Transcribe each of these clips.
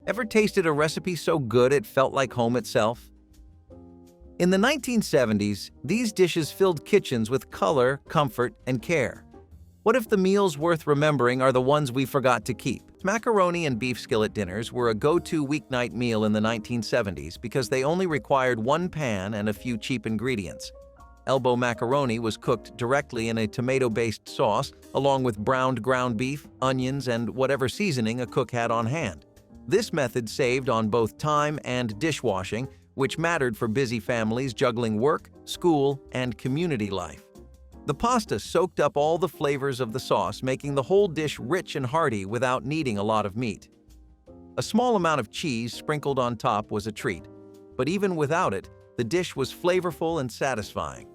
Ever tasted a recipe so good it felt like home itself? In the 1970s, these dishes filled kitchens with color, comfort, and care. What if the meals worth remembering are the ones we forgot to keep? Macaroni and beef skillet dinners were a go-to weeknight meal in the 1970s because they only required one pan and a few cheap ingredients. Elbow macaroni was cooked directly in a tomato-based sauce, along with browned ground beef, onions, and whatever seasoning a cook had on hand. This method saved on both time and dishwashing, which mattered for busy families juggling work, school, and community life. The pasta soaked up all the flavors of the sauce, making the whole dish rich and hearty without needing a lot of meat. A small amount of cheese sprinkled on top was a treat, but even without it, the dish was flavorful and satisfying.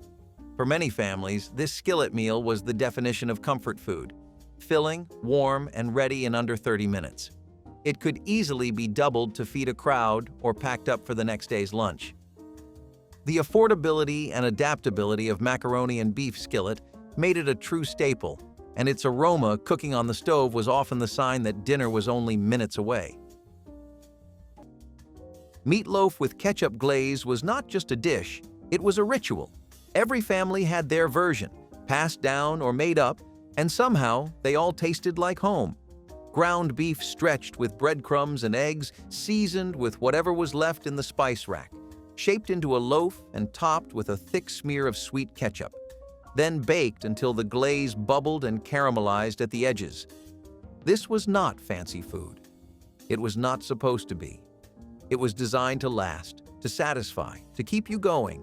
For many families, this skillet meal was the definition of comfort food, filling, warm, and ready in under 30 minutes. It could easily be doubled to feed a crowd or packed up for the next day's lunch. The affordability and adaptability of macaroni and beef skillet made it a true staple, and its aroma cooking on the stove was often the sign that dinner was only minutes away. Meatloaf with ketchup glaze was not just a dish, it was a ritual. Every family had their version, passed down or made up, and somehow they all tasted like home. Ground beef stretched with breadcrumbs and eggs, seasoned with whatever was left in the spice rack, shaped into a loaf and topped with a thick smear of sweet ketchup, then baked until the glaze bubbled and caramelized at the edges. This was not fancy food. It was not supposed to be. It was designed to last, to satisfy, to keep you going.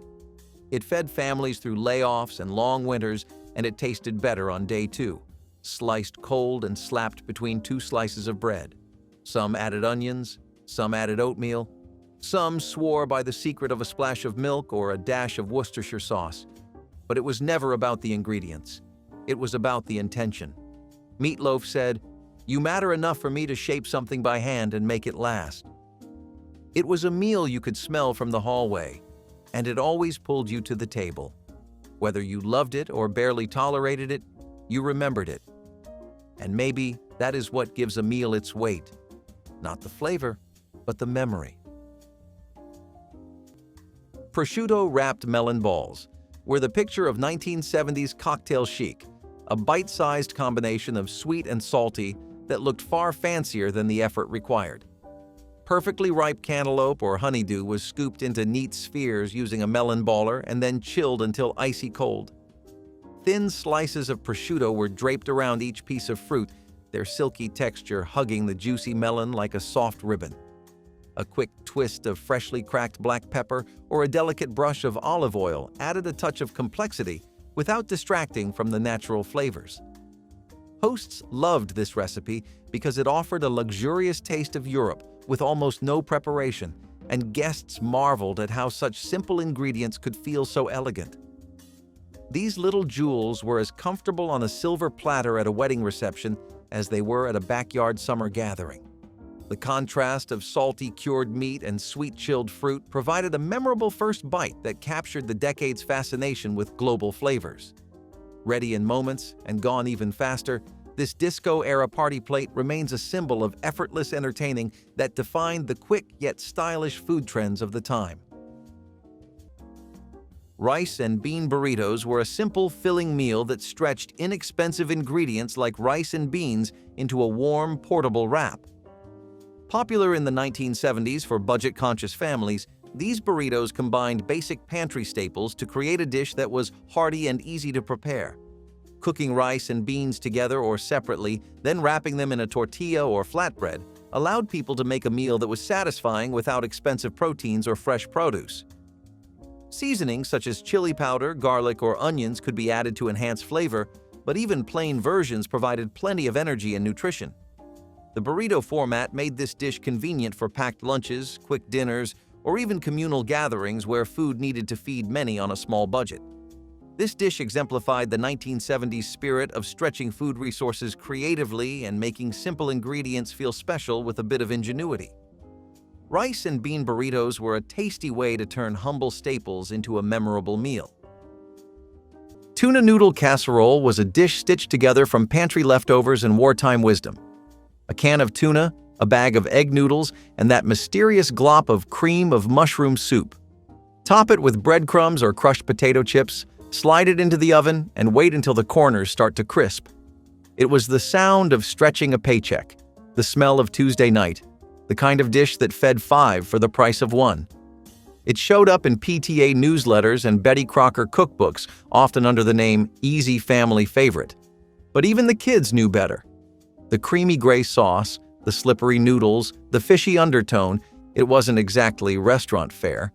It fed families through layoffs and long winters, and it tasted better on day 2. Sliced cold and slapped between 2 slices of bread. Some added onions, some added oatmeal, some swore by the secret of a splash of milk or a dash of Worcestershire sauce. But it was never about the ingredients. It was about the intention. Meatloaf said, "You matter enough for me to shape something by hand and make it last." It was a meal you could smell from the hallway, and it always pulled you to the table. Whether you loved it or barely tolerated it, you remembered it. And maybe that is what gives a meal its weight. Not the flavor, but the memory. Prosciutto-wrapped melon balls were the picture of 1970s cocktail chic, a bite-sized combination of sweet and salty that looked far fancier than the effort required. Perfectly ripe cantaloupe or honeydew was scooped into neat spheres using a melon baller and then chilled until icy cold. Thin slices of prosciutto were draped around each piece of fruit, their silky texture hugging the juicy melon like a soft ribbon. A quick twist of freshly cracked black pepper or a delicate brush of olive oil added a touch of complexity without distracting from the natural flavors. Hosts loved this recipe because it offered a luxurious taste of Europe with almost no preparation, and guests marveled at how such simple ingredients could feel so elegant. These little jewels were as comfortable on a silver platter at a wedding reception as they were at a backyard summer gathering. The contrast of salty cured meat and sweet chilled fruit provided a memorable first bite that captured the decade's fascination with global flavors. Ready in moments and gone even faster, this disco-era party plate remains a symbol of effortless entertaining that defined the quick yet stylish food trends of the time. Rice and bean burritos were a simple, filling meal that stretched inexpensive ingredients like rice and beans into a warm, portable wrap. Popular in the 1970s for budget-conscious families, these burritos combined basic pantry staples to create a dish that was hearty and easy to prepare. Cooking rice and beans together or separately, then wrapping them in a tortilla or flatbread, allowed people to make a meal that was satisfying without expensive proteins or fresh produce. Seasonings such as chili powder, garlic, or onions could be added to enhance flavor, but even plain versions provided plenty of energy and nutrition. The burrito format made this dish convenient for packed lunches, quick dinners, or even communal gatherings where food needed to feed many on a small budget. This dish exemplified the 1970s spirit of stretching food resources creatively and making simple ingredients feel special with a bit of ingenuity. Rice and bean burritos were a tasty way to turn humble staples into a memorable meal. Tuna noodle casserole was a dish stitched together from pantry leftovers and wartime wisdom. A can of tuna, a bag of egg noodles, and that mysterious glop of cream of mushroom soup. Top it with breadcrumbs or crushed potato chips, slide it into the oven, and wait until the corners start to crisp. It was the sound of stretching a paycheck, the smell of Tuesday night, the kind of dish that fed 5 for the price of 1. It showed up in PTA newsletters and Betty Crocker cookbooks, often under the name Easy Family Favorite. But even the kids knew better. The creamy gray sauce, the slippery noodles, the fishy undertone, it wasn't exactly restaurant fare.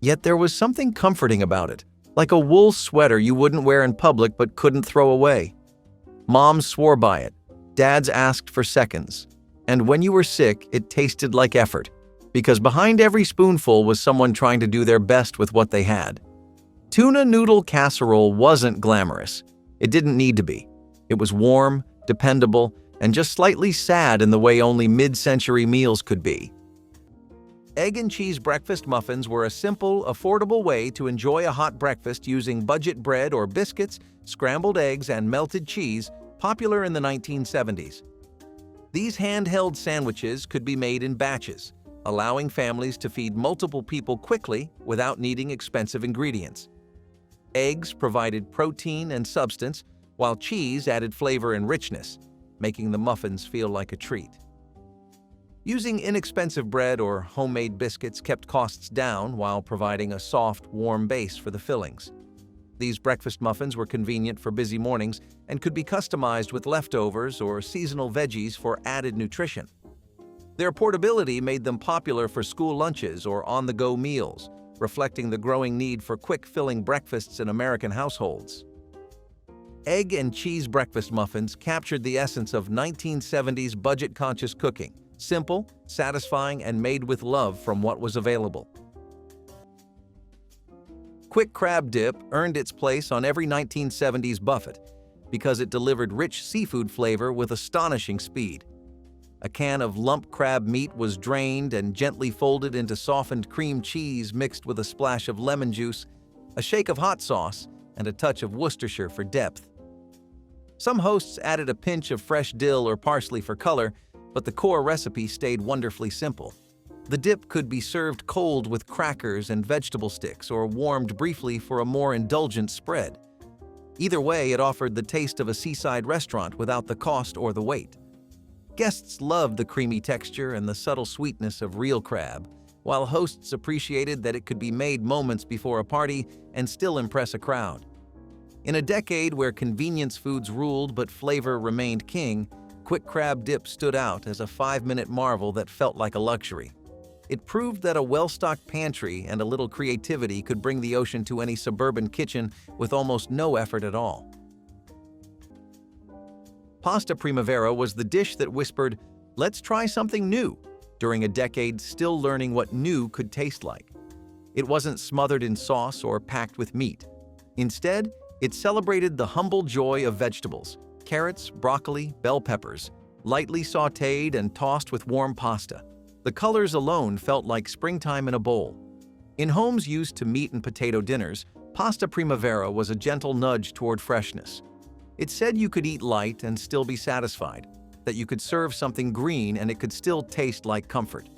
Yet there was something comforting about it, like a wool sweater you wouldn't wear in public but couldn't throw away. Moms swore by it, dads asked for seconds, and when you were sick, it tasted like effort, because behind every spoonful was someone trying to do their best with what they had. Tuna noodle casserole wasn't glamorous. It didn't need to be. It was warm, dependable, and just slightly sad in the way only mid-century meals could be. Egg and cheese breakfast muffins were a simple, affordable way to enjoy a hot breakfast using budget bread or biscuits, scrambled eggs, and melted cheese, popular in the 1970s. These handheld sandwiches could be made in batches, allowing families to feed multiple people quickly without needing expensive ingredients. Eggs provided protein and substance, while cheese added flavor and richness, making the muffins feel like a treat. Using inexpensive bread or homemade biscuits kept costs down while providing a soft, warm base for the fillings. These breakfast muffins were convenient for busy mornings and could be customized with leftovers or seasonal veggies for added nutrition. Their portability made them popular for school lunches or on-the-go meals, reflecting the growing need for quick-filling breakfasts in American households. Egg and cheese breakfast muffins captured the essence of 1970s budget-conscious cooking, simple, satisfying, and made with love from what was available. Quick crab dip earned its place on every 1970s buffet because it delivered rich seafood flavor with astonishing speed. A can of lump crab meat was drained and gently folded into softened cream cheese mixed with a splash of lemon juice, a shake of hot sauce, and a touch of Worcestershire for depth. Some hosts added a pinch of fresh dill or parsley for color, but the core recipe stayed wonderfully simple. The dip could be served cold with crackers and vegetable sticks or warmed briefly for a more indulgent spread. Either way, it offered the taste of a seaside restaurant without the cost or the wait. Guests loved the creamy texture and the subtle sweetness of real crab, while hosts appreciated that it could be made moments before a party and still impress a crowd. In a decade where convenience foods ruled but flavor remained king, quick crab dip stood out as a 5-minute marvel that felt like a luxury. It proved that a well-stocked pantry and a little creativity could bring the ocean to any suburban kitchen with almost no effort at all. Pasta primavera was the dish that whispered, "Let's try something new," during a decade still learning what new could taste like. It wasn't smothered in sauce or packed with meat. Instead, it celebrated the humble joy of vegetables, carrots, broccoli, bell peppers, lightly sautéed and tossed with warm pasta. The colors alone felt like springtime in a bowl. In homes used to meat and potato dinners, pasta primavera was a gentle nudge toward freshness. It said you could eat light and still be satisfied, that you could serve something green and it could still taste like comfort.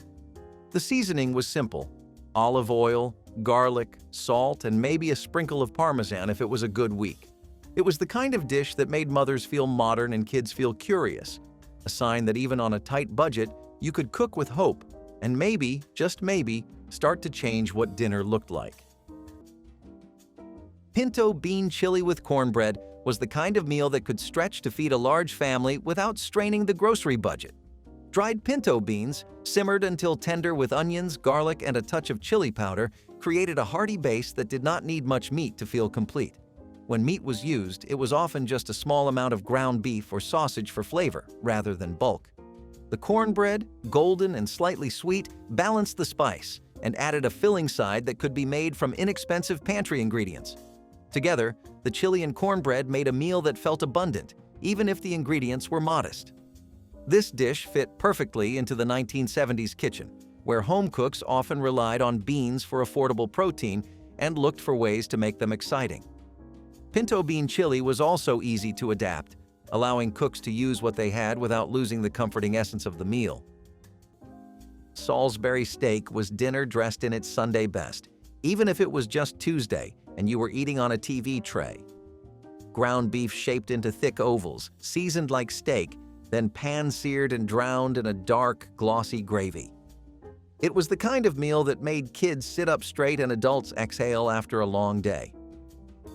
The seasoning was simple: olive oil, garlic, salt, and maybe a sprinkle of Parmesan if it was a good week. It was the kind of dish that made mothers feel modern and kids feel curious, a sign that even on a tight budget, you could cook with hope and maybe, just maybe, start to change what dinner looked like. Pinto bean chili with cornbread was the kind of meal that could stretch to feed a large family without straining the grocery budget. Dried pinto beans, simmered until tender with onions, garlic, and a touch of chili powder, created a hearty base that did not need much meat to feel complete. When meat was used, it was often just a small amount of ground beef or sausage for flavor, rather than bulk. The cornbread, golden and slightly sweet, balanced the spice and added a filling side that could be made from inexpensive pantry ingredients. Together, the chili and cornbread made a meal that felt abundant, even if the ingredients were modest. This dish fit perfectly into the 1970s kitchen, where home cooks often relied on beans for affordable protein and looked for ways to make them exciting. Pinto bean chili was also easy to adapt, allowing cooks to use what they had without losing the comforting essence of the meal. Salisbury steak was dinner dressed in its Sunday best, even if it was just Tuesday and you were eating on a TV tray. Ground beef shaped into thick ovals, seasoned like steak, then pan-seared and drowned in a dark, glossy gravy. It was the kind of meal that made kids sit up straight and adults exhale after a long day.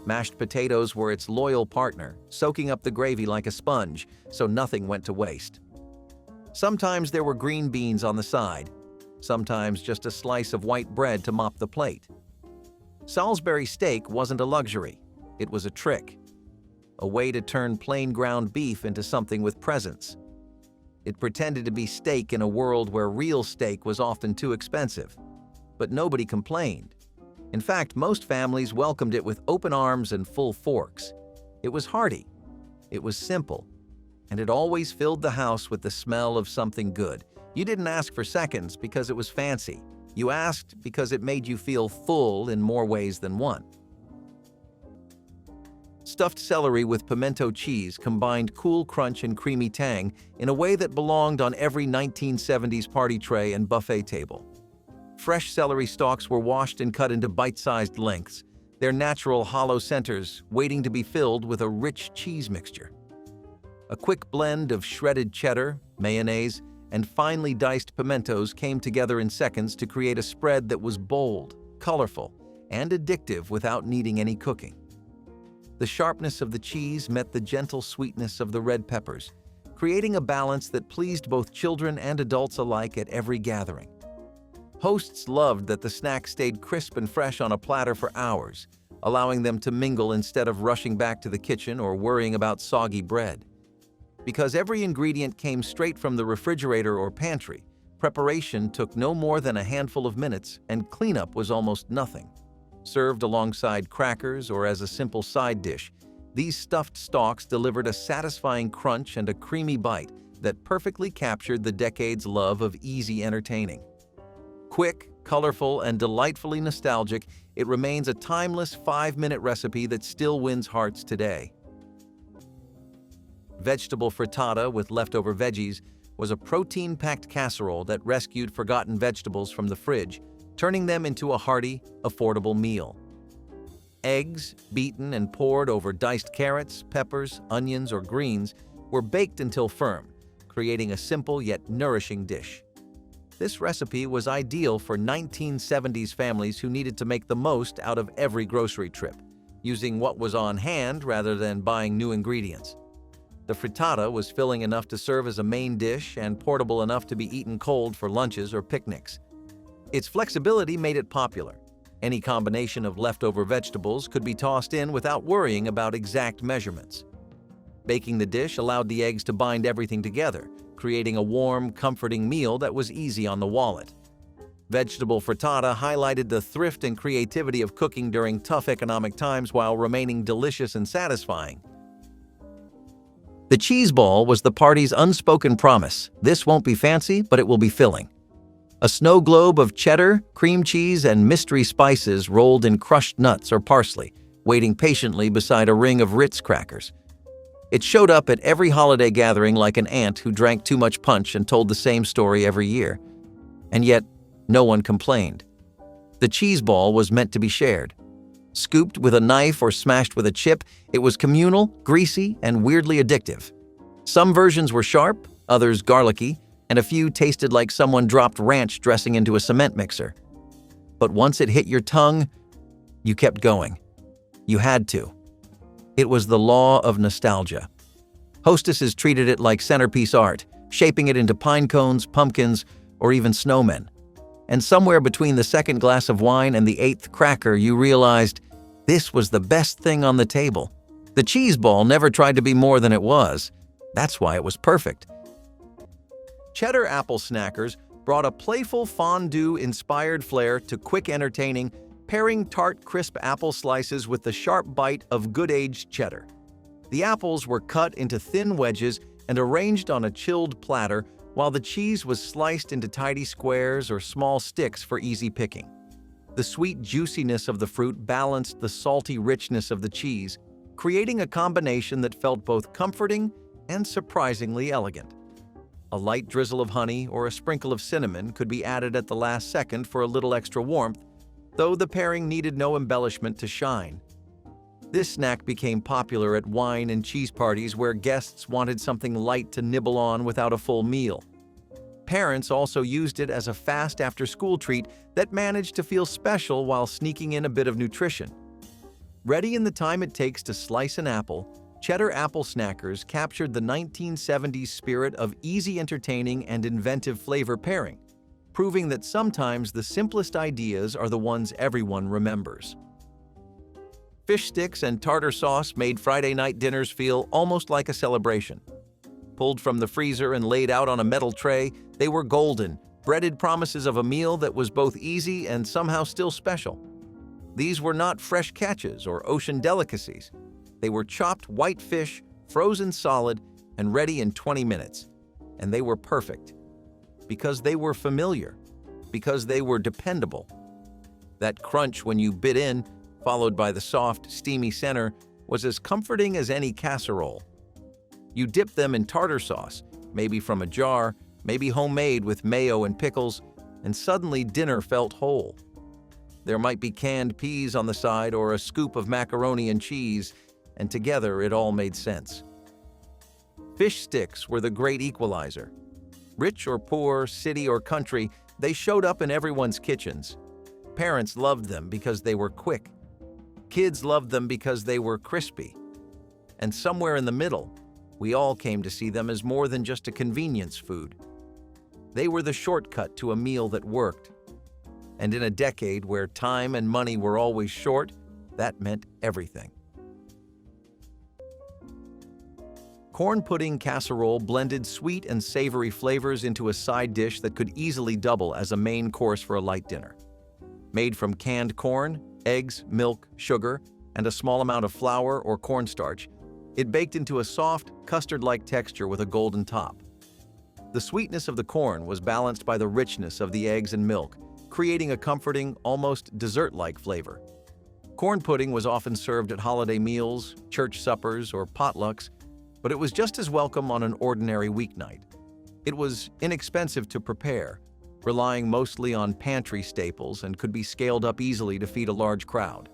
Mashed potatoes were its loyal partner, soaking up the gravy like a sponge, so nothing went to waste. Sometimes there were green beans on the side, sometimes just a slice of white bread to mop the plate. Salisbury steak wasn't a luxury, it was a trick. A way to turn plain ground beef into something with presence. It pretended to be steak in a world where real steak was often too expensive. But nobody complained. In fact, most families welcomed it with open arms and full forks. It was hearty. It was simple. And it always filled the house with the smell of something good. You didn't ask for seconds because it was fancy. You asked because it made you feel full in more ways than one. Stuffed celery with pimento cheese combined cool crunch and creamy tang in a way that belonged on every 1970s party tray and buffet table. Fresh celery stalks were washed and cut into bite-sized lengths, their natural hollow centers waiting to be filled with a rich cheese mixture. A quick blend of shredded cheddar, mayonnaise, and finely diced pimentos came together in seconds to create a spread that was bold, colorful, and addictive without needing any cooking. The sharpness of the cheese met the gentle sweetness of the red peppers, creating a balance that pleased both children and adults alike at every gathering. Hosts loved that the snack stayed crisp and fresh on a platter for hours, allowing them to mingle instead of rushing back to the kitchen or worrying about soggy bread. Because every ingredient came straight from the refrigerator or pantry, preparation took no more than a handful of minutes and cleanup was almost nothing. Served alongside crackers or as a simple side dish, these stuffed stalks delivered a satisfying crunch and a creamy bite that perfectly captured the decade's love of easy entertaining. Quick, colorful, and delightfully nostalgic, it remains a timeless 5-minute recipe that still wins hearts today. Vegetable frittata with leftover veggies was a protein-packed casserole that rescued forgotten vegetables from the fridge, turning them into a hearty, affordable meal. Eggs, beaten and poured over diced carrots, peppers, onions, or greens, were baked until firm, creating a simple yet nourishing dish. This recipe was ideal for 1970s families who needed to make the most out of every grocery trip, using what was on hand rather than buying new ingredients. The frittata was filling enough to serve as a main dish and portable enough to be eaten cold for lunches or picnics. Its flexibility made it popular. Any combination of leftover vegetables could be tossed in without worrying about exact measurements. Baking the dish allowed the eggs to bind everything together, creating a warm, comforting meal that was easy on the wallet. Vegetable frittata highlighted the thrift and creativity of cooking during tough economic times while remaining delicious and satisfying. The cheese ball was the party's unspoken promise. This won't be fancy, but it will be filling. A snow globe of cheddar, cream cheese, and mystery spices rolled in crushed nuts or parsley, waiting patiently beside a ring of Ritz crackers. It showed up at every holiday gathering like an aunt who drank too much punch and told the same story every year. And yet, no one complained. The cheese ball was meant to be shared. Scooped with a knife or smashed with a chip, it was communal, greasy, and weirdly addictive. Some versions were sharp, others garlicky, and a few tasted like someone dropped ranch dressing into a cement mixer. But once it hit your tongue, you kept going. You had to. It was the law of nostalgia. Hostesses treated it like centerpiece art, shaping it into pine cones, pumpkins, or even snowmen. And somewhere between the second glass of wine and the 8th cracker, you realized this was the best thing on the table. The cheese ball never tried to be more than it was. That's why it was perfect. Cheddar apple snackers brought a playful fondue-inspired flair to quick entertaining, pairing tart, crisp apple slices with the sharp bite of good-aged cheddar. The apples were cut into thin wedges and arranged on a chilled platter, while the cheese was sliced into tidy squares or small sticks for easy picking. The sweet juiciness of the fruit balanced the salty richness of the cheese, creating a combination that felt both comforting and surprisingly elegant. A light drizzle of honey or a sprinkle of cinnamon could be added at the last second for a little extra warmth, though the pairing needed no embellishment to shine. This snack became popular at wine and cheese parties where guests wanted something light to nibble on without a full meal. Parents also used it as a fast after-school treat that managed to feel special while sneaking in a bit of nutrition. Ready in the time it takes to slice an apple, Cheddar Apple Snackers captured the 1970s spirit of easy entertaining and inventive flavor pairing, proving that sometimes the simplest ideas are the ones everyone remembers. Fish sticks and tartar sauce made Friday night dinners feel almost like a celebration. Pulled from the freezer and laid out on a metal tray, they were golden, breaded promises of a meal that was both easy and somehow still special. These were not fresh catches or ocean delicacies. They were chopped white fish, frozen solid, and ready in 20 minutes. And they were perfect. Because they were familiar. Because they were dependable. That crunch when you bit in, followed by the soft, steamy center, was as comforting as any casserole. You dip them in tartar sauce, maybe from a jar, maybe homemade with mayo and pickles, and suddenly dinner felt whole. There might be canned peas on the side or a scoop of macaroni and cheese, and together it all made sense. Fish sticks were the great equalizer. Rich or poor, city or country, they showed up in everyone's kitchens. Parents loved them because they were quick. Kids loved them because they were crispy. And somewhere in the middle, we all came to see them as more than just a convenience food. They were the shortcut to a meal that worked. And in a decade where time and money were always short, that meant everything. Corn pudding casserole blended sweet and savory flavors into a side dish that could easily double as a main course for a light dinner. Made from canned corn, eggs, milk, sugar, and a small amount of flour or cornstarch, it baked into a soft, custard-like texture with a golden top. The sweetness of the corn was balanced by the richness of the eggs and milk, creating a comforting, almost dessert-like flavor. Corn pudding was often served at holiday meals, church suppers, or potlucks, but it was just as welcome on an ordinary weeknight. It was inexpensive to prepare, relying mostly on pantry staples and could be scaled up easily to feed a large crowd.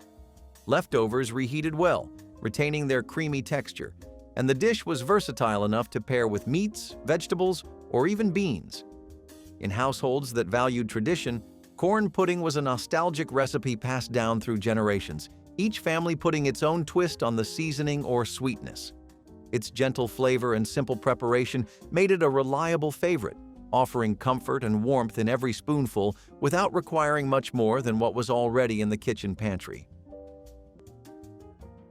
Leftovers reheated well, retaining their creamy texture, and the dish was versatile enough to pair with meats, vegetables, or even beans. In households that valued tradition, corn pudding was a nostalgic recipe passed down through generations, each family putting its own twist on the seasoning or sweetness. Its gentle flavor and simple preparation made it a reliable favorite, offering comfort and warmth in every spoonful without requiring much more than what was already in the kitchen pantry.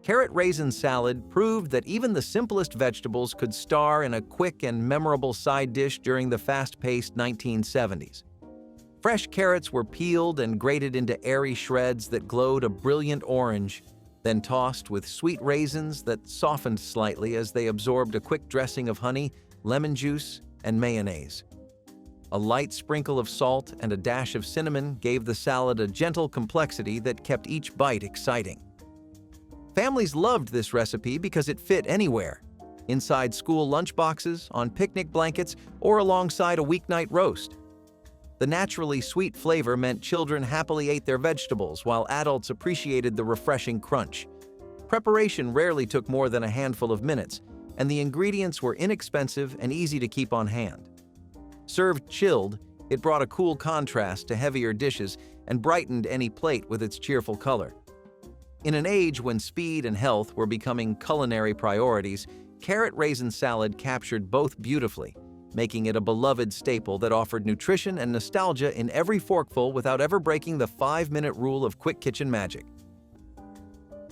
Carrot raisin salad proved that even the simplest vegetables could star in a quick and memorable side dish during the fast-paced 1970s. Fresh carrots were peeled and grated into airy shreds that glowed a brilliant orange, then tossed with sweet raisins that softened slightly as they absorbed a quick dressing of honey, lemon juice, and mayonnaise. A light sprinkle of salt and a dash of cinnamon gave the salad a gentle complexity that kept each bite exciting. Families loved this recipe because it fit anywhere, inside school lunchboxes, on picnic blankets, or alongside a weeknight roast. The naturally sweet flavor meant children happily ate their vegetables while adults appreciated the refreshing crunch. Preparation rarely took more than a handful of minutes, and the ingredients were inexpensive and easy to keep on hand. Served chilled, it brought a cool contrast to heavier dishes and brightened any plate with its cheerful color. In an age when speed and health were becoming culinary priorities, carrot raisin salad captured both beautifully, making it a beloved staple that offered nutrition and nostalgia in every forkful without ever breaking the 5-minute rule of quick kitchen magic.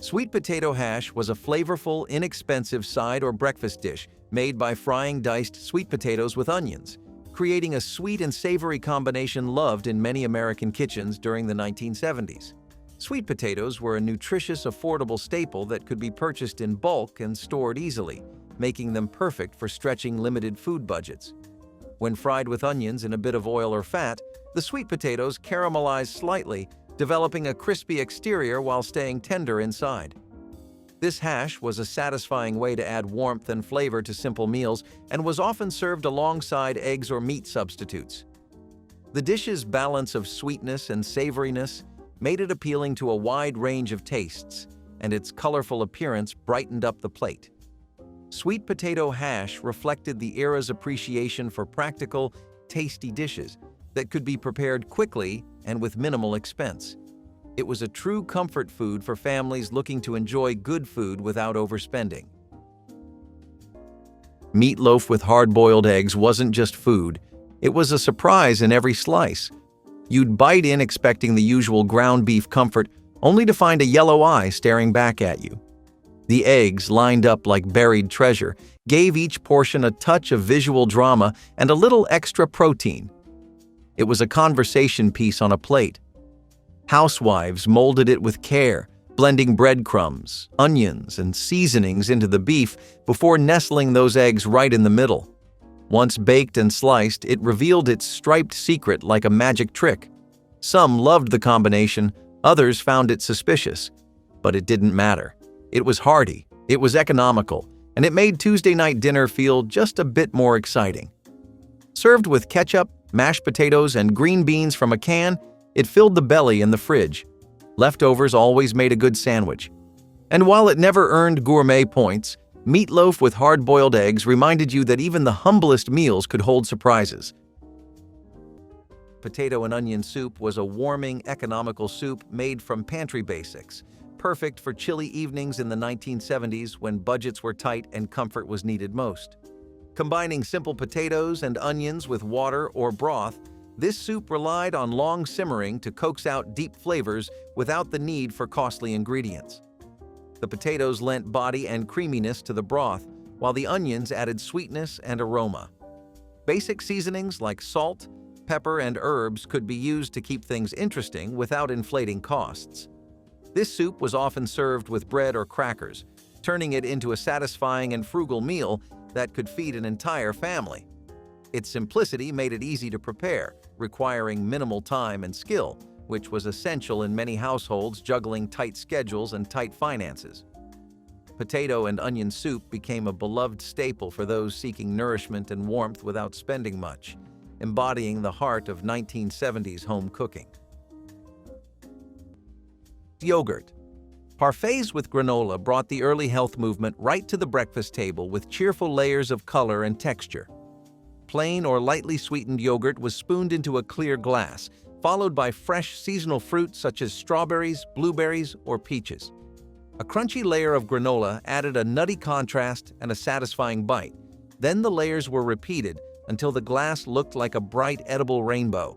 Sweet potato hash was a flavorful, inexpensive side or breakfast dish made by frying diced sweet potatoes with onions, creating a sweet and savory combination loved in many American kitchens during the 1970s. Sweet potatoes were a nutritious, affordable staple that could be purchased in bulk and stored easily, making them perfect for stretching limited food budgets. When fried with onions in a bit of oil or fat, the sweet potatoes caramelized slightly, developing a crispy exterior while staying tender inside. This hash was a satisfying way to add warmth and flavor to simple meals and was often served alongside eggs or meat substitutes. The dish's balance of sweetness and savoriness made it appealing to a wide range of tastes, and its colorful appearance brightened up the plate. Sweet potato hash reflected the era's appreciation for practical, tasty dishes that could be prepared quickly and with minimal expense. It was a true comfort food for families looking to enjoy good food without overspending. Meatloaf with hard-boiled eggs wasn't just food, it was a surprise in every slice. You'd bite in expecting the usual ground beef comfort, only to find a yellow eye staring back at you. The eggs, lined up like buried treasure, gave each portion a touch of visual drama and a little extra protein. It was a conversation piece on a plate. Housewives molded it with care, blending breadcrumbs, onions, and seasonings into the beef before nestling those eggs right in the middle. Once baked and sliced, it revealed its striped secret like a magic trick. Some loved the combination, others found it suspicious. But it didn't matter. It was hearty, it was economical, and it made Tuesday night dinner feel just a bit more exciting. Served with ketchup, mashed potatoes, and green beans from a can, it filled the belly in the fridge. Leftovers always made a good sandwich. And while it never earned gourmet points, meatloaf with hard-boiled eggs reminded you that even the humblest meals could hold surprises. Potato and onion soup was a warming, economical soup made from pantry basics, perfect for chilly evenings in the 1970s when budgets were tight and comfort was needed most. Combining simple potatoes and onions with water or broth, this soup relied on long simmering to coax out deep flavors without the need for costly ingredients. The potatoes lent body and creaminess to the broth, while the onions added sweetness and aroma. Basic seasonings like salt, pepper, and herbs could be used to keep things interesting without inflating costs. This soup was often served with bread or crackers, turning it into a satisfying and frugal meal that could feed an entire family. Its simplicity made it easy to prepare, requiring minimal time and skill, which was essential in many households juggling tight schedules and tight finances. Potato and onion soup became a beloved staple for those seeking nourishment and warmth without spending much, embodying the heart of 1970s home cooking. Yogurt. Parfaits with granola brought the early health movement right to the breakfast table with cheerful layers of color and texture. Plain or lightly sweetened yogurt was spooned into a clear glass, followed by fresh seasonal fruits such as strawberries, blueberries, or peaches. A crunchy layer of granola added a nutty contrast and a satisfying bite. Then the layers were repeated until the glass looked like a bright, edible rainbow.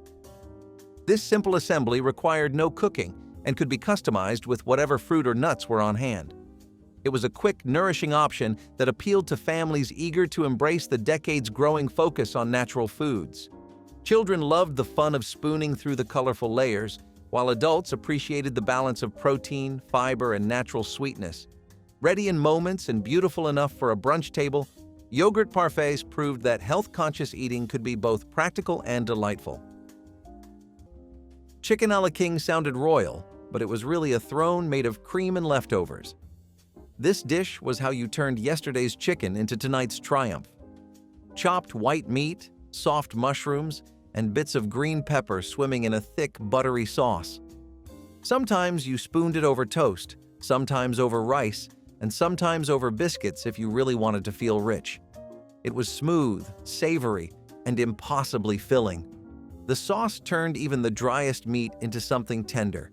This simple assembly required no cooking and could be customized with whatever fruit or nuts were on hand. It was a quick, nourishing option that appealed to families eager to embrace the decade's growing focus on natural foods. Children loved the fun of spooning through the colorful layers, while adults appreciated the balance of protein, fiber, and natural sweetness. Ready in moments and beautiful enough for a brunch table, yogurt parfaits proved that health-conscious eating could be both practical and delightful. Chicken a la king sounded royal, but it was really a throne made of cream and leftovers. This dish was how you turned yesterday's chicken into tonight's triumph. Chopped white meat, soft mushrooms, and bits of green pepper swimming in a thick, buttery sauce. Sometimes you spooned it over toast, sometimes over rice, and sometimes over biscuits if you really wanted to feel rich. It was smooth, savory, and impossibly filling. The sauce turned even the driest meat into something tender.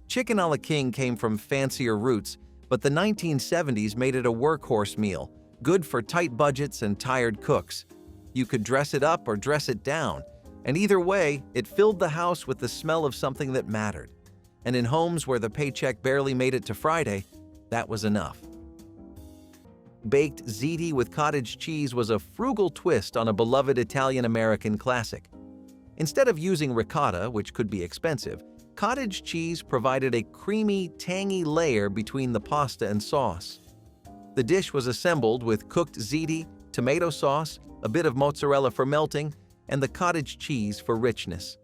Chicken a la king came from fancier roots, but the 1970s made it a workhorse meal, good for tight budgets and tired cooks. You could dress it up or dress it down, and either way, it filled the house with the smell of something that mattered. And in homes where the paycheck barely made it to Friday, that was enough. Baked ziti with cottage cheese was a frugal twist on a beloved Italian-American classic. Instead of using ricotta, which could be expensive, cottage cheese provided a creamy, tangy layer between the pasta and sauce. The dish was assembled with cooked ziti, tomato sauce, a bit of mozzarella for melting, and the cottage cheese for richness.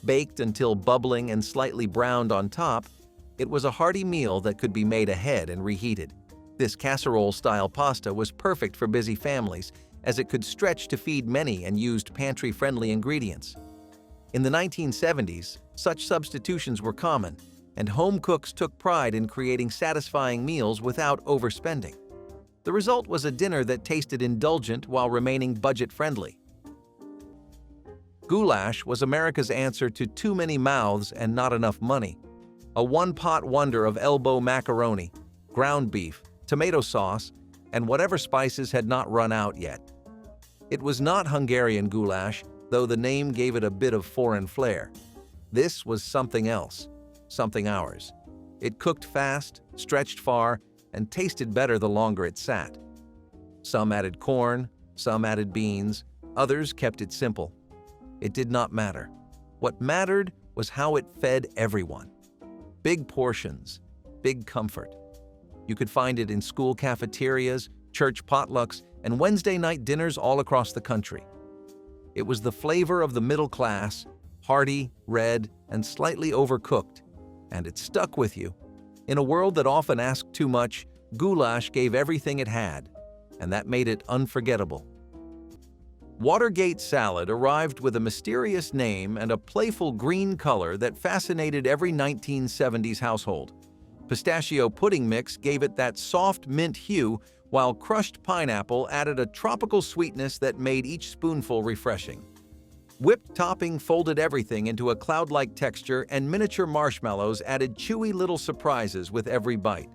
Baked until bubbling and slightly browned on top, It was a hearty meal that could be made ahead and reheated. This casserole-style pasta was perfect for busy families, as it could stretch to feed many and used pantry-friendly ingredients. In the 1970s, such substitutions were common, and home cooks took pride in creating satisfying meals without overspending. The result was a dinner that tasted indulgent while remaining budget-friendly. Goulash was America's answer to too many mouths and not enough money. A one-pot wonder of elbow macaroni, ground beef, tomato sauce, and whatever spices had not run out yet. It was not Hungarian goulash, though the name gave it a bit of foreign flair. This was something else, something ours. It cooked fast, stretched far, and tasted better the longer it sat. Some added corn, some added beans, others kept it simple. It did not matter. What mattered was how it fed everyone. Big portions, big comfort. You could find it in school cafeterias, church potlucks, and Wednesday night dinners all across the country. It was the flavor of the middle class, hearty, red, and slightly overcooked, and it stuck with you. In a world that often asked too much, goulash gave everything it had, and that made it unforgettable. Watergate salad arrived with a mysterious name and a playful green color that fascinated every 1970s household. Pistachio pudding mix gave it that soft mint hue, while crushed pineapple added a tropical sweetness that made each spoonful refreshing. Whipped topping folded everything into a cloud-like texture, and miniature marshmallows added chewy little surprises with every bite.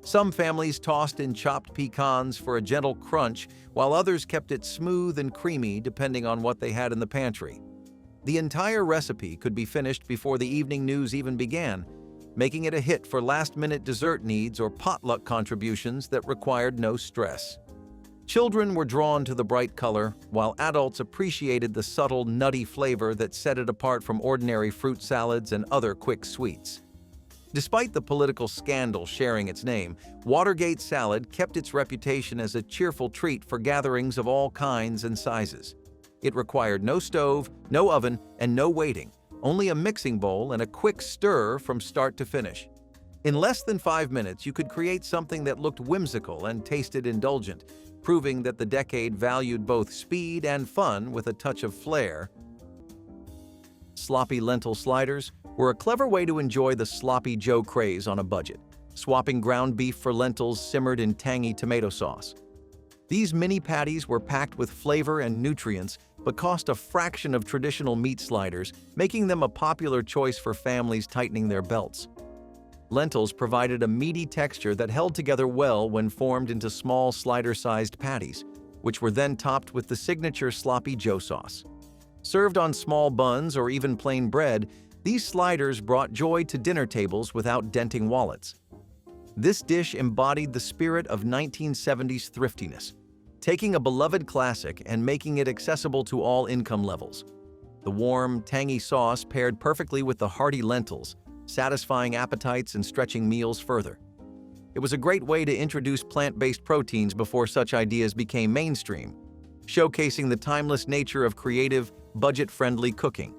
Some families tossed in chopped pecans for a gentle crunch, while others kept it smooth and creamy depending on what they had in the pantry. The entire recipe could be finished before the evening news even began, making it a hit for last-minute dessert needs or potluck contributions that required no stress. Children were drawn to the bright color, while adults appreciated the subtle, nutty flavor that set it apart from ordinary fruit salads and other quick sweets. Despite the political scandal sharing its name, Watergate salad kept its reputation as a cheerful treat for gatherings of all kinds and sizes. It required no stove, no oven, and no waiting, only a mixing bowl and a quick stir from start to finish. In less than 5 minutes, you could create something that looked whimsical and tasted indulgent, proving that the decade valued both speed and fun with a touch of flair. Sloppy lentil sliders were a clever way to enjoy the sloppy Joe craze on a budget, swapping ground beef for lentils simmered in tangy tomato sauce. These mini patties were packed with flavor and nutrients, but cost a fraction of traditional meat sliders, making them a popular choice for families tightening their belts. Lentils provided a meaty texture that held together well when formed into small slider-sized patties, which were then topped with the signature sloppy Joe sauce. Served on small buns or even plain bread, these sliders brought joy to dinner tables without denting wallets. This dish embodied the spirit of 1970s thriftiness, taking a beloved classic and making it accessible to all income levels. The warm, tangy sauce paired perfectly with the hearty lentils, satisfying appetites and stretching meals further. It was a great way to introduce plant-based proteins before such ideas became mainstream, showcasing the timeless nature of creative, budget-friendly cooking.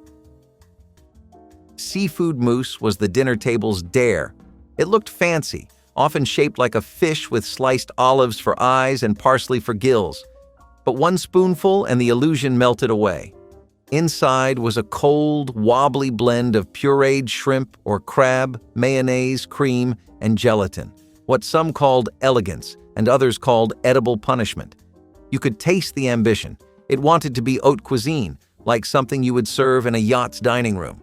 Seafood mousse was the dinner table's dare. It looked fancy, often shaped like a fish with sliced olives for eyes and parsley for gills. But one spoonful and the illusion melted away. Inside was a cold, wobbly blend of pureed shrimp or crab, mayonnaise, cream, and gelatin, what some called elegance and others called edible punishment. You could taste the ambition. It wanted to be haute cuisine, like something you would serve in a yacht's dining room.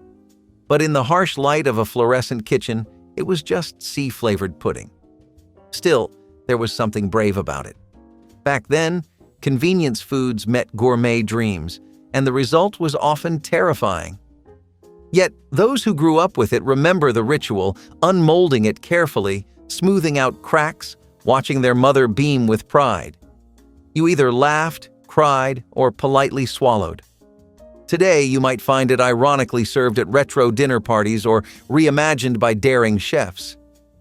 But in the harsh light of a fluorescent kitchen, it was just sea-flavored pudding. Still, there was something brave about it. Back then, convenience foods met gourmet dreams, and the result was often terrifying. Yet, those who grew up with it remember the ritual, unmolding it carefully, smoothing out cracks, watching their mother beam with pride. You either laughed, cried, or politely swallowed. Today, you might find it ironically served at retro dinner parties or reimagined by daring chefs.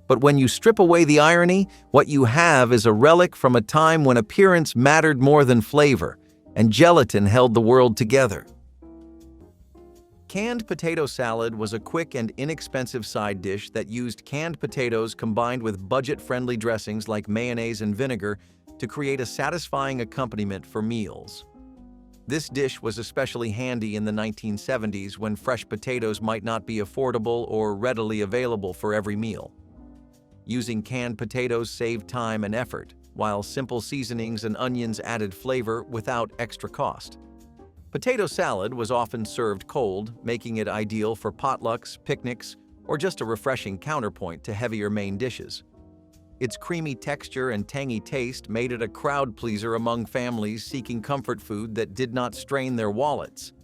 But when you strip away the irony, what you have is a relic from a time when appearance mattered more than flavor, and gelatin held the world together. Canned potato salad was a quick and inexpensive side dish that used canned potatoes combined with budget-friendly dressings like mayonnaise and vinegar to create a satisfying accompaniment for meals. This dish was especially handy in the 1970s when fresh potatoes might not be affordable or readily available for every meal. Using canned potatoes saved time and effort, while simple seasonings and onions added flavor without extra cost. Potato salad was often served cold, making it ideal for potlucks, picnics, or just a refreshing counterpoint to heavier main dishes. Its creamy texture and tangy taste made it a crowd pleaser among families seeking comfort food that did not strain their wallets.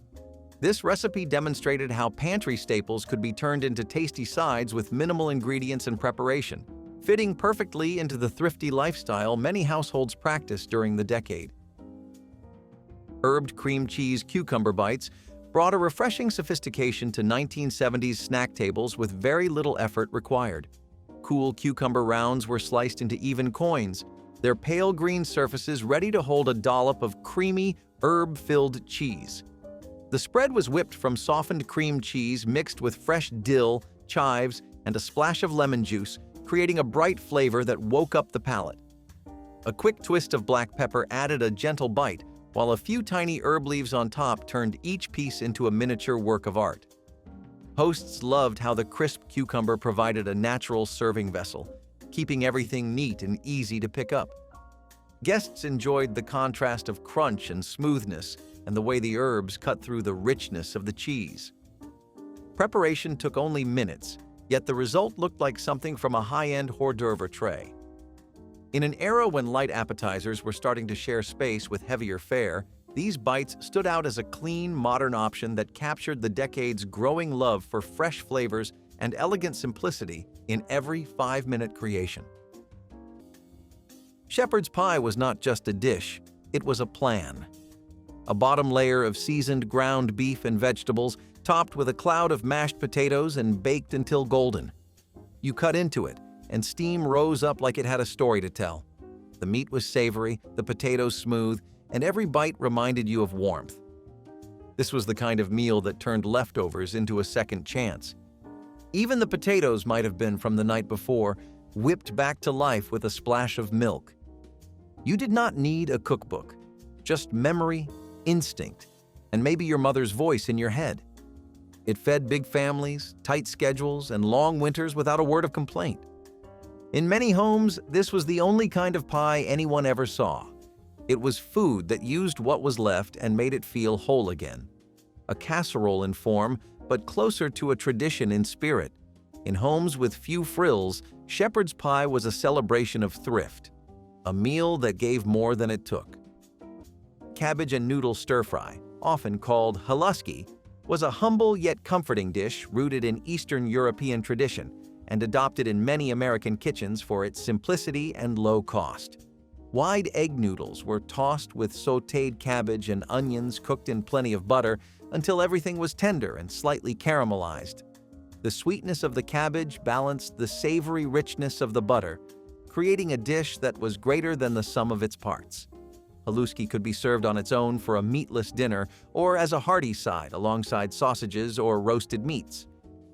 This recipe demonstrated how pantry staples could be turned into tasty sides with minimal ingredients and preparation, fitting perfectly into the thrifty lifestyle many households practiced during the decade. Herbed cream cheese cucumber bites brought a refreshing sophistication to 1970s snack tables with very little effort required. Cool cucumber rounds were sliced into even coins, their pale green surfaces ready to hold a dollop of creamy, herb-filled cheese. The spread was whipped from softened cream cheese mixed with fresh dill, chives, and a splash of lemon juice, creating a bright flavor that woke up the palate. A quick twist of black pepper added a gentle bite, while a few tiny herb leaves on top turned each piece into a miniature work of art. Hosts loved how the crisp cucumber provided a natural serving vessel, keeping everything neat and easy to pick up. Guests enjoyed the contrast of crunch and smoothness and the way the herbs cut through the richness of the cheese. Preparation took only minutes, yet the result looked like something from a high-end hors d'oeuvre tray. In an era when light appetizers were starting to share space with heavier fare, these bites stood out as a clean, modern option that captured the decade's growing love for fresh flavors and elegant simplicity in every 5-minute creation. Shepherd's pie was not just a dish, it was a plan. A bottom layer of seasoned ground beef and vegetables, topped with a cloud of mashed potatoes and baked until golden. You cut into it, and steam rose up like it had a story to tell. The meat was savory, the potatoes smooth, and every bite reminded you of warmth. This was the kind of meal that turned leftovers into a second chance. Even the potatoes might have been from the night before, whipped back to life with a splash of milk. You did not need a cookbook, just memory, instinct, and maybe your mother's voice in your head. It fed big families, tight schedules, and long winters without a word of complaint. In many homes, this was the only kind of pie anyone ever saw. It was food that used what was left and made it feel whole again. A casserole in form, but closer to a tradition in spirit. In homes with few frills, shepherd's pie was a celebration of thrift, a meal that gave more than it took. Cabbage and noodle stir-fry, often called haluski, was a humble yet comforting dish rooted in Eastern European tradition and adopted in many American kitchens for its simplicity and low cost. Wide egg noodles were tossed with sautéed cabbage and onions cooked in plenty of butter until everything was tender and slightly caramelized. The sweetness of the cabbage balanced the savory richness of the butter, creating a dish that was greater than the sum of its parts. Haluski could be served on its own for a meatless dinner or as a hearty side alongside sausages or roasted meats.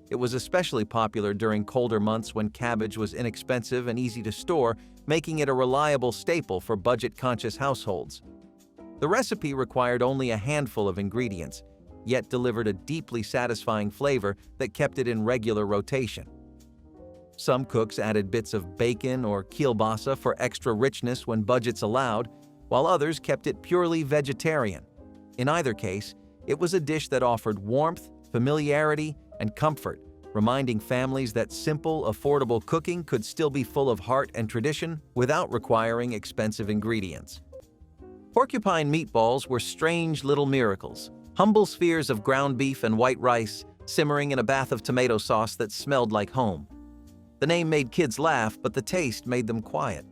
It was especially popular during colder months when cabbage was inexpensive and easy to store, making it a reliable staple for budget-conscious households. The recipe required only a handful of ingredients, yet delivered a deeply satisfying flavor that kept it in regular rotation. Some cooks added bits of bacon or kielbasa for extra richness when budgets allowed, while others kept it purely vegetarian. In either case, it was a dish that offered warmth, familiarity, and comfort, reminding families that simple, affordable cooking could still be full of heart and tradition without requiring expensive ingredients. Porcupine meatballs were strange little miracles, humble spheres of ground beef and white rice simmering in a bath of tomato sauce that smelled like home. The name made kids laugh, but the taste made them quiet.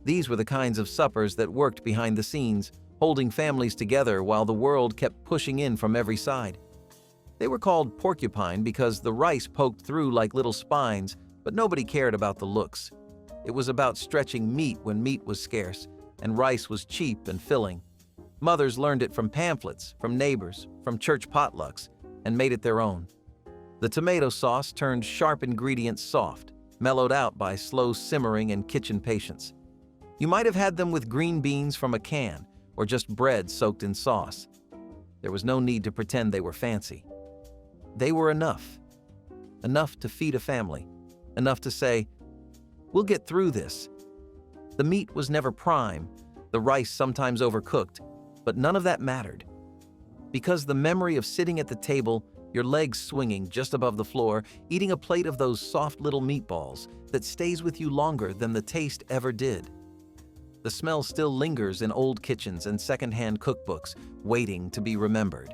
These were the kinds of suppers that worked behind the scenes, holding families together while the world kept pushing in from every side. They were called porcupine because the rice poked through like little spines, but nobody cared about the looks. It was about stretching meat when meat was scarce, and rice was cheap and filling. Mothers learned it from pamphlets, from neighbors, from church potlucks, and made it their own. The tomato sauce turned sharp ingredients soft, mellowed out by slow simmering and kitchen patience. You might have had them with green beans from a can or just bread soaked in sauce. There was no need to pretend they were fancy. They were enough. Enough to feed a family. Enough to say, "We'll get through this." The meat was never prime, the rice sometimes overcooked, but none of that mattered. Because the memory of sitting at the table, your legs swinging just above the floor, eating a plate of those soft little meatballs that stays with you longer than the taste ever did. The smell still lingers in old kitchens and secondhand cookbooks, waiting to be remembered.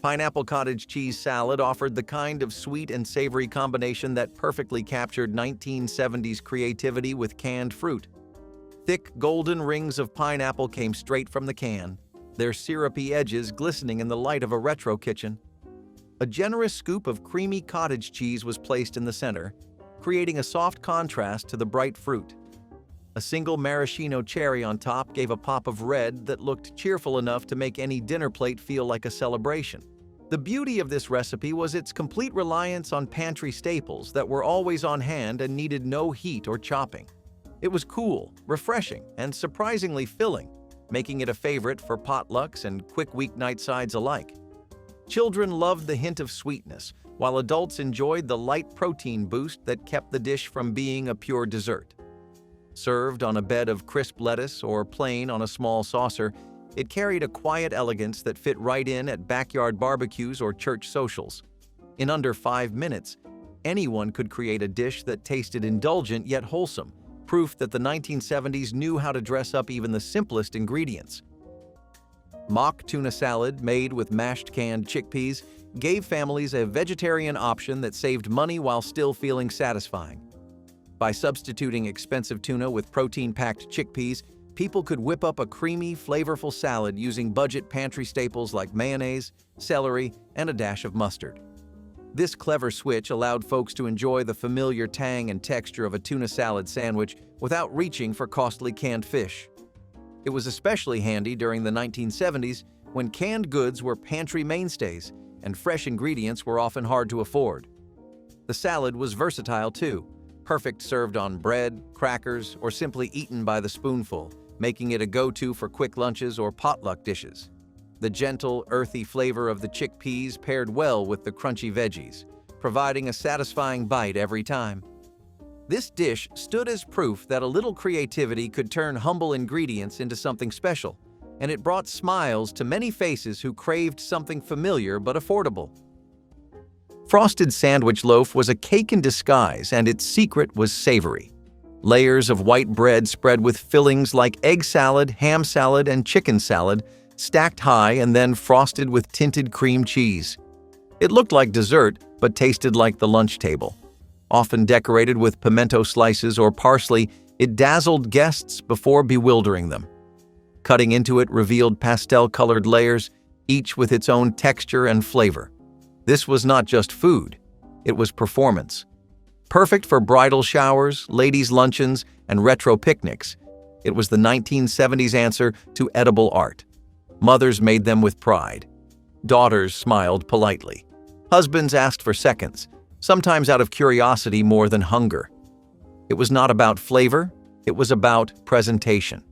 Pineapple cottage cheese salad offered the kind of sweet and savory combination that perfectly captured 1970s creativity with canned fruit. Thick, golden rings of pineapple came straight from the can, their syrupy edges glistening in the light of a retro kitchen. A generous scoop of creamy cottage cheese was placed in the center, creating a soft contrast to the bright fruit. A single maraschino cherry on top gave a pop of red that looked cheerful enough to make any dinner plate feel like a celebration. The beauty of this recipe was its complete reliance on pantry staples that were always on hand and needed no heat or chopping. It was cool, refreshing, and surprisingly filling, making it a favorite for potlucks and quick weeknight sides alike. Children loved the hint of sweetness, while adults enjoyed the light protein boost that kept the dish from being a pure dessert. Served on a bed of crisp lettuce or plain on a small saucer, it carried a quiet elegance that fit right in at backyard barbecues or church socials. In under 5 minutes, anyone could create a dish that tasted indulgent yet wholesome, proof that the 1970s knew how to dress up even the simplest ingredients. Mock tuna salad, made with mashed canned chickpeas, gave families a vegetarian option that saved money while still feeling satisfying. By substituting expensive tuna with protein-packed chickpeas, people could whip up a creamy, flavorful salad using budget pantry staples like mayonnaise, celery, and a dash of mustard. This clever switch allowed folks to enjoy the familiar tang and texture of a tuna salad sandwich without reaching for costly canned fish. It was especially handy during the 1970s when canned goods were pantry mainstays and fresh ingredients were often hard to afford. The salad was versatile too, perfect served on bread, crackers, or simply eaten by the spoonful, making it a go-to for quick lunches or potluck dishes. The gentle, earthy flavor of the chickpeas paired well with the crunchy veggies, providing a satisfying bite every time. This dish stood as proof that a little creativity could turn humble ingredients into something special, and it brought smiles to many faces who craved something familiar but affordable. Frosted sandwich loaf was a cake in disguise, and its secret was savory. Layers of white bread spread with fillings like egg salad, ham salad, and chicken salad, stacked high and then frosted with tinted cream cheese. It looked like dessert, but tasted like the lunch table. Often decorated with pimento slices or parsley, it dazzled guests before bewildering them. Cutting into it revealed pastel-colored layers, each with its own texture and flavor. This was not just food, it was performance. Perfect for bridal showers, ladies' luncheons, and retro picnics, it was the 1970s answer to edible art. Mothers made them with pride. Daughters smiled politely. Husbands asked for seconds, sometimes out of curiosity more than hunger. It was not about flavor, it was about presentation.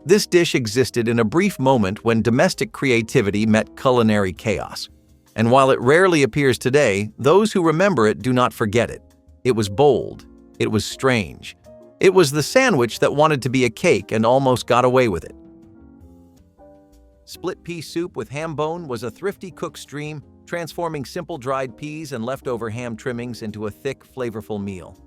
This dish existed in a brief moment when domestic creativity met culinary chaos. And while it rarely appears today, those who remember it do not forget it. It was bold. It was strange. It was the sandwich that wanted to be a cake and almost got away with it. Split pea soup with ham bone was a thrifty cook's dream, transforming simple dried peas and leftover ham trimmings into a thick, flavorful meal.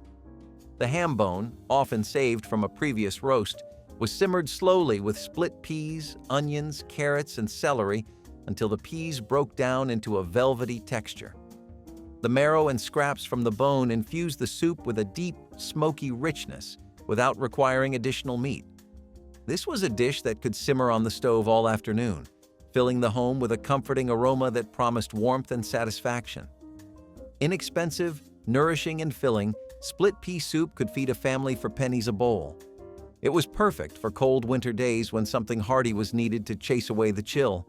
The ham bone, often saved from a previous roast, was simmered slowly with split peas, onions, carrots, and celery until the peas broke down into a velvety texture. The marrow and scraps from the bone infused the soup with a deep, smoky richness without requiring additional meat. This was a dish that could simmer on the stove all afternoon, filling the home with a comforting aroma that promised warmth and satisfaction. Inexpensive, nourishing, and filling, split pea soup could feed a family for pennies a bowl. It was perfect for cold winter days when something hearty was needed to chase away the chill.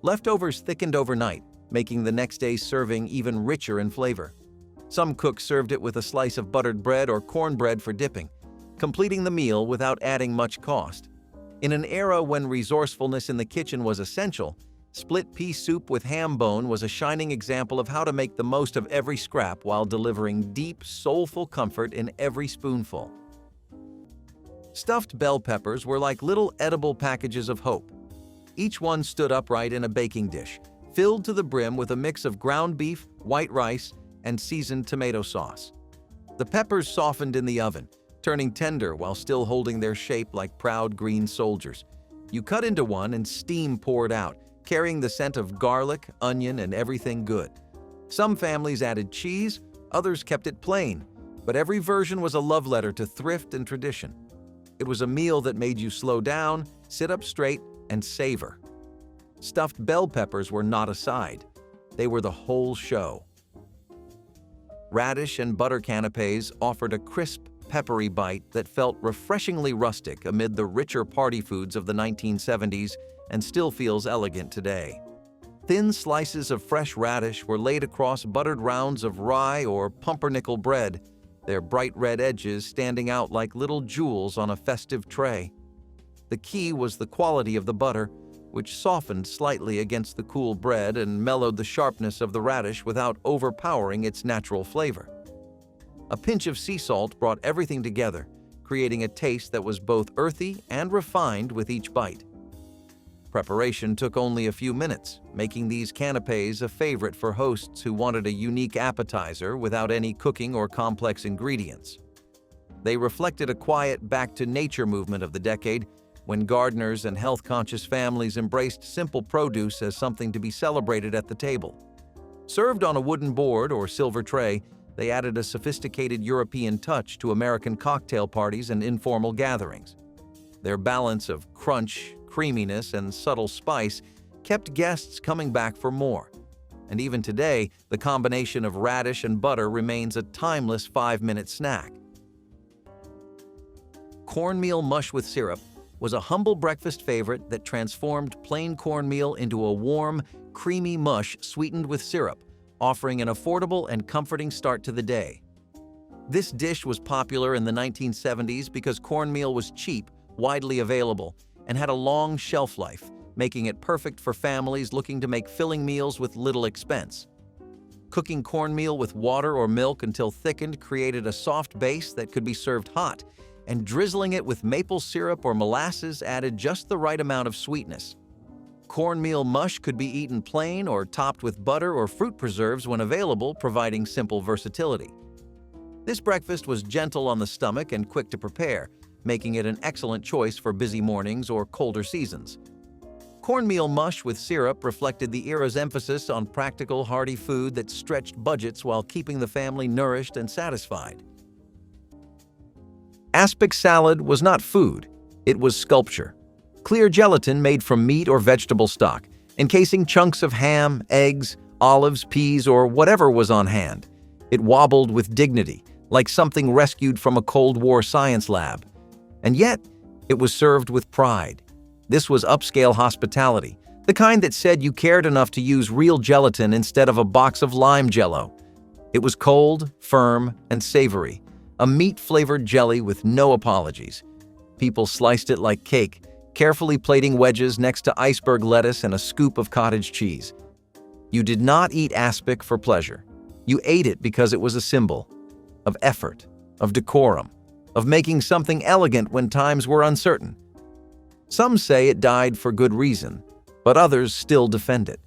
Leftovers thickened overnight, making the next day's serving even richer in flavor. Some cooks served it with a slice of buttered bread or cornbread for dipping, completing the meal without adding much cost. In an era when resourcefulness in the kitchen was essential, split pea soup with ham bone was a shining example of how to make the most of every scrap while delivering deep, soulful comfort in every spoonful. Stuffed bell peppers were like little edible packages of hope. Each one stood upright in a baking dish, filled to the brim with a mix of ground beef, white rice, and seasoned tomato sauce. The peppers softened in the oven, turning tender while still holding their shape like proud green soldiers. You cut into one and steam poured out, carrying the scent of garlic, onion, and everything good. Some families added cheese, others kept it plain, but every version was a love letter to thrift and tradition. It was a meal that made you slow down, sit up straight, and savor. Stuffed bell peppers were not a side. They were the whole show. Radish and butter canapés offered a crisp, peppery bite that felt refreshingly rustic amid the richer party foods of the 1970s and still feels elegant today. Thin slices of fresh radish were laid across buttered rounds of rye or pumpernickel bread, their bright red edges standing out like little jewels on a festive tray. The key was the quality of the butter, which softened slightly against the cool bread and mellowed the sharpness of the radish without overpowering its natural flavor. A pinch of sea salt brought everything together, creating a taste that was both earthy and refined with each bite. Preparation took only a few minutes, making these canapés a favorite for hosts who wanted a unique appetizer without any cooking or complex ingredients. They reflected a quiet back-to-nature movement of the decade, when gardeners and health-conscious families embraced simple produce as something to be celebrated at the table. Served on a wooden board or silver tray, they added a sophisticated European touch to American cocktail parties and informal gatherings. Their balance of crunch, creaminess, and subtle spice kept guests coming back for more. And even today, the combination of radish and butter remains a timeless 5-minute snack. Cornmeal mush with syrup was a humble breakfast favorite that transformed plain cornmeal into a warm, creamy mush sweetened with syrup, offering an affordable and comforting start to the day. This dish was popular in the 1970s because cornmeal was cheap, widely available, and had a long shelf life, making it perfect for families looking to make filling meals with little expense. Cooking cornmeal with water or milk until thickened created a soft base that could be served hot, and drizzling it with maple syrup or molasses added just the right amount of sweetness. Cornmeal mush could be eaten plain or topped with butter or fruit preserves when available, providing simple versatility. This breakfast was gentle on the stomach and quick to prepare, making it an excellent choice for busy mornings or colder seasons. Cornmeal mush with syrup reflected the era's emphasis on practical, hearty food that stretched budgets while keeping the family nourished and satisfied. Aspic salad was not food, it was sculpture. Clear gelatin made from meat or vegetable stock, encasing chunks of ham, eggs, olives, peas, or whatever was on hand. It wobbled with dignity, like something rescued from a Cold War science lab. And yet, it was served with pride. This was upscale hospitality, the kind that said you cared enough to use real gelatin instead of a box of lime jello. It was cold, firm, and savory, a meat-flavored jelly with no apologies. People sliced it like cake, carefully plating wedges next to iceberg lettuce and a scoop of cottage cheese. You did not eat aspic for pleasure. You ate it because it was a symbol of effort, of decorum, of making something elegant when times were uncertain. Some say it died for good reason, but others still defend it,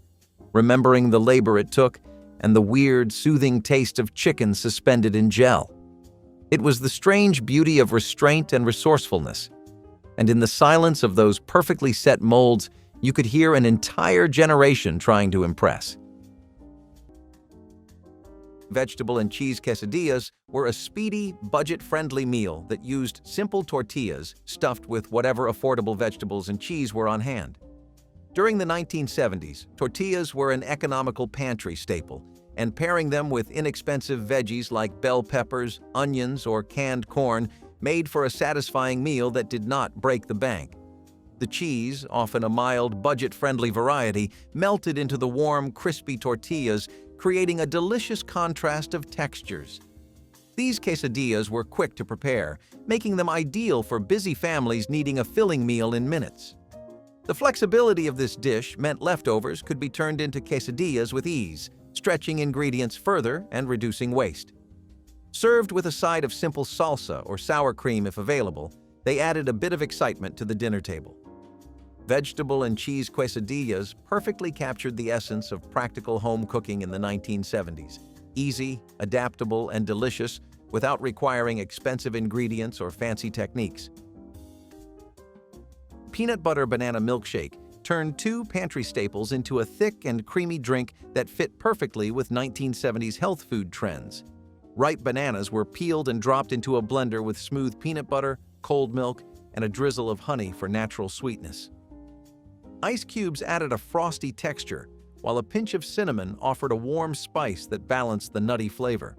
remembering the labor it took and the weird, soothing taste of chicken suspended in gel. It was the strange beauty of restraint and resourcefulness, and in the silence of those perfectly set molds, you could hear an entire generation trying to impress. Vegetable and cheese quesadillas were a speedy, budget-friendly meal that used simple tortillas stuffed with whatever affordable vegetables and cheese were on hand. During the 1970s, tortillas were an economical pantry staple, and pairing them with inexpensive veggies like bell peppers, onions, or canned corn made for a satisfying meal that did not break the bank. The cheese, often a mild, budget-friendly variety, melted into the warm, crispy tortillas, creating a delicious contrast of textures. These quesadillas were quick to prepare, making them ideal for busy families needing a filling meal in minutes. The flexibility of this dish meant leftovers could be turned into quesadillas with ease, stretching ingredients further and reducing waste. Served with a side of simple salsa or sour cream if available, they added a bit of excitement to the dinner table. Vegetable and cheese quesadillas perfectly captured the essence of practical home cooking in the 1970s. Easy, adaptable, and delicious without requiring expensive ingredients or fancy techniques. Peanut butter banana milkshake turned two pantry staples into a thick and creamy drink that fit perfectly with 1970s health food trends. Ripe bananas were peeled and dropped into a blender with smooth peanut butter, cold milk, and a drizzle of honey for natural sweetness. Ice cubes added a frosty texture, while a pinch of cinnamon offered a warm spice that balanced the nutty flavor.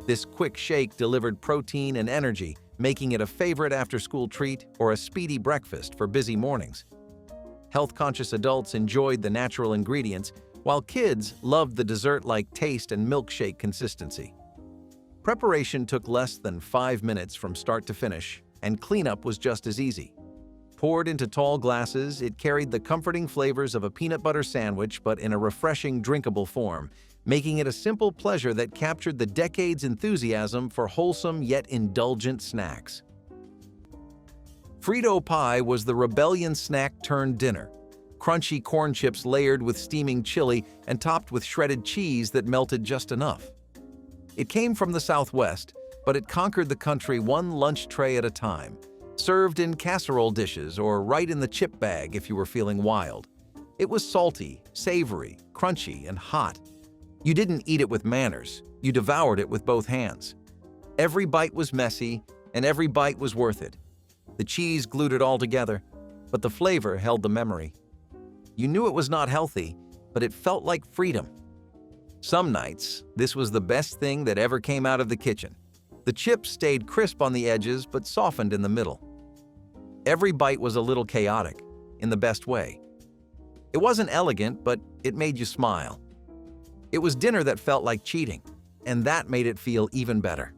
This quick shake delivered protein and energy, making it a favorite after-school treat or a speedy breakfast for busy mornings. Health-conscious adults enjoyed the natural ingredients, while kids loved the dessert-like taste and milkshake consistency. Preparation took less than 5 minutes from start to finish, and cleanup was just as easy. Poured into tall glasses, it carried the comforting flavors of a peanut butter sandwich but in a refreshing, drinkable form, making it a simple pleasure that captured the decades' enthusiasm for wholesome yet indulgent snacks. Frito pie was the rebellion snack turned dinner. Crunchy corn chips layered with steaming chili and topped with shredded cheese that melted just enough. It came from the Southwest, but it conquered the country one lunch tray at a time, served in casserole dishes or right in the chip bag if you were feeling wild. It was salty, savory, crunchy, and hot. You didn't eat it with manners, you devoured it with both hands. Every bite was messy, and every bite was worth it. The cheese glued it all together, but the flavor held the memory. You knew it was not healthy, but it felt like freedom. Some nights, this was the best thing that ever came out of the kitchen. The chips stayed crisp on the edges but softened in the middle. Every bite was a little chaotic, in the best way. It wasn't elegant, but it made you smile. It was dinner that felt like cheating, and that made it feel even better.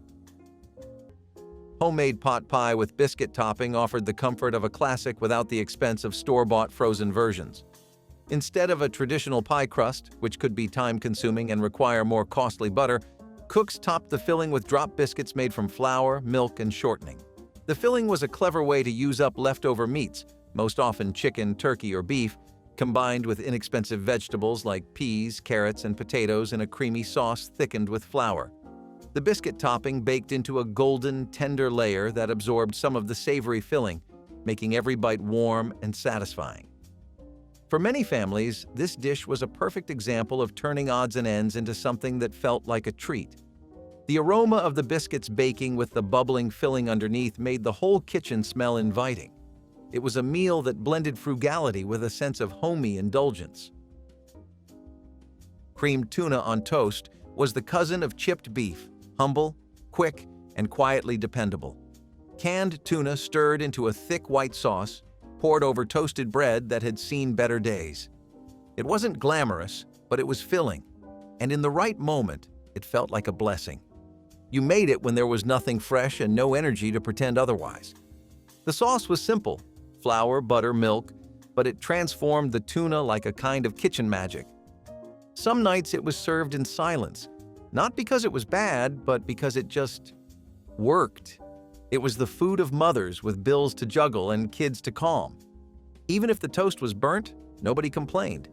Homemade pot pie with biscuit topping offered the comfort of a classic without the expense of store-bought frozen versions. Instead of a traditional pie crust, which could be time-consuming and require more costly butter, cooks topped the filling with drop biscuits made from flour, milk, and shortening. The filling was a clever way to use up leftover meats, most often chicken, turkey, or beef, combined with inexpensive vegetables like peas, carrots, and potatoes in a creamy sauce thickened with flour. The biscuit topping baked into a golden, tender layer that absorbed some of the savory filling, making every bite warm and satisfying. For many families, this dish was a perfect example of turning odds and ends into something that felt like a treat. The aroma of the biscuits baking with the bubbling filling underneath made the whole kitchen smell inviting. It was a meal that blended frugality with a sense of homey indulgence. Creamed tuna on toast was the cousin of chipped beef, humble, quick, and quietly dependable. Canned tuna stirred into a thick white sauce, poured over toasted bread that had seen better days. It wasn't glamorous, but it was filling, and in the right moment, it felt like a blessing. You made it when there was nothing fresh and no energy to pretend otherwise. The sauce was simple, flour, butter, milk, but it transformed the tuna like a kind of kitchen magic. Some nights it was served in silence, not because it was bad, but because it just worked. It was the food of mothers with bills to juggle and kids to calm. Even if the toast was burnt, nobody complained.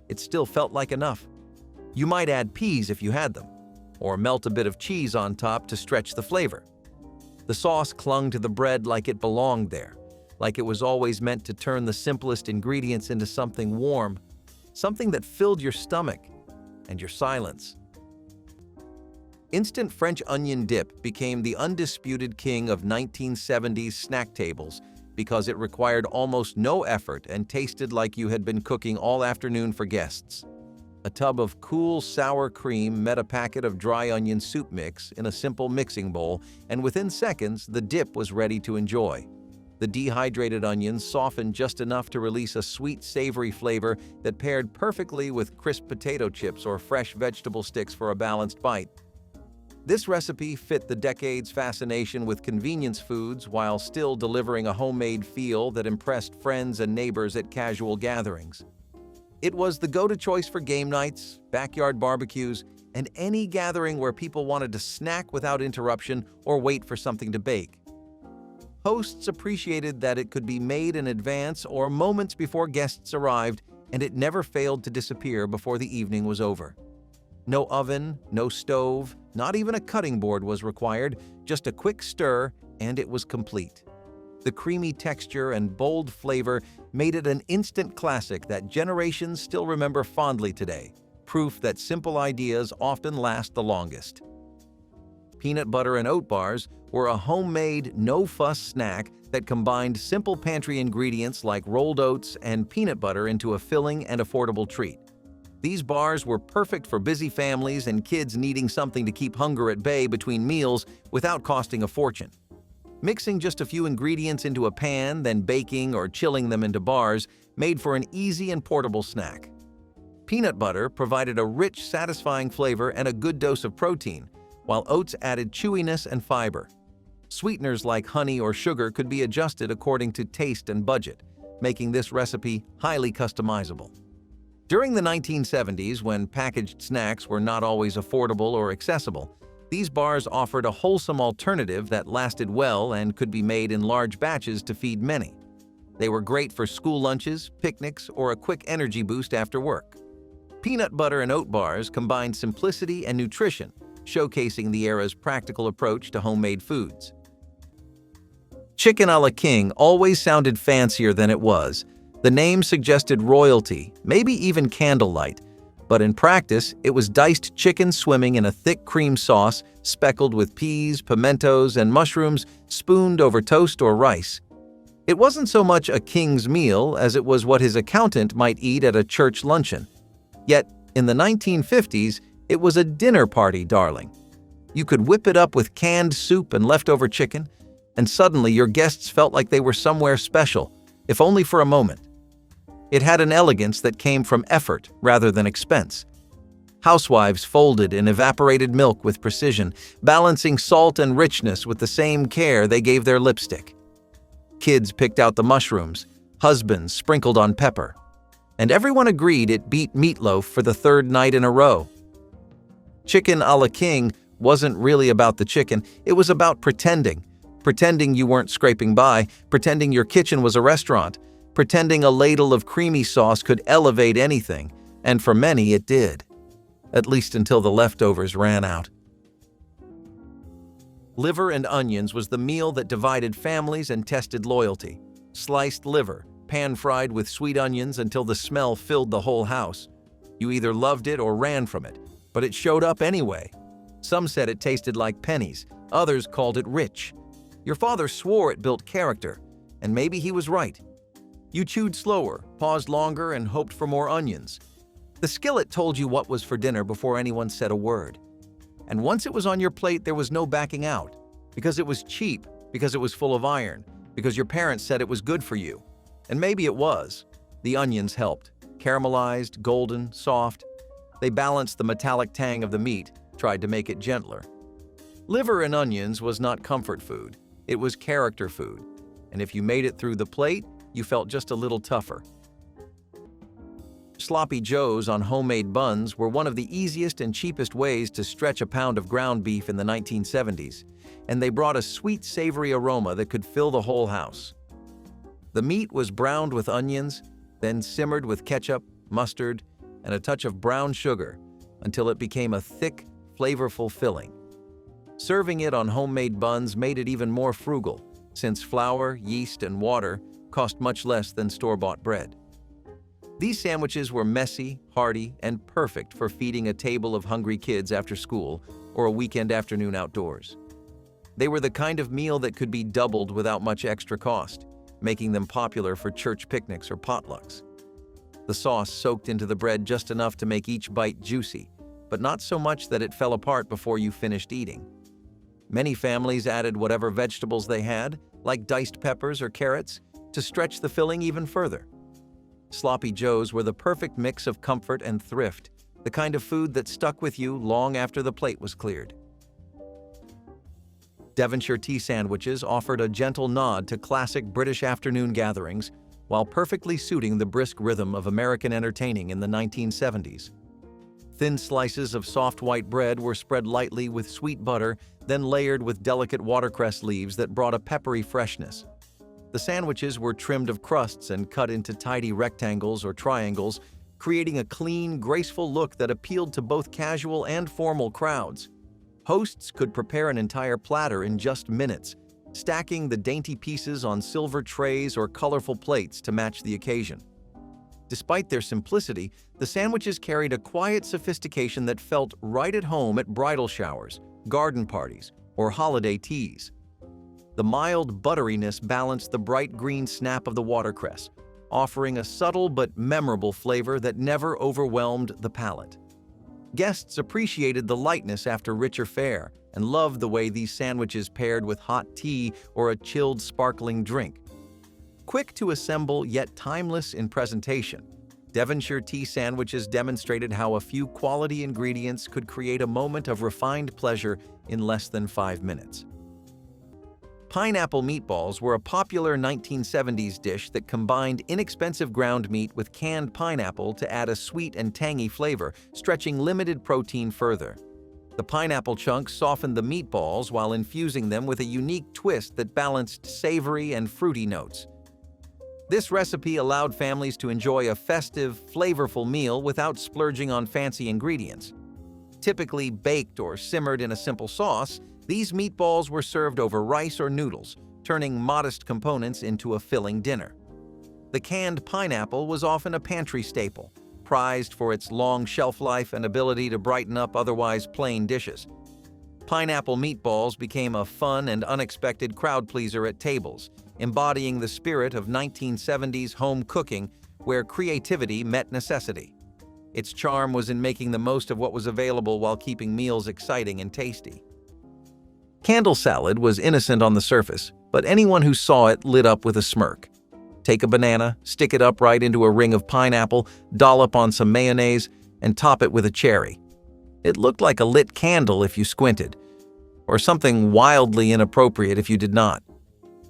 It still felt like enough. You might add peas if you had them, or melt a bit of cheese on top to stretch the flavor. The sauce clung to the bread like it belonged there, like it was always meant to turn the simplest ingredients into something warm, something that filled your stomach and your silence. Instant French onion dip became the undisputed king of 1970s snack tables because it required almost no effort and tasted like you had been cooking all afternoon for guests. A tub of cool sour cream met a packet of dry onion soup mix in a simple mixing bowl, and within seconds, the dip was ready to enjoy. The dehydrated onions softened just enough to release a sweet, savory flavor that paired perfectly with crisp potato chips or fresh vegetable sticks for a balanced bite. This recipe fit the decade's fascination with convenience foods while still delivering a homemade feel that impressed friends and neighbors at casual gatherings. It was the go-to choice for game nights, backyard barbecues, and any gathering where people wanted to snack without interruption or wait for something to bake. Hosts appreciated that it could be made in advance or moments before guests arrived, and it never failed to disappear before the evening was over. No oven, no stove, not even a cutting board was required, just a quick stir, and it was complete. The creamy texture and bold flavor made it an instant classic that generations still remember fondly today, proof that simple ideas often last the longest. Peanut butter and oat bars were a homemade, no-fuss snack that combined simple pantry ingredients like rolled oats and peanut butter into a filling and affordable treat. These bars were perfect for busy families and kids needing something to keep hunger at bay between meals without costing a fortune. Mixing just a few ingredients into a pan, then baking or chilling them into bars made for an easy and portable snack. Peanut butter provided a rich, satisfying flavor and a good dose of protein, while oats added chewiness and fiber. Sweeteners like honey or sugar could be adjusted according to taste and budget, making this recipe highly customizable. During the 1970s, when packaged snacks were not always affordable or accessible, these bars offered a wholesome alternative that lasted well and could be made in large batches to feed many. They were great for school lunches, picnics, or a quick energy boost after work. Peanut butter and oat bars combined simplicity and nutrition, showcasing the era's practical approach to homemade foods. Chicken a la King always sounded fancier than it was. The name suggested royalty, maybe even candlelight, but in practice, it was diced chicken swimming in a thick cream sauce speckled with peas, pimentos, and mushrooms spooned over toast or rice. It wasn't so much a king's meal as it was what his accountant might eat at a church luncheon. Yet, in the 1950s, it was a dinner party darling. You could whip it up with canned soup and leftover chicken, and suddenly your guests felt like they were somewhere special, if only for a moment. It had an elegance that came from effort rather than expense. Housewives folded in evaporated milk with precision, balancing salt and richness with the same care they gave their lipstick. Kids picked out the mushrooms, husbands sprinkled on pepper, and everyone agreed it beat meatloaf for the third night in a row. Chicken a la King wasn't really about the chicken, it was about pretending you weren't scraping by, pretending your kitchen was a restaurant, pretending a ladle of creamy sauce could elevate anything, and for many it did. At least until the leftovers ran out. Liver and onions was the meal that divided families and tested loyalty. Sliced liver, pan-fried with sweet onions until the smell filled the whole house. You either loved it or ran from it, but it showed up anyway. Some said it tasted like pennies, others called it rich. Your father swore it built character, and maybe he was right. You chewed slower, paused longer, and hoped for more onions. The skillet told you what was for dinner before anyone said a word. And once it was on your plate, there was no backing out. Because it was cheap, because it was full of iron, because your parents said it was good for you. And maybe it was. The onions helped. Caramelized, golden, soft. They balanced the metallic tang of the meat, tried to make it gentler. Liver and onions was not comfort food. It was character food. And if you made it through the plate, you felt just a little tougher. Sloppy Joes on homemade buns were one of the easiest and cheapest ways to stretch a pound of ground beef in the 1970s, and they brought a sweet, savory aroma that could fill the whole house. The meat was browned with onions, then simmered with ketchup, mustard, and a touch of brown sugar until it became a thick, flavorful filling. Serving it on homemade buns made it even more frugal, since flour, yeast, and water cost much less than store-bought bread. These sandwiches were messy, hearty, and perfect for feeding a table of hungry kids after school or a weekend afternoon outdoors. They were the kind of meal that could be doubled without much extra cost, making them popular for church picnics or potlucks. The sauce soaked into the bread just enough to make each bite juicy, but not so much that it fell apart before you finished eating. Many families added whatever vegetables they had, like diced peppers or carrots, to stretch the filling even further. Sloppy Joes were the perfect mix of comfort and thrift, the kind of food that stuck with you long after the plate was cleared. Devonshire tea sandwiches offered a gentle nod to classic British afternoon gatherings while perfectly suiting the brisk rhythm of American entertaining in the 1970s. Thin slices of soft white bread were spread lightly with sweet butter, then layered with delicate watercress leaves that brought a peppery freshness. The sandwiches were trimmed of crusts and cut into tidy rectangles or triangles, creating a clean, graceful look that appealed to both casual and formal crowds. Hosts could prepare an entire platter in just minutes, stacking the dainty pieces on silver trays or colorful plates to match the occasion. Despite their simplicity, the sandwiches carried a quiet sophistication that felt right at home at bridal showers, garden parties, or holiday teas. The mild butteriness balanced the bright green snap of the watercress, offering a subtle but memorable flavor that never overwhelmed the palate. Guests appreciated the lightness after richer fare and loved the way these sandwiches paired with hot tea or a chilled sparkling drink. Quick to assemble yet timeless in presentation, Devonshire tea sandwiches demonstrated how a few quality ingredients could create a moment of refined pleasure in less than 5 minutes. Pineapple meatballs were a popular 1970s dish that combined inexpensive ground meat with canned pineapple to add a sweet and tangy flavor, stretching limited protein further. The pineapple chunks softened the meatballs while infusing them with a unique twist that balanced savory and fruity notes. This recipe allowed families to enjoy a festive, flavorful meal without splurging on fancy ingredients. Typically baked or simmered in a simple sauce, these meatballs were served over rice or noodles, turning modest components into a filling dinner. The canned pineapple was often a pantry staple, prized for its long shelf life and ability to brighten up otherwise plain dishes. Pineapple meatballs became a fun and unexpected crowd pleaser at tables, embodying the spirit of 1970s home cooking where creativity met necessity. Its charm was in making the most of what was available while keeping meals exciting and tasty. Candle salad was innocent on the surface, but anyone who saw it lit up with a smirk. Take a banana, stick it upright into a ring of pineapple, dollop on some mayonnaise, and top it with a cherry. It looked like a lit candle if you squinted, or something wildly inappropriate if you did not.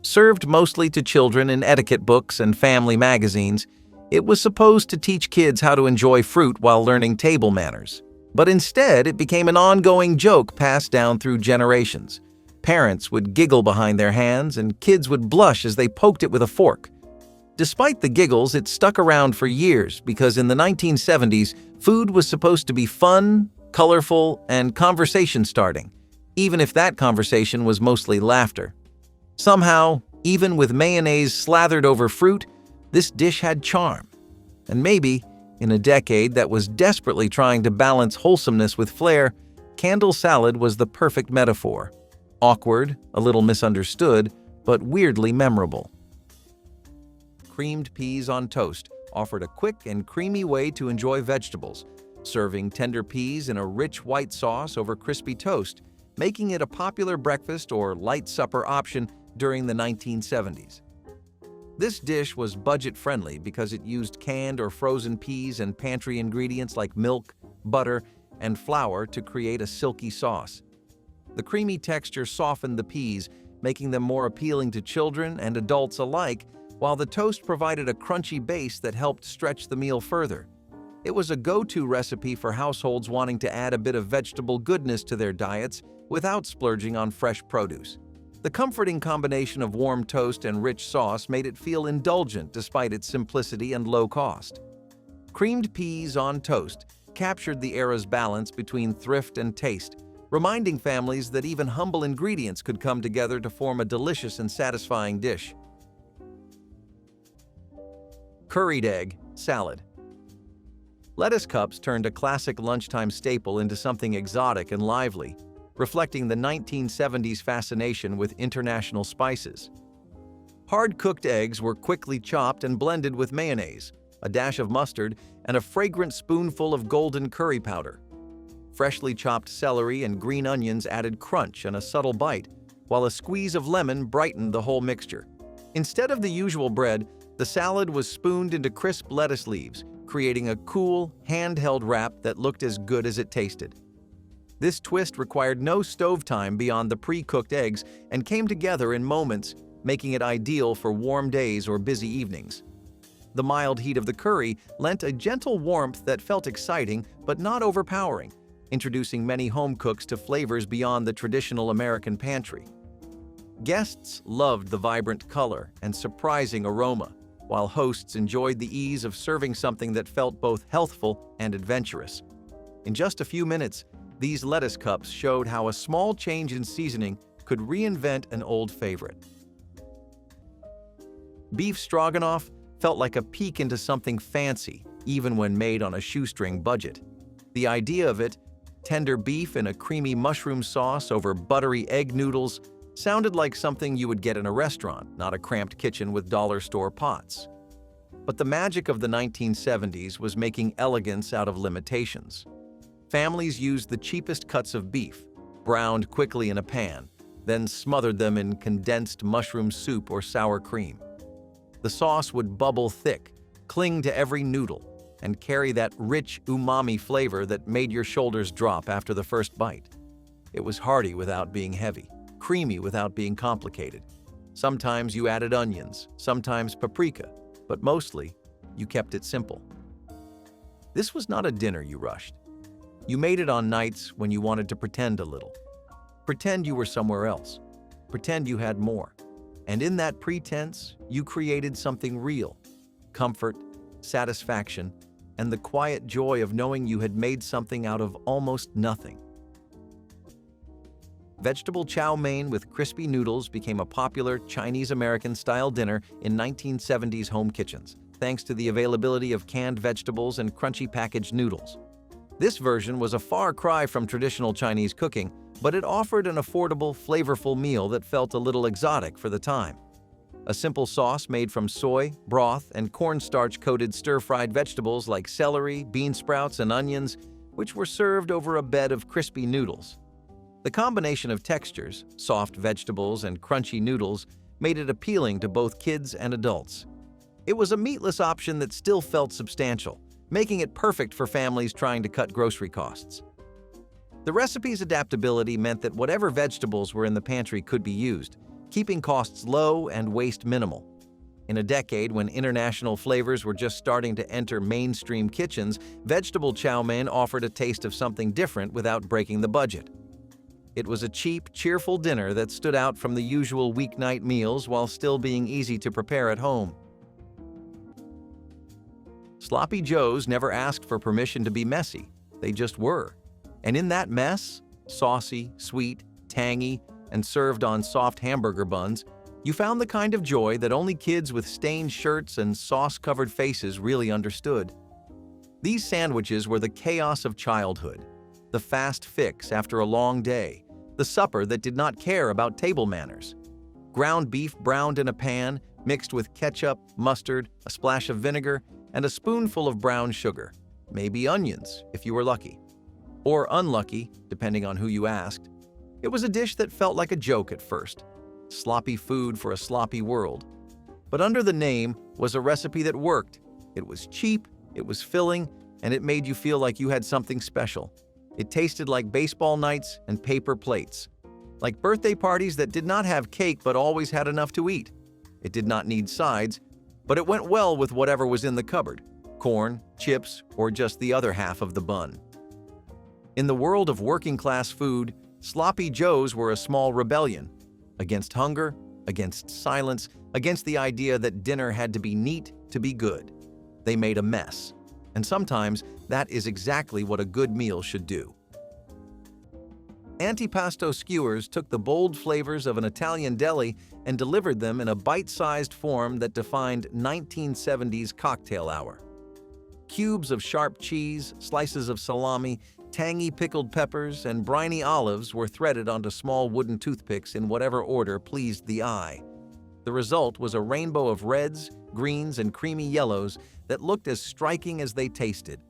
Served mostly to children in etiquette books and family magazines, it was supposed to teach kids how to enjoy fruit while learning table manners. But instead, it became an ongoing joke passed down through generations. Parents would giggle behind their hands, and kids would blush as they poked it with a fork. Despite the giggles, it stuck around for years because in the 1970s, food was supposed to be fun, colorful, and conversation-starting, even if that conversation was mostly laughter. Somehow, even with mayonnaise slathered over fruit, this dish had charm. And maybe, in a decade that was desperately trying to balance wholesomeness with flair, candle salad was the perfect metaphor. Awkward, a little misunderstood, but weirdly memorable. Creamed peas on toast offered a quick and creamy way to enjoy vegetables, serving tender peas in a rich white sauce over crispy toast, making it a popular breakfast or light supper option during the 1970s. This dish was budget-friendly because it used canned or frozen peas and pantry ingredients like milk, butter, and flour to create a silky sauce. The creamy texture softened the peas, making them more appealing to children and adults alike, while the toast provided a crunchy base that helped stretch the meal further. It was a go-to recipe for households wanting to add a bit of vegetable goodness to their diets without splurging on fresh produce. The comforting combination of warm toast and rich sauce made it feel indulgent despite its simplicity and low cost. Creamed peas on toast captured the era's balance between thrift and taste, reminding families that even humble ingredients could come together to form a delicious and satisfying dish. Curried egg salad. Lettuce cups turned a classic lunchtime staple into something exotic and lively, reflecting the 1970s fascination with international spices. Hard-cooked eggs were quickly chopped and blended with mayonnaise, a dash of mustard, and a fragrant spoonful of golden curry powder. Freshly chopped celery and green onions added crunch and a subtle bite, while a squeeze of lemon brightened the whole mixture. Instead of the usual bread, the salad was spooned into crisp lettuce leaves, creating a cool, handheld wrap that looked as good as it tasted. This twist required no stove time beyond the pre-cooked eggs and came together in moments, making it ideal for warm days or busy evenings. The mild heat of the curry lent a gentle warmth that felt exciting but not overpowering, introducing many home cooks to flavors beyond the traditional American pantry. Guests loved the vibrant color and surprising aroma, while hosts enjoyed the ease of serving something that felt both healthful and adventurous. In just a few minutes, these lettuce cups showed how a small change in seasoning could reinvent an old favorite. Beef stroganoff felt like a peek into something fancy, even when made on a shoestring budget. The idea of it, tender beef in a creamy mushroom sauce over buttery egg noodles, sounded like something you would get in a restaurant, not a cramped kitchen with dollar store pots. But the magic of the 1970s was making elegance out of limitations. Families used the cheapest cuts of beef, browned quickly in a pan, then smothered them in condensed mushroom soup or sour cream. The sauce would bubble thick, cling to every noodle, and carry that rich umami flavor that made your shoulders drop after the first bite. It was hearty without being heavy, creamy without being complicated. Sometimes you added onions, sometimes paprika, but mostly you kept it simple. This was not a dinner you rushed. You made it on nights when you wanted to pretend a little. Pretend you were somewhere else. Pretend you had more. And in that pretense, you created something real: comfort, satisfaction, and the quiet joy of knowing you had made something out of almost nothing. Vegetable chow mein with crispy noodles became a popular Chinese-American-style dinner in 1970s home kitchens, thanks to the availability of canned vegetables and crunchy packaged noodles. This version was a far cry from traditional Chinese cooking, but it offered an affordable, flavorful meal that felt a little exotic for the time. A simple sauce made from soy, broth, and cornstarch-coated stir-fried vegetables like celery, bean sprouts, and onions, which were served over a bed of crispy noodles. The combination of textures, soft vegetables and crunchy noodles, made it appealing to both kids and adults. It was a meatless option that still felt substantial, making it perfect for families trying to cut grocery costs. The recipe's adaptability meant that whatever vegetables were in the pantry could be used, keeping costs low and waste minimal. In a decade when international flavors were just starting to enter mainstream kitchens, vegetable chow mein offered a taste of something different without breaking the budget. It was a cheap, cheerful dinner that stood out from the usual weeknight meals while still being easy to prepare at home. Sloppy Joes never asked for permission to be messy. They just were. And in that mess, saucy, sweet, tangy, and served on soft hamburger buns, you found the kind of joy that only kids with stained shirts and sauce-covered faces really understood. These sandwiches were the chaos of childhood, the fast fix after a long day, the supper that did not care about table manners. Ground beef browned in a pan, mixed with ketchup, mustard, a splash of vinegar, and a spoonful of brown sugar, maybe onions if you were lucky. Or unlucky, depending on who you asked. It was a dish that felt like a joke at first. Sloppy food for a sloppy world. But under the name was a recipe that worked. It was cheap, it was filling, and it made you feel like you had something special. It tasted like baseball nights and paper plates. Like birthday parties that did not have cake but always had enough to eat. It did not need sides, but it went well with whatever was in the cupboard: corn, chips, or just the other half of the bun. In the world of working-class food, Sloppy Joes were a small rebellion against hunger, against silence, against the idea that dinner had to be neat to be good. They made a mess, and sometimes that is exactly what a good meal should do. Antipasto skewers took the bold flavors of an Italian deli and delivered them in a bite-sized form that defined 1970s cocktail hour. Cubes of sharp cheese, slices of salami, tangy pickled peppers, and briny olives were threaded onto small wooden toothpicks in whatever order pleased the eye. The result was a rainbow of reds, greens, and creamy yellows that looked as striking as they tasted.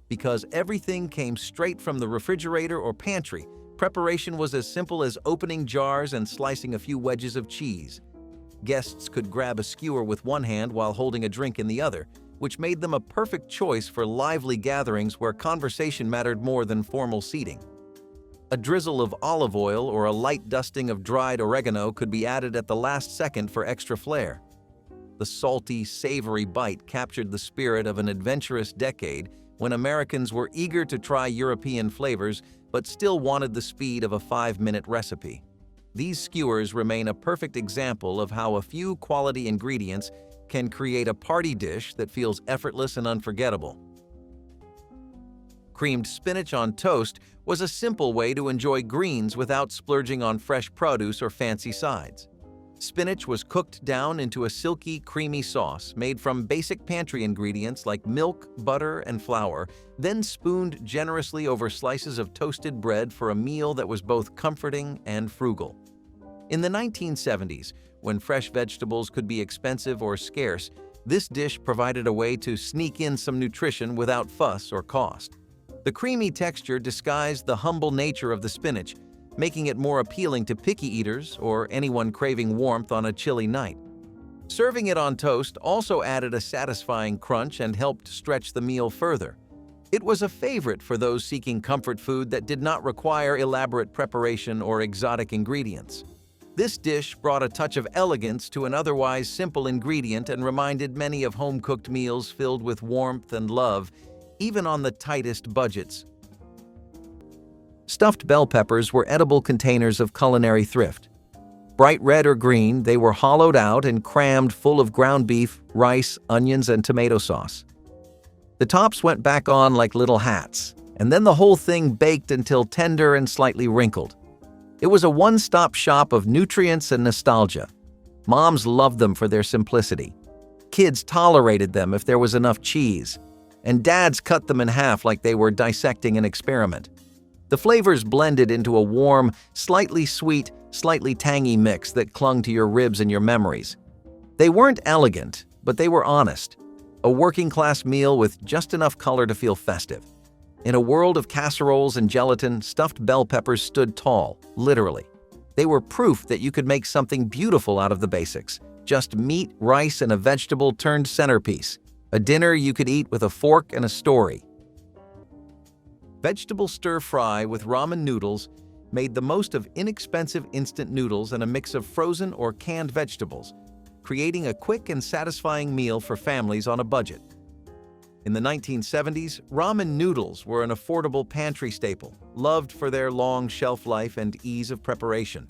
Because everything came straight from the refrigerator or pantry, preparation was as simple as opening jars and slicing a few wedges of cheese. Guests could grab a skewer with one hand while holding a drink in the other, which made them a perfect choice for lively gatherings where conversation mattered more than formal seating. A drizzle of olive oil or a light dusting of dried oregano could be added at the last second for extra flair. The salty, savory bite captured the spirit of an adventurous decade when Americans were eager to try European flavors but still wanted the speed of a 5-minute recipe. These skewers remain a perfect example of how a few quality ingredients can create a party dish that feels effortless and unforgettable. Creamed spinach on toast was a simple way to enjoy greens without splurging on fresh produce or fancy sides. Spinach was cooked down into a silky, creamy sauce made from basic pantry ingredients like milk, butter, and flour, then spooned generously over slices of toasted bread for a meal that was both comforting and frugal. In the 1970s, when fresh vegetables could be expensive or scarce, this dish provided a way to sneak in some nutrition without fuss or cost. The creamy texture disguised the humble nature of the spinach, making it more appealing to picky eaters or anyone craving warmth on a chilly night. Serving it on toast also added a satisfying crunch and helped stretch the meal further. It was a favorite for those seeking comfort food that did not require elaborate preparation or exotic ingredients. This dish brought a touch of elegance to an otherwise simple ingredient and reminded many of home-cooked meals filled with warmth and love, even on the tightest budgets. Stuffed bell peppers were edible containers of culinary thrift. Bright red or green, they were hollowed out and crammed full of ground beef, rice, onions, and tomato sauce. The tops went back on like little hats, and then the whole thing baked until tender and slightly wrinkled. It was a one-stop shop of nutrients and nostalgia. Moms loved them for their simplicity. Kids tolerated them if there was enough cheese, and dads cut them in half like they were dissecting an experiment. The flavors blended into a warm, slightly sweet, slightly tangy mix that clung to your ribs and your memories. They weren't elegant, but they were honest. A working-class meal with just enough color to feel festive. In a world of casseroles and gelatin, stuffed bell peppers stood tall, literally. They were proof that you could make something beautiful out of the basics. Just meat, rice, and a vegetable turned centerpiece. A dinner you could eat with a fork and a story. Vegetable stir-fry with ramen noodles made the most of inexpensive instant noodles and a mix of frozen or canned vegetables, creating a quick and satisfying meal for families on a budget. In the 1970s, ramen noodles were an affordable pantry staple, loved for their long shelf life and ease of preparation.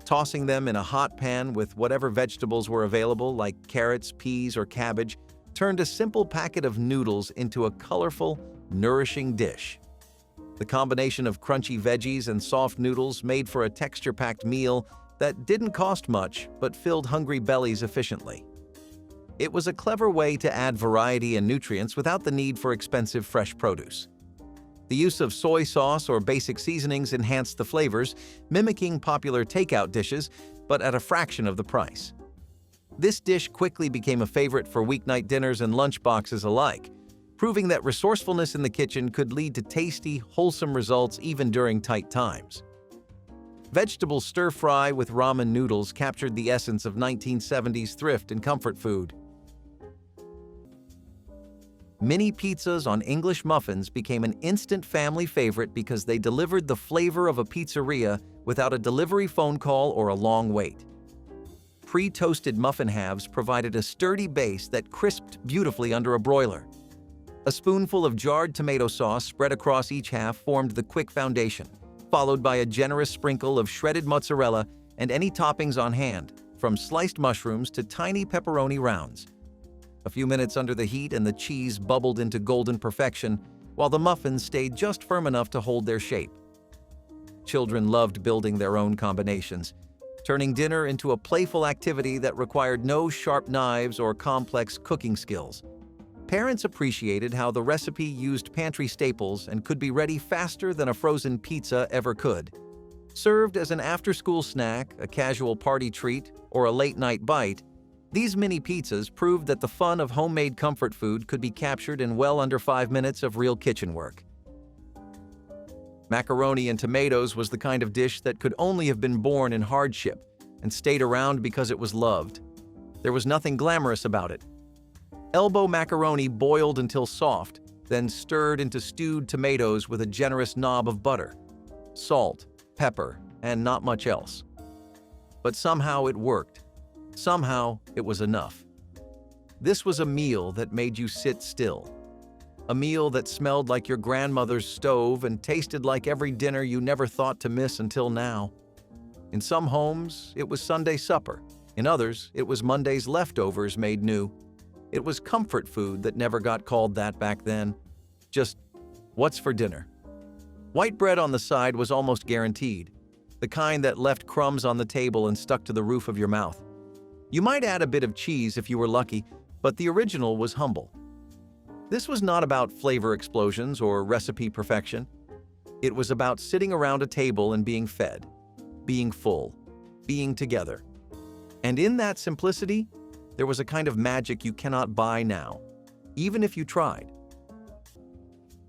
Tossing them in a hot pan with whatever vegetables were available, like carrots, peas, or cabbage, turned a simple packet of noodles into a colorful, nourishing dish. The combination of crunchy veggies and soft noodles made for a texture-packed meal that didn't cost much but filled hungry bellies efficiently. It was a clever way to add variety and nutrients without the need for expensive fresh produce. The use of soy sauce or basic seasonings enhanced the flavors, mimicking popular takeout dishes, but at a fraction of the price. This dish quickly became a favorite for weeknight dinners and lunch boxes alike, proving that resourcefulness in the kitchen could lead to tasty, wholesome results even during tight times. Vegetable stir-fry with ramen noodles captured the essence of 1970s thrift and comfort food. Mini pizzas on English muffins became an instant family favorite because they delivered the flavor of a pizzeria without a delivery phone call or a long wait. Pre-toasted muffin halves provided a sturdy base that crisped beautifully under a broiler. A spoonful of jarred tomato sauce spread across each half formed the quick foundation, followed by a generous sprinkle of shredded mozzarella and any toppings on hand, from sliced mushrooms to tiny pepperoni rounds. A few minutes under the heat and the cheese bubbled into golden perfection, while the muffins stayed just firm enough to hold their shape. Children loved building their own combinations, turning dinner into a playful activity that required no sharp knives or complex cooking skills. Parents appreciated how the recipe used pantry staples and could be ready faster than a frozen pizza ever could. Served as an after-school snack, a casual party treat, or a late-night bite, These mini pizzas proved that the fun of homemade comfort food could be captured in well under 5 minutes of real kitchen work. Macaroni and tomatoes was the kind of dish that could only have been born in hardship and stayed around because it was loved. There was nothing glamorous about it. Elbow macaroni boiled until soft, then stirred into stewed tomatoes with a generous knob of butter, salt, pepper, and not much else. But somehow it worked. Somehow it was enough. This was a meal that made you sit still. A meal that smelled like your grandmother's stove and tasted like every dinner you never thought to miss until now. In some homes, it was Sunday supper. In others, it was Monday's leftovers made new. It was comfort food that never got called that back then. Just, what's for dinner? White bread on the side was almost guaranteed, the kind that left crumbs on the table and stuck to the roof of your mouth. You might add a bit of cheese if you were lucky, but the original was humble. This was not about flavor explosions or recipe perfection. It was about sitting around a table and being fed, being full, being together. And in that simplicity, there was a kind of magic you cannot buy now, even if you tried.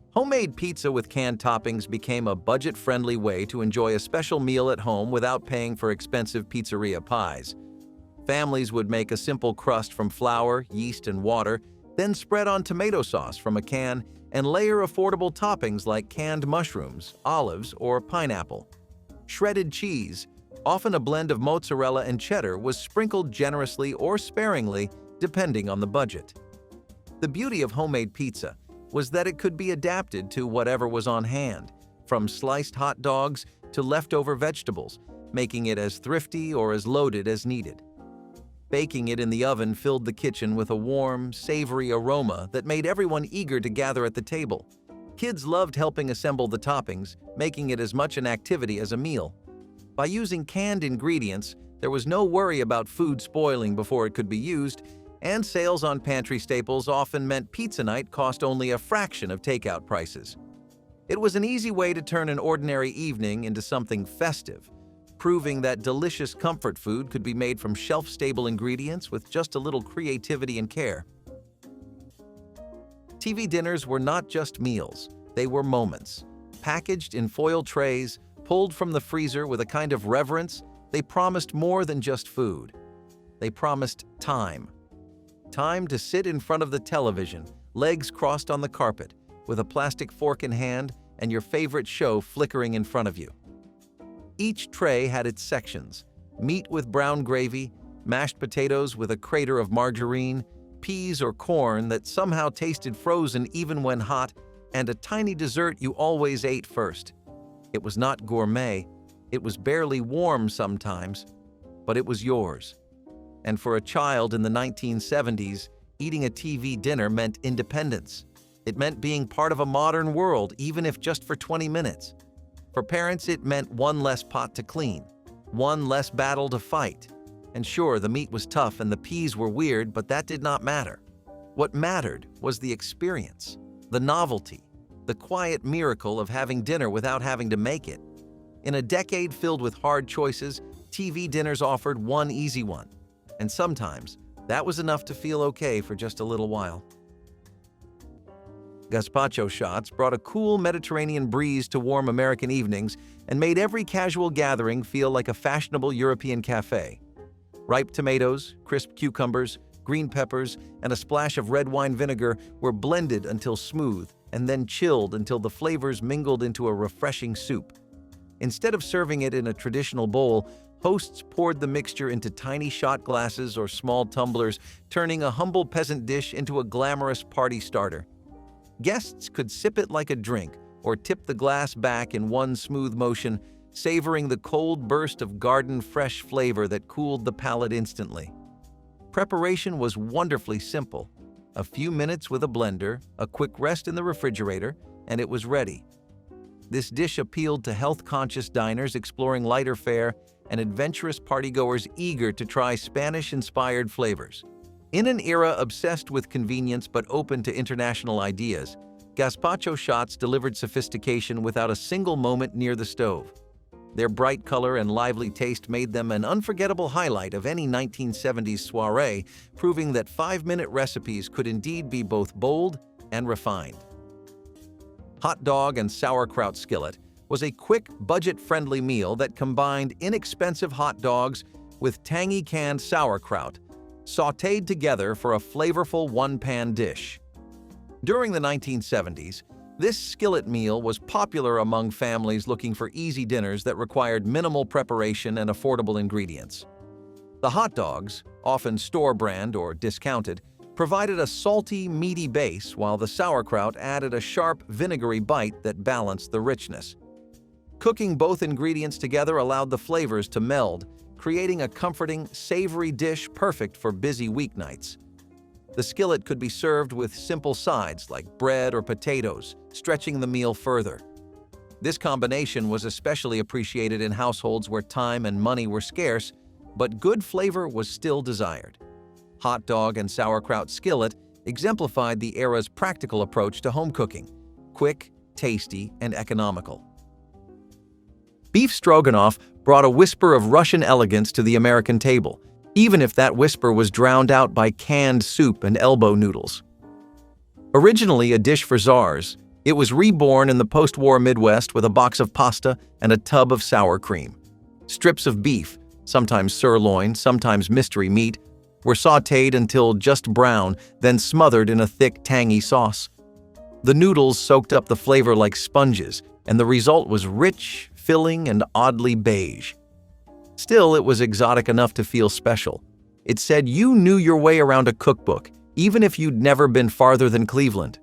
Homemade pizza with canned toppings became a budget-friendly way to enjoy a special meal at home without paying for expensive pizzeria pies. Families would make a simple crust from flour, yeast, and water, then spread on tomato sauce from a can and layer affordable toppings like canned mushrooms, olives, or pineapple. Shredded cheese, often a blend of mozzarella and cheddar, was sprinkled generously or sparingly depending on the budget. The beauty of homemade pizza was that it could be adapted to whatever was on hand, from sliced hot dogs to leftover vegetables, making it as thrifty or as loaded as needed. Baking it in the oven filled the kitchen with a warm, savory aroma that made everyone eager to gather at the table. Kids loved helping assemble the toppings, making it as much an activity as a meal. By using canned ingredients, there was no worry about food spoiling before it could be used, and sales on pantry staples often meant pizza night cost only a fraction of takeout prices. It was an easy way to turn an ordinary evening into something festive, proving that delicious comfort food could be made from shelf-stable ingredients with just a little creativity and care. TV dinners were not just meals, they were moments. Packaged in foil trays, pulled from the freezer with a kind of reverence, they promised more than just food. They promised time. Time to sit in front of the television, legs crossed on the carpet, with a plastic fork in hand and your favorite show flickering in front of you. Each tray had its sections: meat with brown gravy, mashed potatoes with a crater of margarine, peas or corn that somehow tasted frozen even when hot, and a tiny dessert you always ate first. It was not gourmet, it was barely warm sometimes, but it was yours. And for a child in the 1970s, eating a TV dinner meant independence. It meant being part of a modern world, even if just for 20 minutes. For parents, it meant one less pot to clean, one less battle to fight. And sure, the meat was tough and the peas were weird, but that did not matter. What mattered was the experience, the novelty, the quiet miracle of having dinner without having to make it. In a decade filled with hard choices, TV dinners offered one easy one. And sometimes, that was enough to feel okay for just a little while. Gazpacho shots brought a cool Mediterranean breeze to warm American evenings and made every casual gathering feel like a fashionable European cafe. Ripe tomatoes, crisp cucumbers, green peppers, and a splash of red wine vinegar were blended until smooth and then chilled until the flavors mingled into a refreshing soup. Instead of serving it in a traditional bowl, hosts poured the mixture into tiny shot glasses or small tumblers, turning a humble peasant dish into a glamorous party starter. Guests could sip it like a drink or tip the glass back in one smooth motion, savoring the cold burst of garden-fresh flavor that cooled the palate instantly. Preparation was wonderfully simple. A few minutes with a blender, a quick rest in the refrigerator, and it was ready. This dish appealed to health-conscious diners exploring lighter fare and adventurous partygoers eager to try Spanish-inspired flavors. In an era obsessed with convenience but open to international ideas, gazpacho shots delivered sophistication without a single moment near the stove. Their bright color and lively taste made them an unforgettable highlight of any 1970s soiree, proving that 5-minute recipes could indeed be both bold and refined. Hot dog and sauerkraut skillet was a quick, budget-friendly meal that combined inexpensive hot dogs with tangy canned sauerkraut, sautéed together for a flavorful one-pan dish. During the 1970s, this skillet meal was popular among families looking for easy dinners that required minimal preparation and affordable ingredients. The hot dogs, often store-brand or discounted, provided a salty, meaty base, while the sauerkraut added a sharp, vinegary bite that balanced the richness. Cooking both ingredients together allowed the flavors to meld, creating a comforting, savory dish perfect for busy weeknights. The skillet could be served with simple sides like bread or potatoes, stretching the meal further. This combination was especially appreciated in households where time and money were scarce, but good flavor was still desired. Hot dog and sauerkraut skillet exemplified the era's practical approach to home cooking: quick, tasty, and economical. Beef stroganoff brought a whisper of Russian elegance to the American table, even if that whisper was drowned out by canned soup and elbow noodles. Originally a dish for czars, it was reborn in the post-war Midwest with a box of pasta and a tub of sour cream. Strips of beef, sometimes sirloin, sometimes mystery meat, were sautéed until just brown, then smothered in a thick, tangy sauce. The noodles soaked up the flavor like sponges, and the result was rich, filling, and oddly beige. Still, it was exotic enough to feel special. It said you knew your way around a cookbook, even if you'd never been farther than Cleveland.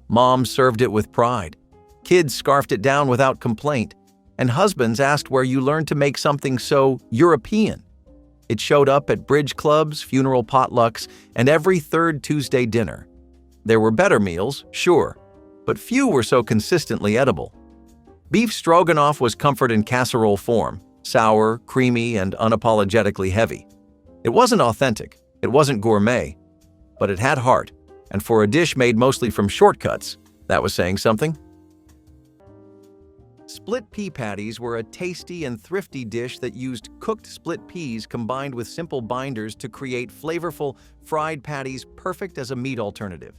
Mom served it with pride. Kids scarfed it down without complaint, and husbands asked where you learned to make something so European. It showed up at bridge clubs, funeral potlucks, and every third Tuesday dinner. There were better meals, sure, but few were so consistently edible. Beef stroganoff was comfort in casserole form, sour, creamy, and unapologetically heavy. It wasn't authentic, it wasn't gourmet, but it had heart, and for a dish made mostly from shortcuts, that was saying something. Split pea patties were a tasty and thrifty dish that used cooked split peas combined with simple binders to create flavorful fried patties perfect as a meat alternative.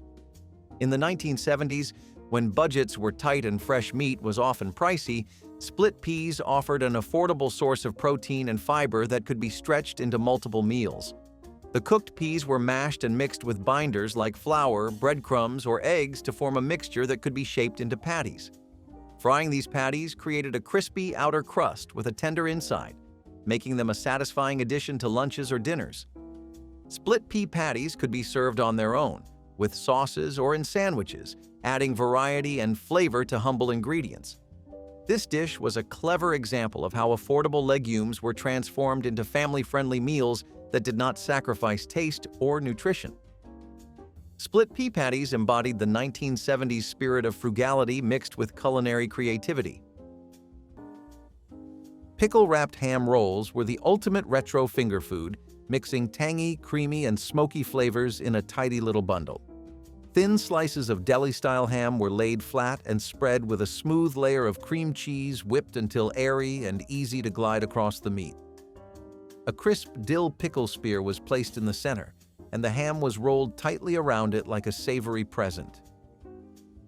In the 1970s, when budgets were tight and fresh meat was often pricey, split peas offered an affordable source of protein and fiber that could be stretched into multiple meals. The cooked peas were mashed and mixed with binders like flour, breadcrumbs, or eggs to form a mixture that could be shaped into patties. Frying these patties created a crispy outer crust with a tender inside, making them a satisfying addition to lunches or dinners. Split pea patties could be served on their own, with sauces or in sandwiches, adding variety and flavor to humble ingredients. This dish was a clever example of how affordable legumes were transformed into family-friendly meals that did not sacrifice taste or nutrition. Split pea patties embodied the 1970s spirit of frugality mixed with culinary creativity. Pickle-wrapped ham rolls were the ultimate retro finger food, mixing tangy, creamy, and smoky flavors in a tidy little bundle. Thin slices of deli-style ham were laid flat and spread with a smooth layer of cream cheese whipped until airy and easy to glide across the meat. A crisp dill pickle spear was placed in the center, and the ham was rolled tightly around it like a savory present.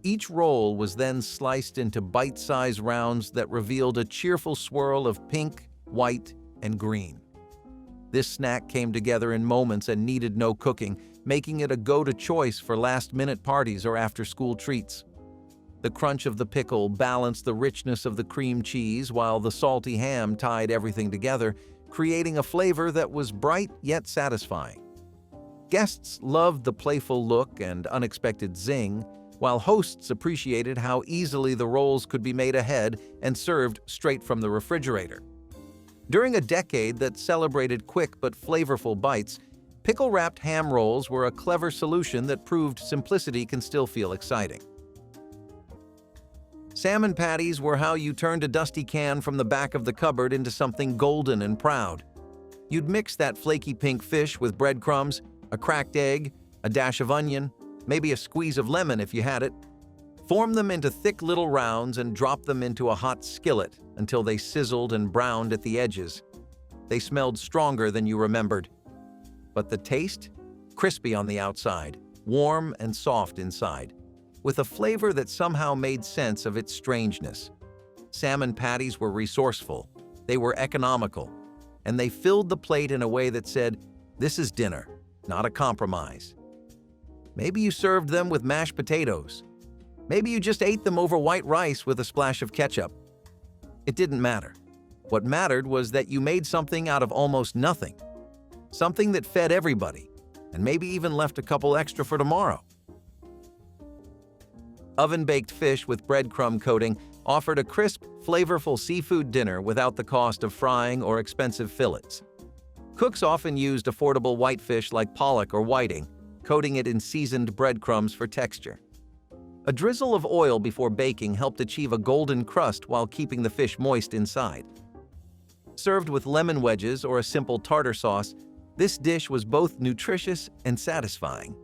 Each roll was then sliced into bite-sized rounds that revealed a cheerful swirl of pink, white, and green. This snack came together in moments and needed no cooking, making it a go-to choice for last-minute parties or after-school treats. The crunch of the pickle balanced the richness of the cream cheese, while the salty ham tied everything together, creating a flavor that was bright yet satisfying. Guests loved the playful look and unexpected zing, while hosts appreciated how easily the rolls could be made ahead and served straight from the refrigerator. During a decade that celebrated quick but flavorful bites, pickle-wrapped ham rolls were a clever solution that proved simplicity can still feel exciting. Salmon patties were how you turned a dusty can from the back of the cupboard into something golden and proud. You'd mix that flaky pink fish with breadcrumbs, a cracked egg, a dash of onion, maybe a squeeze of lemon if you had it. Form them into thick little rounds and drop them into a hot skillet until they sizzled and browned at the edges. They smelled stronger than you remembered. But the taste? Crispy on the outside, warm and soft inside, with a flavor that somehow made sense of its strangeness. Salmon patties were resourceful, they were economical, and they filled the plate in a way that said, "This is dinner, not a compromise." Maybe you served them with mashed potatoes. Maybe you just ate them over white rice with a splash of ketchup. It didn't matter. What mattered was that you made something out of almost nothing. Something that fed everybody, and maybe even left a couple extra for tomorrow. Oven-baked fish with breadcrumb coating offered a crisp, flavorful seafood dinner without the cost of frying or expensive fillets. Cooks often used affordable whitefish like pollock or whiting, coating it in seasoned breadcrumbs for texture. A drizzle of oil before baking helped achieve a golden crust while keeping the fish moist inside. Served with lemon wedges or a simple tartar sauce, this dish was both nutritious and satisfying.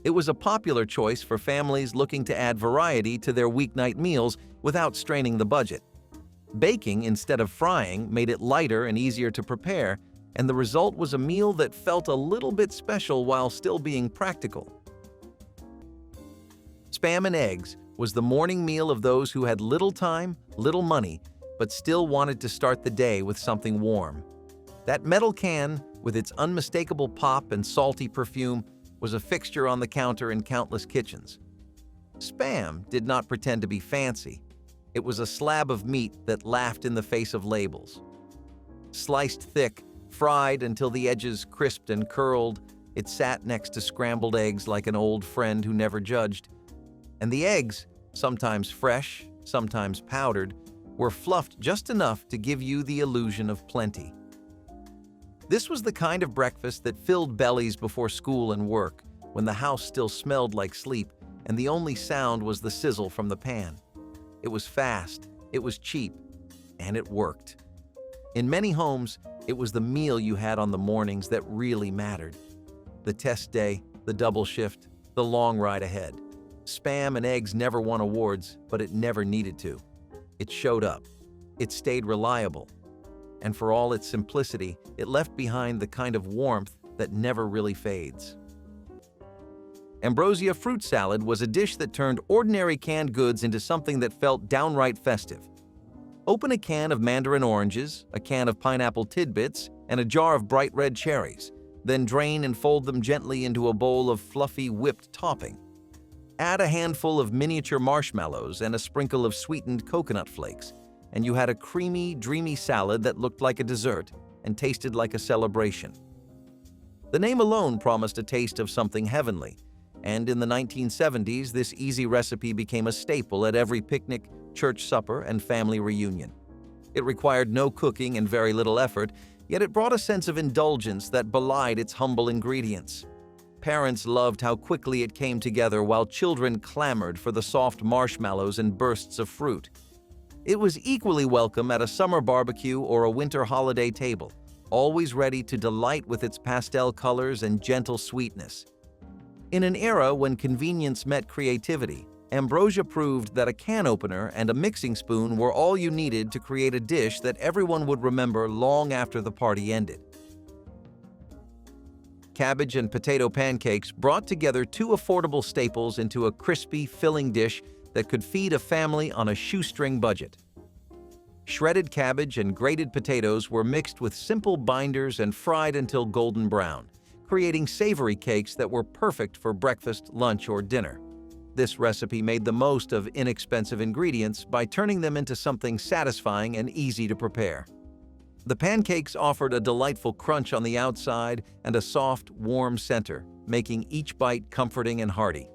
It was a popular choice for families looking to add variety to their weeknight meals without straining the budget. Baking instead of frying made it lighter and easier to prepare, and the result was a meal that felt a little bit special while still being practical. Spam and eggs was the morning meal of those who had little time, little money, but still wanted to start the day with something warm. That metal can, with its unmistakable pop and salty perfume, was a fixture on the counter in countless kitchens. Spam did not pretend to be fancy. It was a slab of meat that laughed in the face of labels. Sliced thick, fried until the edges crisped and curled, it sat next to scrambled eggs like an old friend who never judged. And the eggs, sometimes fresh, sometimes powdered, were fluffed just enough to give you the illusion of plenty. This was the kind of breakfast that filled bellies before school and work, when the house still smelled like sleep and the only sound was the sizzle from the pan. It was fast, it was cheap, and it worked. In many homes, it was the meal you had on the mornings that really mattered. The test day, the double shift, the long ride ahead. Spam and eggs never won awards, but it never needed to. It showed up. It stayed reliable. And for all its simplicity, it left behind the kind of warmth that never really fades. Ambrosia fruit salad was a dish that turned ordinary canned goods into something that felt downright festive. Open a can of mandarin oranges, a can of pineapple tidbits, and a jar of bright red cherries, then drain and fold them gently into a bowl of fluffy whipped topping. Add a handful of miniature marshmallows and a sprinkle of sweetened coconut flakes, and you had a creamy, dreamy salad that looked like a dessert and tasted like a celebration. The name alone promised a taste of something heavenly, and in the 1970s, this easy recipe became a staple at every picnic, church supper, and family reunion. It required no cooking and very little effort, yet it brought a sense of indulgence that belied its humble ingredients. Parents loved how quickly it came together while children clamored for the soft marshmallows and bursts of fruit. It was equally welcome at a summer barbecue or a winter holiday table, always ready to delight with its pastel colors and gentle sweetness. In an era when convenience met creativity, Ambrosia proved that a can opener and a mixing spoon were all you needed to create a dish that everyone would remember long after the party ended. Cabbage and potato pancakes brought together two affordable staples into a crispy, filling dish that could feed a family on a shoestring budget. Shredded cabbage and grated potatoes were mixed with simple binders and fried until golden brown, creating savory cakes that were perfect for breakfast, lunch, or dinner. This recipe made the most of inexpensive ingredients by turning them into something satisfying and easy to prepare. The pancakes offered a delightful crunch on the outside and a soft, warm center, making each bite comforting and hearty.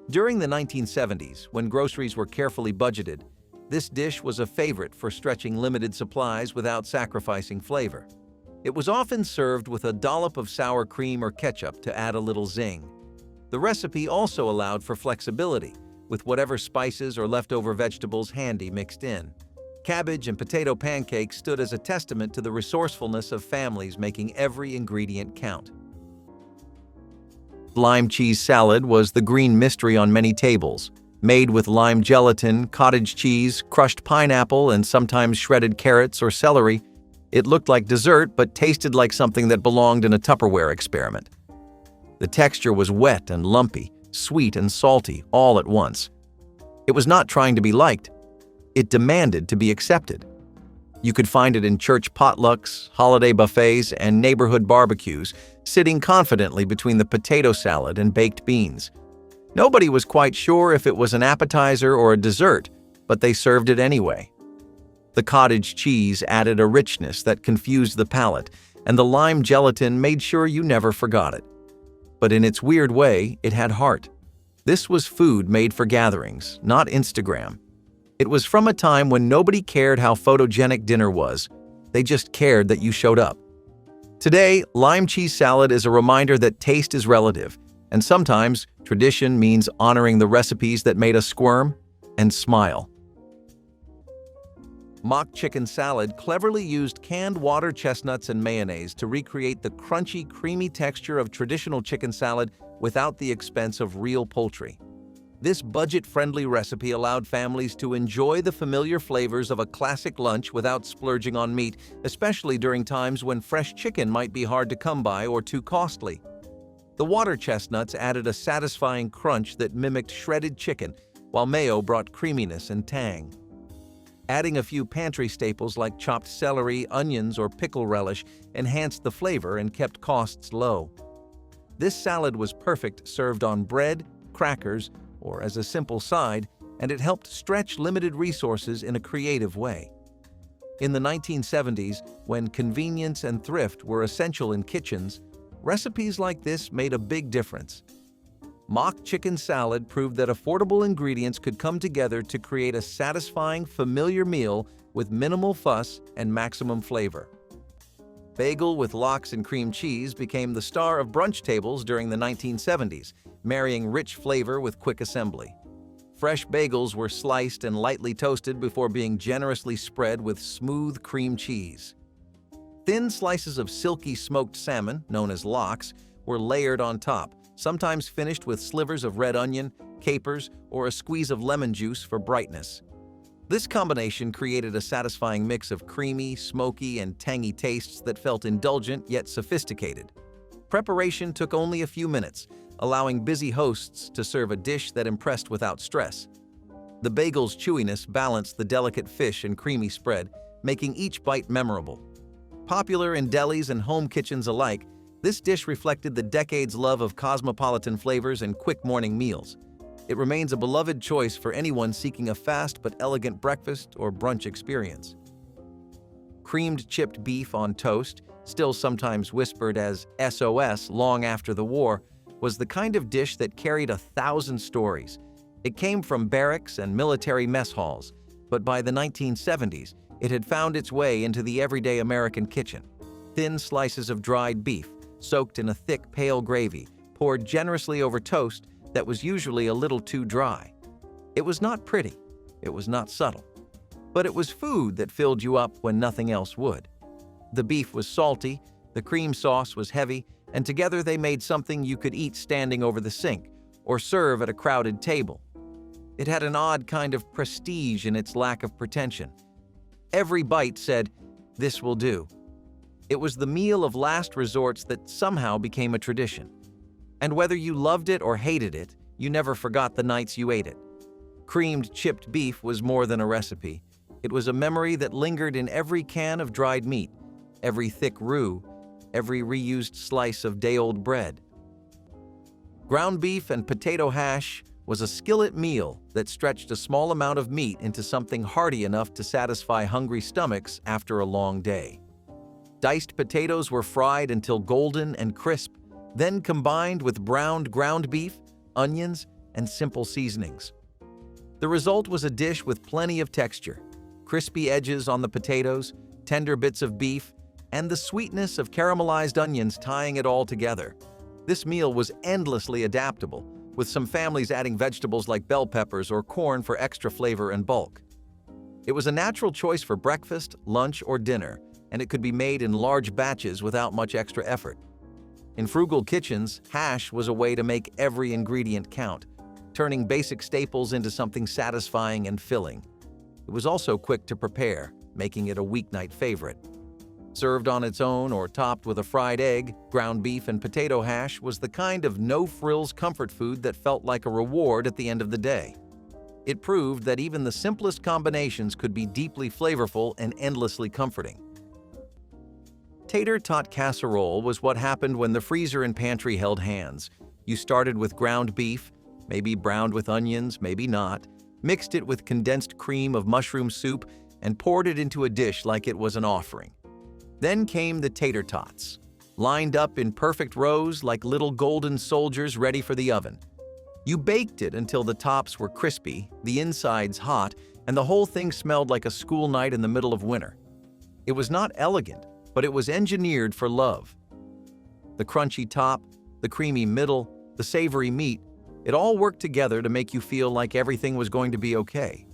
During the 1970s, when groceries were carefully budgeted, this dish was a favorite for stretching limited supplies without sacrificing flavor. It was often served with a dollop of sour cream or ketchup to add a little zing. The recipe also allowed for flexibility, with whatever spices or leftover vegetables handy mixed in. Cabbage and potato pancakes stood as a testament to the resourcefulness of families making every ingredient count. Lime cheese salad was the green mystery on many tables, Made with lime gelatin, cottage cheese, crushed pineapple, and sometimes shredded carrots or celery, it looked like dessert but tasted like something that belonged in a Tupperware experiment. The texture was wet and lumpy, sweet and salty, all at once. It was not trying to be liked. It demanded to be accepted. You could find it in church potlucks, holiday buffets, and neighborhood barbecues, sitting confidently between the potato salad and baked beans. Nobody was quite sure if it was an appetizer or a dessert, but they served it anyway. The cottage cheese added a richness that confused the palate, and the lime gelatin made sure you never forgot it. But in its weird way, it had heart. This was food made for gatherings, not Instagram. It was from a time when nobody cared how photogenic dinner was. They just cared that you showed up. Today, lime cheese salad is a reminder that taste is relative, and sometimes tradition means honoring the recipes that made us squirm and smile. Mock chicken salad cleverly used canned water chestnuts and mayonnaise to recreate the crunchy, creamy texture of traditional chicken salad without the expense of real poultry. This budget-friendly recipe allowed families to enjoy the familiar flavors of a classic lunch without splurging on meat, especially during times when fresh chicken might be hard to come by or too costly. The water chestnuts added a satisfying crunch that mimicked shredded chicken, while mayo brought creaminess and tang. Adding a few pantry staples like chopped celery, onions, or pickle relish enhanced the flavor and kept costs low. This salad was perfect served on bread, crackers, or as a simple side, and it helped stretch limited resources in a creative way. In the 1970s, when convenience and thrift were essential in kitchens, recipes like this made a big difference. Mock chicken salad proved that affordable ingredients could come together to create a satisfying, familiar meal with minimal fuss and maximum flavor. Bagel with lox and cream cheese became the star of brunch tables during the 1970s, marrying rich flavor with quick assembly. Fresh bagels were sliced and lightly toasted before being generously spread with smooth cream cheese. Thin slices of silky smoked salmon, known as lox, were layered on top, sometimes finished with slivers of red onion, capers, or a squeeze of lemon juice for brightness. This combination created a satisfying mix of creamy, smoky, and tangy tastes that felt indulgent yet sophisticated. Preparation took only a few minutes, allowing busy hosts to serve a dish that impressed without stress. The bagel's chewiness balanced the delicate fish and creamy spread, making each bite memorable. Popular in delis and home kitchens alike, this dish reflected the decades' love of cosmopolitan flavors and quick morning meals. It remains a beloved choice for anyone seeking a fast but elegant breakfast or brunch experience. Creamed chipped beef on toast, still sometimes whispered as SOS long after the war, was the kind of dish that carried 1,000 stories. It came from barracks and military mess halls, but by the 1970s, it had found its way into the everyday American kitchen. Thin slices of dried beef, soaked in a thick, pale gravy, poured generously over toast that was usually a little too dry. It was not pretty, it was not subtle, but it was food that filled you up when nothing else would. The beef was salty, the cream sauce was heavy, and together they made something you could eat standing over the sink or serve at a crowded table. It had an odd kind of prestige in its lack of pretension. Every bite said, "This will do." It was the meal of last resorts that somehow became a tradition. And whether you loved it or hated it, you never forgot the nights you ate it. Creamed chipped beef was more than a recipe. It was a memory that lingered in every can of dried meat, every thick roux, every reused slice of day-old bread. Ground beef and potato hash was a skillet meal that stretched a small amount of meat into something hearty enough to satisfy hungry stomachs after a long day. Diced potatoes were fried until golden and crisp, then combined with browned ground beef, onions, and simple seasonings. The result was a dish with plenty of texture, crispy edges on the potatoes, tender bits of beef, and the sweetness of caramelized onions tying it all together. This meal was endlessly adaptable, with some families adding vegetables like bell peppers or corn for extra flavor and bulk. It was a natural choice for breakfast, lunch, or dinner, and it could be made in large batches without much extra effort. In frugal kitchens, hash was a way to make every ingredient count. turning basic staples into something satisfying and filling. It was also quick to prepare, making it a weeknight favorite. Served on its own or topped with a fried egg, ground beef, and potato hash was the kind of no-frills comfort food that felt like a reward at the end of the day. It proved that even the simplest combinations could be deeply flavorful and endlessly comforting. Tater tot casserole was what happened when the freezer and pantry held hands. You started with ground beef, maybe browned with onions, maybe not, mixed it with condensed cream of mushroom soup, and poured it into a dish like it was an offering. Then came the tater tots, lined up in perfect rows like little golden soldiers ready for the oven. You baked it until the tops were crispy, the insides hot, and the whole thing smelled like a school night in the middle of winter. It was not elegant, but it was engineered for love. The crunchy top, the creamy middle, the savory meat, it all worked together to make you feel like everything was going to be okay.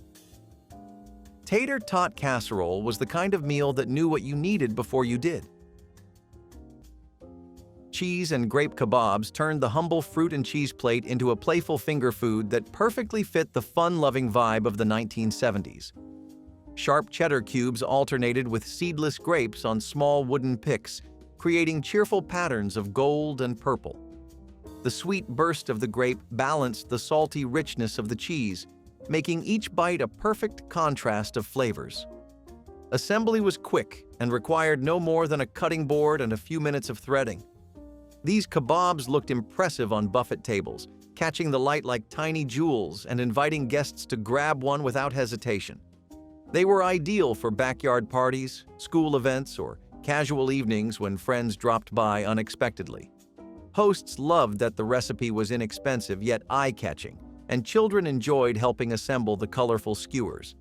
Tater tot casserole was the kind of meal that knew what you needed before you did. Cheese and grape kebabs turned the humble fruit and cheese plate into a playful finger food that perfectly fit the fun-loving vibe of the 1970s. Sharp cheddar cubes alternated with seedless grapes on small wooden picks, creating cheerful patterns of gold and purple. The sweet burst of the grape balanced the salty richness of the cheese, making each bite a perfect contrast of flavors. Assembly was quick and required no more than a cutting board and a few minutes of threading. These kebabs looked impressive on buffet tables, catching the light like tiny jewels and inviting guests to grab one without hesitation. They were ideal for backyard parties, school events, or casual evenings when friends dropped by unexpectedly. Hosts loved that the recipe was inexpensive yet eye-catching, and children enjoyed helping assemble the colorful skewers.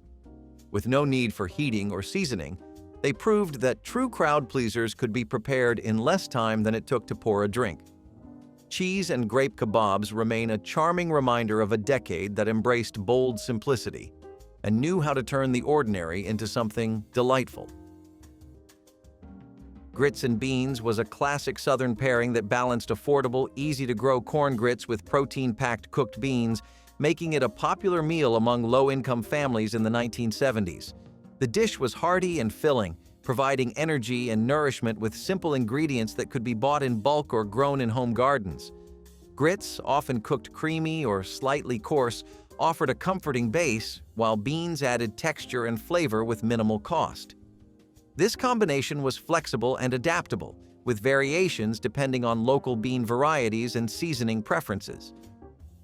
With no need for heating or seasoning, they proved that true crowd pleasers could be prepared in less time than it took to pour a drink. Cheese and grape kebabs remain a charming reminder of a decade that embraced bold simplicity and knew how to turn the ordinary into something delightful. Grits and beans was a classic Southern pairing that balanced affordable, easy-to-grow corn grits with protein-packed cooked beans, making it a popular meal among low-income families in the 1970s. The dish was hearty and filling, providing energy and nourishment with simple ingredients that could be bought in bulk or grown in home gardens. Grits, often cooked creamy or slightly coarse, offered a comforting base, while beans added texture and flavor with minimal cost. This combination was flexible and adaptable, with variations depending on local bean varieties and seasoning preferences.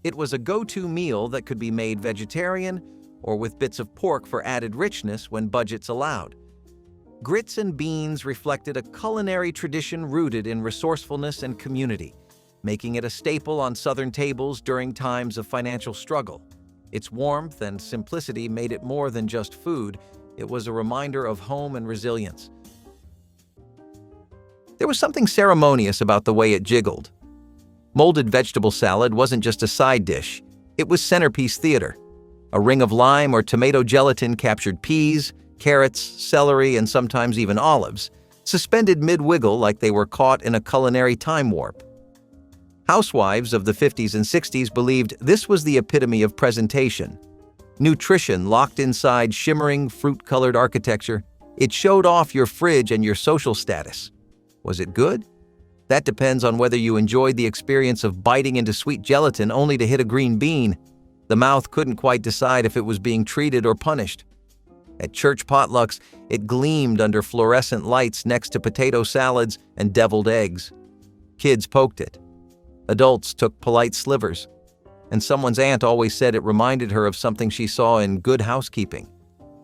It was a go-to meal that could be made vegetarian or with bits of pork for added richness when budgets allowed. Grits and beans reflected a culinary tradition rooted in resourcefulness and community, making it a staple on Southern tables during times of financial struggle. Its warmth and simplicity made it more than just food. It was a reminder of home and resilience. There was something ceremonious about the way it jiggled. Molded vegetable salad wasn't just a side dish, it was centerpiece theater. A ring of lime or tomato gelatin captured peas, carrots, celery, and sometimes even olives, suspended mid-wiggle like they were caught in a culinary time warp. Housewives of the 50s and 60s believed this was the epitome of presentation. Nutrition locked inside shimmering, fruit-colored architecture, it showed off your fridge and your social status. Was it good? That depends on whether you enjoyed the experience of biting into sweet gelatin only to hit a green bean. The mouth couldn't quite decide if it was being treated or punished. At church potlucks, it gleamed under fluorescent lights next to potato salads and deviled eggs. Kids poked it. Adults took polite slivers. And someone's aunt always said it reminded her of something she saw in Good Housekeeping.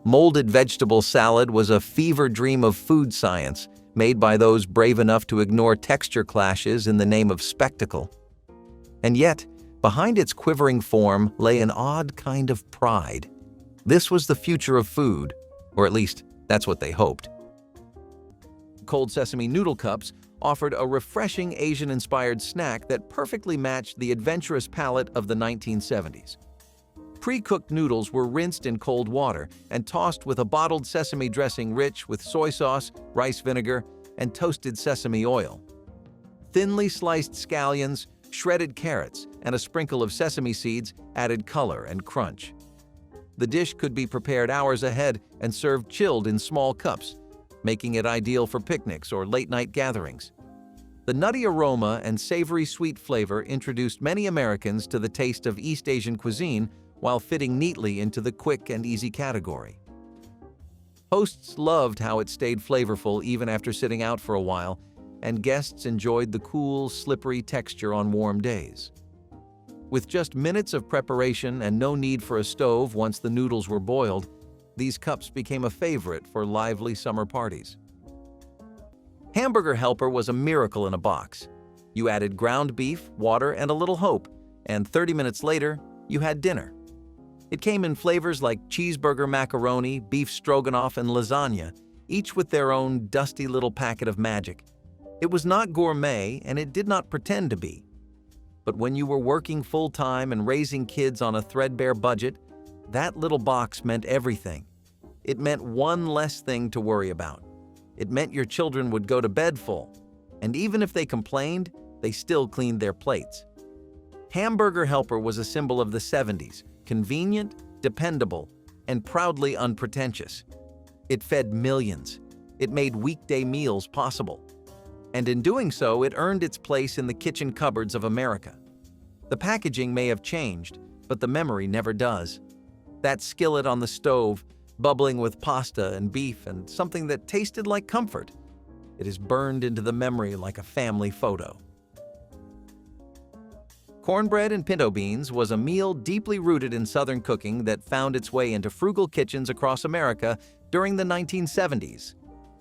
Molded vegetable salad was a fever dream of food science, made by those brave enough to ignore texture clashes in the name of spectacle. And yet, behind its quivering form lay an odd kind of pride. This was the future of food, or at least that's what they hoped. Cold sesame noodle cups offered a refreshing Asian-inspired snack that perfectly matched the adventurous palate of the 1970s. Pre-cooked noodles were rinsed in cold water and tossed with a bottled sesame dressing rich with soy sauce, rice vinegar, and toasted sesame oil. Thinly sliced scallions, shredded carrots, and a sprinkle of sesame seeds added color and crunch. The dish could be prepared hours ahead and served chilled in small cups, making it ideal for picnics or late-night gatherings. The nutty aroma and savory sweet flavor introduced many Americans to the taste of East Asian cuisine while fitting neatly into the quick and easy category. Hosts loved how it stayed flavorful even after sitting out for a while, and guests enjoyed the cool, slippery texture on warm days. With just minutes of preparation and no need for a stove once the noodles were boiled, these cups became a favorite for lively summer parties. Hamburger Helper was a miracle in a box. You added ground beef, water, and a little hope, and 30 minutes later, you had dinner. It came in flavors like cheeseburger macaroni, beef stroganoff, and lasagna, each with their own dusty little packet of magic. It was not gourmet, and it did not pretend to be. But when you were working full-time and raising kids on a threadbare budget, that little box meant everything. It meant one less thing to worry about. It meant your children would go to bed full, and even if they complained, they still cleaned their plates. Hamburger Helper was a symbol of the 70s, convenient, dependable, and proudly unpretentious. It fed millions. It made weekday meals possible. And in doing so, it earned its place in the kitchen cupboards of America. The packaging may have changed, but the memory never does. That skillet on the stove, bubbling with pasta and beef and something that tasted like comfort. It is burned into the memory like a family photo. Cornbread and pinto beans was a meal deeply rooted in Southern cooking that found its way into frugal kitchens across America during the 1970s.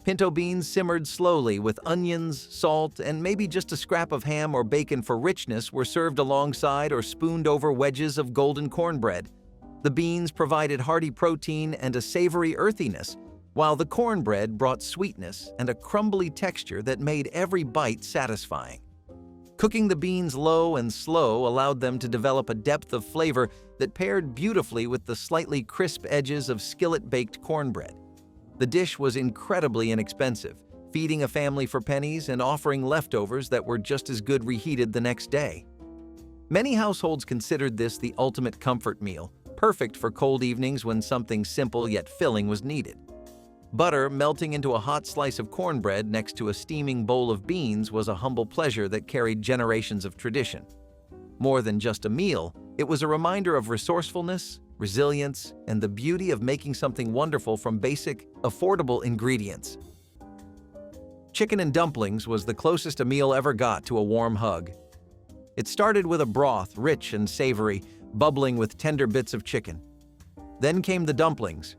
Pinto beans simmered slowly with onions, salt, and maybe just a scrap of ham or bacon for richness were served alongside or spooned over wedges of golden cornbread. The beans provided hearty protein and a savory earthiness, while the cornbread brought sweetness and a crumbly texture that made every bite satisfying. Cooking the beans low and slow allowed them to develop a depth of flavor that paired beautifully with the slightly crisp edges of skillet-baked cornbread. The dish was incredibly inexpensive, feeding a family for pennies and offering leftovers that were just as good reheated the next day. Many households considered this the ultimate comfort meal, perfect for cold evenings when something simple yet filling was needed. Butter melting into a hot slice of cornbread next to a steaming bowl of beans was a humble pleasure that carried generations of tradition. More than just a meal, it was a reminder of resourcefulness, resilience, and the beauty of making something wonderful from basic, affordable ingredients. Chicken and dumplings was the closest a meal ever got to a warm hug. It started with a broth, rich and savory, bubbling with tender bits of chicken. Then came the dumplings,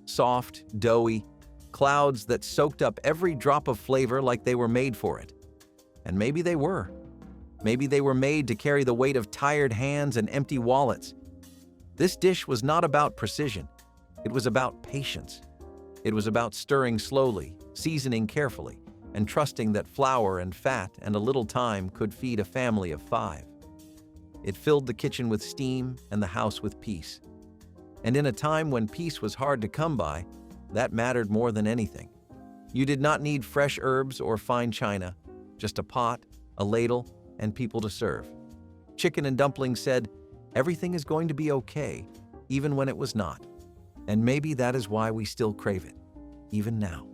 soft, doughy, clouds that soaked up every drop of flavor like they were made for it. And maybe they were. Maybe they were made to carry the weight of tired hands and empty wallets. This dish was not about precision. It was about patience. It was about stirring slowly, seasoning carefully, and trusting that flour and fat and a little time could feed a family of 5. It filled the kitchen with steam and the house with peace. And in a time when peace was hard to come by, that mattered more than anything. You did not need fresh herbs or fine china, just a pot, a ladle, and people to serve. Chicken and Dumplings said, "Everything is going to be okay," even when it was not. And maybe that is why we still crave it, even now.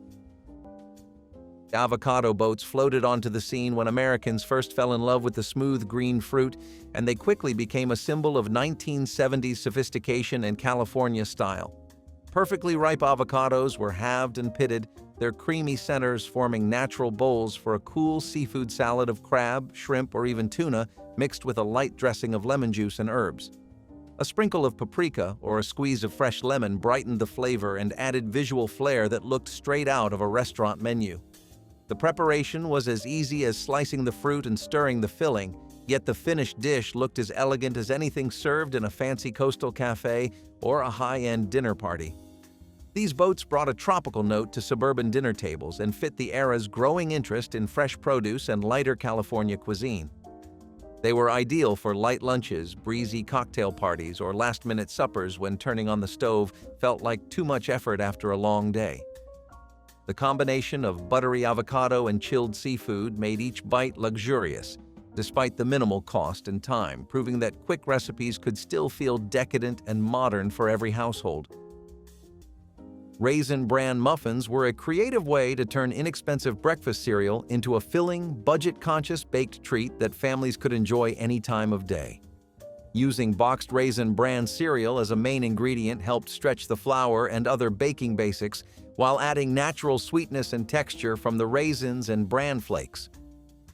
Avocado boats floated onto the scene when Americans first fell in love with the smooth green fruit, and they quickly became a symbol of 1970s sophistication and California style. Perfectly ripe avocados were halved and pitted, their creamy centers forming natural bowls for a cool seafood salad of crab, shrimp, or even tuna, mixed with a light dressing of lemon juice and herbs. A sprinkle of paprika or a squeeze of fresh lemon brightened the flavor and added visual flair that looked straight out of a restaurant menu. The preparation was as easy as slicing the fruit and stirring the filling, yet the finished dish looked as elegant as anything served in a fancy coastal cafe or a high-end dinner party. These boats brought a tropical note to suburban dinner tables and fit the era's growing interest in fresh produce and lighter California cuisine. They were ideal for light lunches, breezy cocktail parties, or last-minute suppers when turning on the stove felt like too much effort after a long day. The combination of buttery avocado and chilled seafood made each bite luxurious, despite the minimal cost and time, proving that quick recipes could still feel decadent and modern for every household. Raisin Bran muffins were a creative way to turn inexpensive breakfast cereal into a filling, budget-conscious baked treat that families could enjoy any time of day. Using boxed Raisin Bran cereal as a main ingredient helped stretch the flour and other baking basics, while adding natural sweetness and texture from the raisins and bran flakes.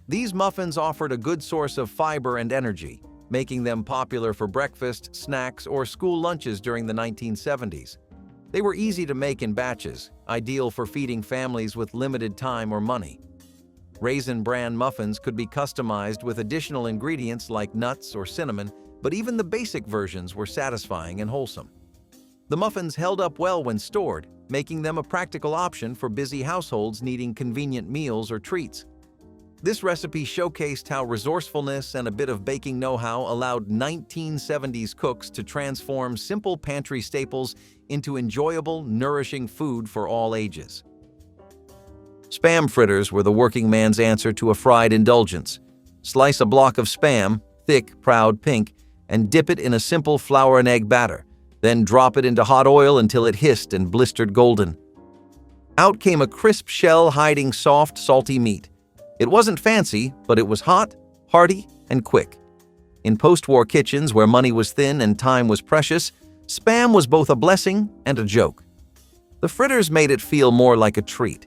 These muffins offered a good source of fiber and energy, making them popular for breakfast, snacks, or school lunches during the 1970s. They were easy to make in batches, ideal for feeding families with limited time or money. Raisin Bran muffins could be customized with additional ingredients like nuts or cinnamon, but even the basic versions were satisfying and wholesome. The muffins held up well when stored, making them a practical option for busy households needing convenient meals or treats. This recipe showcased how resourcefulness and a bit of baking know-how allowed 1970s cooks to transform simple pantry staples into enjoyable, nourishing food for all ages. Spam fritters were the working man's answer to a fried indulgence. Slice a block of spam, thick, proud pink, and dip it in a simple flour and egg batter. Then drop it into hot oil until it hissed and blistered golden. Out came a crisp shell hiding soft, salty meat. It wasn't fancy, but it was hot, hearty, and quick. In post-war kitchens where money was thin and time was precious, Spam was both a blessing and a joke. The fritters made it feel more like a treat.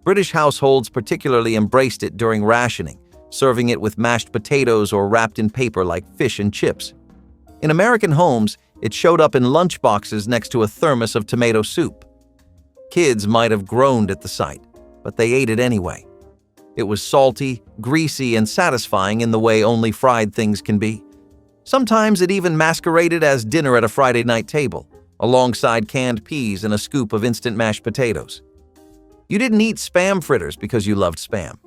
British households particularly embraced it during rationing, serving it with mashed potatoes or wrapped in paper like fish and chips. In American homes, it showed up in lunchboxes next to a thermos of tomato soup. Kids might have groaned at the sight, but they ate it anyway. It was salty, greasy, and satisfying in the way only fried things can be. Sometimes it even masqueraded as dinner at a Friday night table, alongside canned peas and a scoop of instant mashed potatoes. You didn't eat Spam fritters because you loved Spam.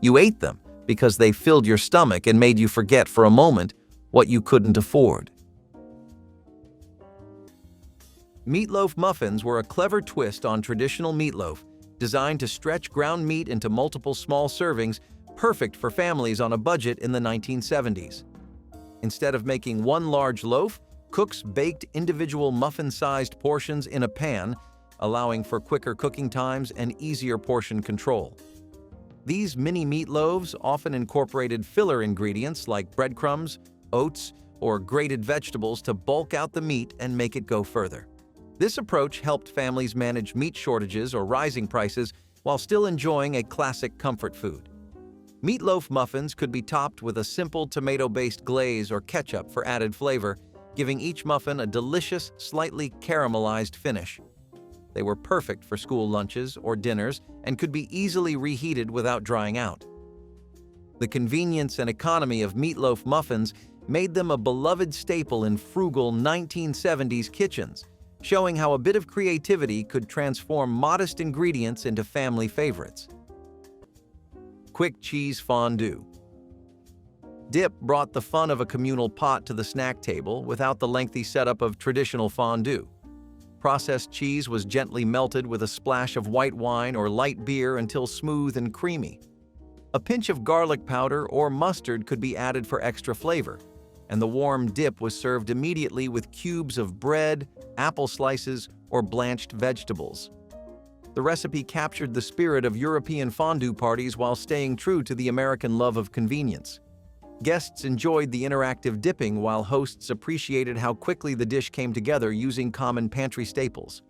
You ate them because they filled your stomach and made you forget for a moment what you couldn't afford. Meatloaf muffins were a clever twist on traditional meatloaf, designed to stretch ground meat into multiple small servings, perfect for families on a budget in the 1970s. Instead of making one large loaf, cooks baked individual muffin-sized portions in a pan, allowing for quicker cooking times and easier portion control. These mini meatloaves often incorporated filler ingredients like breadcrumbs, oats, or grated vegetables to bulk out the meat and make it go further. This approach helped families manage meat shortages or rising prices while still enjoying a classic comfort food. Meatloaf muffins could be topped with a simple tomato-based glaze or ketchup for added flavor, giving each muffin a delicious, slightly caramelized finish. They were perfect for school lunches or dinners and could be easily reheated without drying out. The convenience and economy of meatloaf muffins made them a beloved staple in frugal 1970s kitchens, showing how a bit of creativity could transform modest ingredients into family favorites. Quick cheese fondue. Dip brought the fun of a communal pot to the snack table without the lengthy setup of traditional fondue. Processed cheese was gently melted with a splash of white wine or light beer until smooth and creamy. A pinch of garlic powder or mustard could be added for extra flavor, and the warm dip was served immediately with cubes of bread, apple slices, or blanched vegetables. The recipe captured the spirit of European fondue parties while staying true to the American love of convenience. Guests enjoyed the interactive dipping while hosts appreciated how quickly the dish came together using common pantry staples.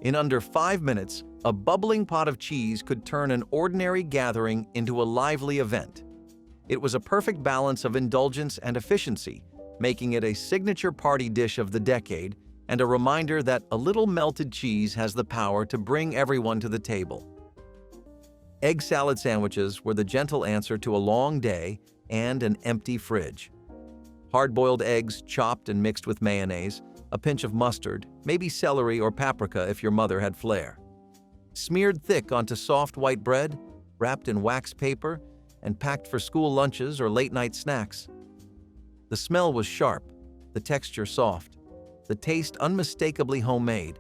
In under 5 minutes, a bubbling pot of cheese could turn an ordinary gathering into a lively event. It was a perfect balance of indulgence and efficiency, making it a signature party dish of the decade and a reminder that a little melted cheese has the power to bring everyone to the table. Egg salad sandwiches were the gentle answer to a long day and an empty fridge. Hard-boiled eggs chopped and mixed with mayonnaise, a pinch of mustard, maybe celery or paprika if your mother had flair. Smeared thick onto soft white bread, wrapped in wax paper, and packed for school lunches or late-night snacks. The smell was sharp, the texture soft, the taste unmistakably homemade.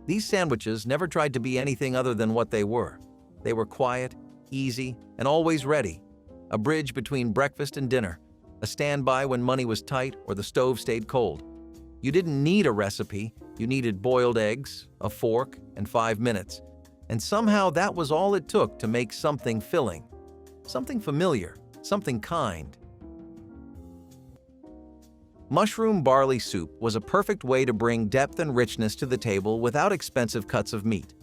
These sandwiches never tried to be anything other than what they were. They were quiet, easy, and always ready, a bridge between breakfast and dinner, a standby when money was tight or the stove stayed cold. You didn't need a recipe, you needed boiled eggs, a fork, and 5 minutes. And somehow that was all it took to make something filling, something familiar, something kind. Mushroom barley soup was a perfect way to bring depth and richness to the table without expensive cuts of meat.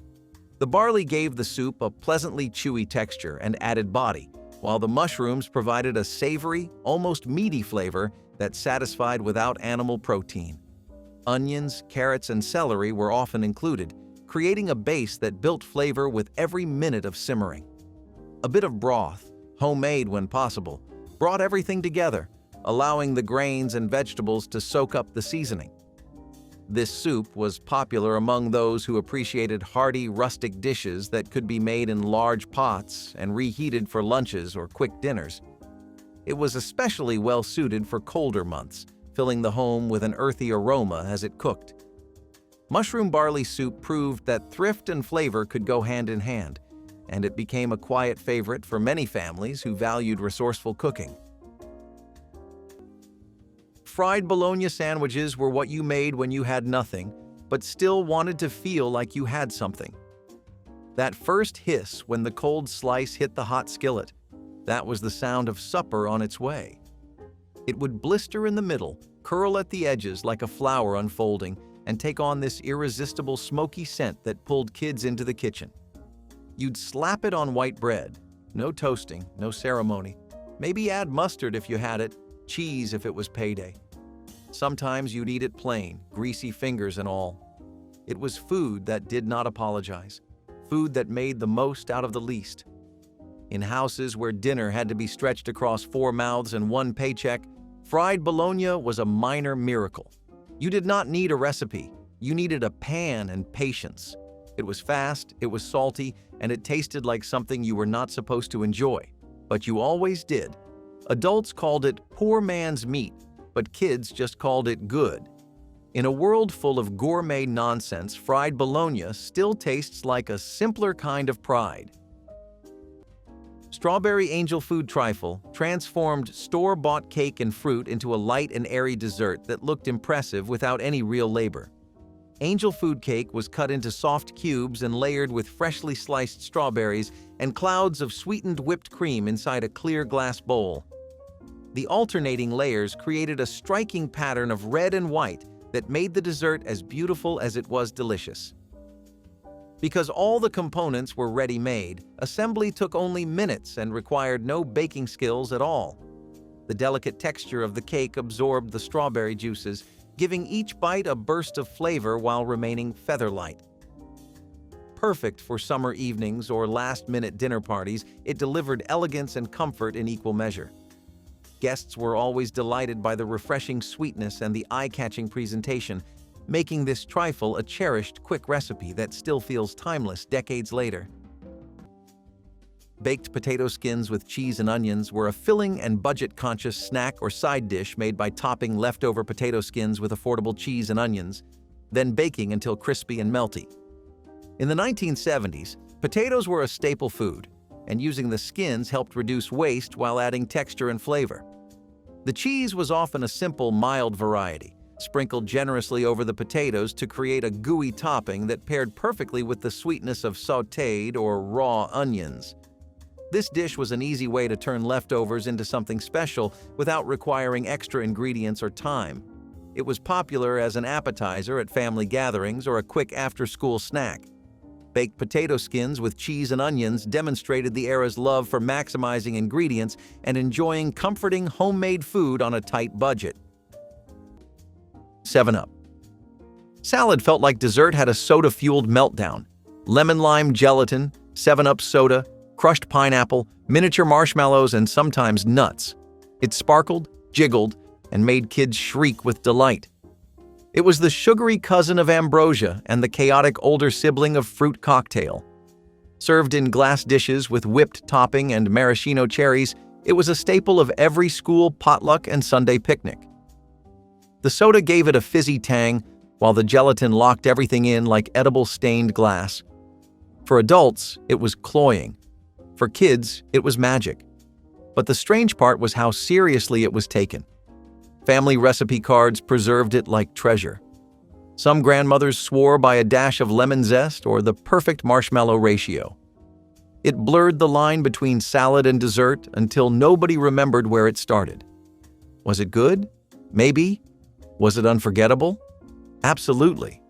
The barley gave the soup a pleasantly chewy texture and added body, while the mushrooms provided a savory, almost meaty flavor that satisfied without animal protein. Onions, carrots, and celery were often included, creating a base that built flavor with every minute of simmering. A bit of broth, homemade when possible, brought everything together, allowing the grains and vegetables to soak up the seasoning. This soup was popular among those who appreciated hearty, rustic dishes that could be made in large pots and reheated for lunches or quick dinners. It was especially well-suited for colder months, filling the home with an earthy aroma as it cooked. Mushroom barley soup proved that thrift and flavor could go hand in hand, and it became a quiet favorite for many families who valued resourceful cooking. Fried bologna sandwiches were what you made when you had nothing, but still wanted to feel like you had something. That first hiss when the cold slice hit the hot skillet, that was the sound of supper on its way. It would blister in the middle, curl at the edges like a flower unfolding, and take on this irresistible smoky scent that pulled kids into the kitchen. You'd slap it on white bread, no toasting, no ceremony. Maybe add mustard if you had it, cheese if it was payday. Sometimes you'd eat it plain, greasy fingers and all. It was food that did not apologize, food that made the most out of the least. In houses where dinner had to be stretched across 4 mouths and 1 paycheck, fried bologna was a minor miracle. You did not need a recipe, you needed a pan and patience. It was fast, it was salty, and it tasted like something you were not supposed to enjoy, but you always did. Adults called it poor man's meat, but kids just called it good. In a world full of gourmet nonsense, fried bologna still tastes like a simpler kind of pride. Strawberry Angel Food Trifle transformed store-bought cake and fruit into a light and airy dessert that looked impressive without any real labor. Angel Food Cake was cut into soft cubes and layered with freshly sliced strawberries and clouds of sweetened whipped cream inside a clear glass bowl. The alternating layers created a striking pattern of red and white that made the dessert as beautiful as it was delicious. Because all the components were ready-made, assembly took only minutes and required no baking skills at all. The delicate texture of the cake absorbed the strawberry juices, giving each bite a burst of flavor while remaining feather-light. Perfect for summer evenings or last-minute dinner parties, it delivered elegance and comfort in equal measure. Guests were always delighted by the refreshing sweetness and the eye-catching presentation, making this trifle a cherished quick recipe that still feels timeless decades later. Baked potato skins with cheese and onions were a filling and budget-conscious snack or side dish made by topping leftover potato skins with affordable cheese and onions, then baking until crispy and melty. In the 1970s, potatoes were a staple food, and using the skins helped reduce waste while adding texture and flavor. The cheese was often a simple, mild variety, sprinkled generously over the potatoes to create a gooey topping that paired perfectly with the sweetness of sautéed or raw onions. This dish was an easy way to turn leftovers into something special without requiring extra ingredients or time. It was popular as an appetizer at family gatherings or a quick after-school snack. Baked potato skins with cheese and onions demonstrated the era's love for maximizing ingredients and enjoying comforting homemade food on a tight budget. 7-Up. Salad felt like dessert had a soda-fueled meltdown. Lemon-lime gelatin, 7-Up soda, crushed pineapple, miniature marshmallows, and sometimes nuts. It sparkled, jiggled, and made kids shriek with delight. It was the sugary cousin of ambrosia and the chaotic older sibling of fruit cocktail. Served in glass dishes with whipped topping and maraschino cherries, it was a staple of every school potluck and Sunday picnic. The soda gave it a fizzy tang, while the gelatin locked everything in like edible stained glass. For adults, it was cloying. For kids, it was magic. But the strange part was how seriously it was taken. Family recipe cards preserved it like treasure. Some grandmothers swore by a dash of lemon zest or the perfect marshmallow ratio. It blurred the line between salad and dessert until nobody remembered where it started. Was it good? Maybe. Was it unforgettable? Absolutely.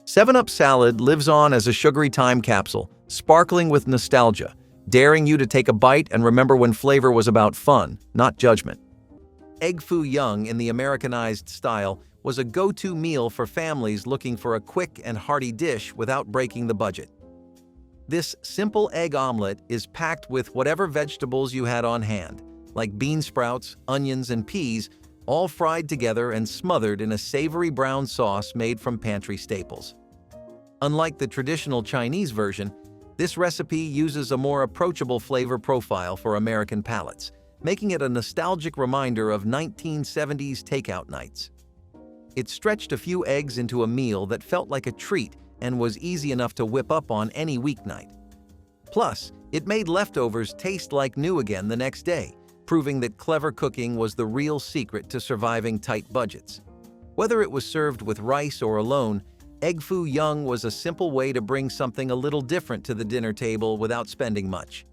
7-Up salad lives on as a sugary time capsule, sparkling with nostalgia, daring you to take a bite and remember when flavor was about fun, not judgment. Egg foo young in the Americanized style was a go-to meal for families looking for a quick and hearty dish without breaking the budget. This simple egg omelet is packed with whatever vegetables you had on hand, like bean sprouts, onions, and peas, all fried together and smothered in a savory brown sauce made from pantry staples. Unlike the traditional Chinese version, this recipe uses a more approachable flavor profile for American palates, making it a nostalgic reminder of 1970s takeout nights. It stretched a few eggs into a meal that felt like a treat and was easy enough to whip up on any weeknight. Plus, it made leftovers taste like new again the next day, proving that clever cooking was the real secret to surviving tight budgets. Whether it was served with rice or alone, egg foo young was a simple way to bring something a little different to the dinner table without spending much.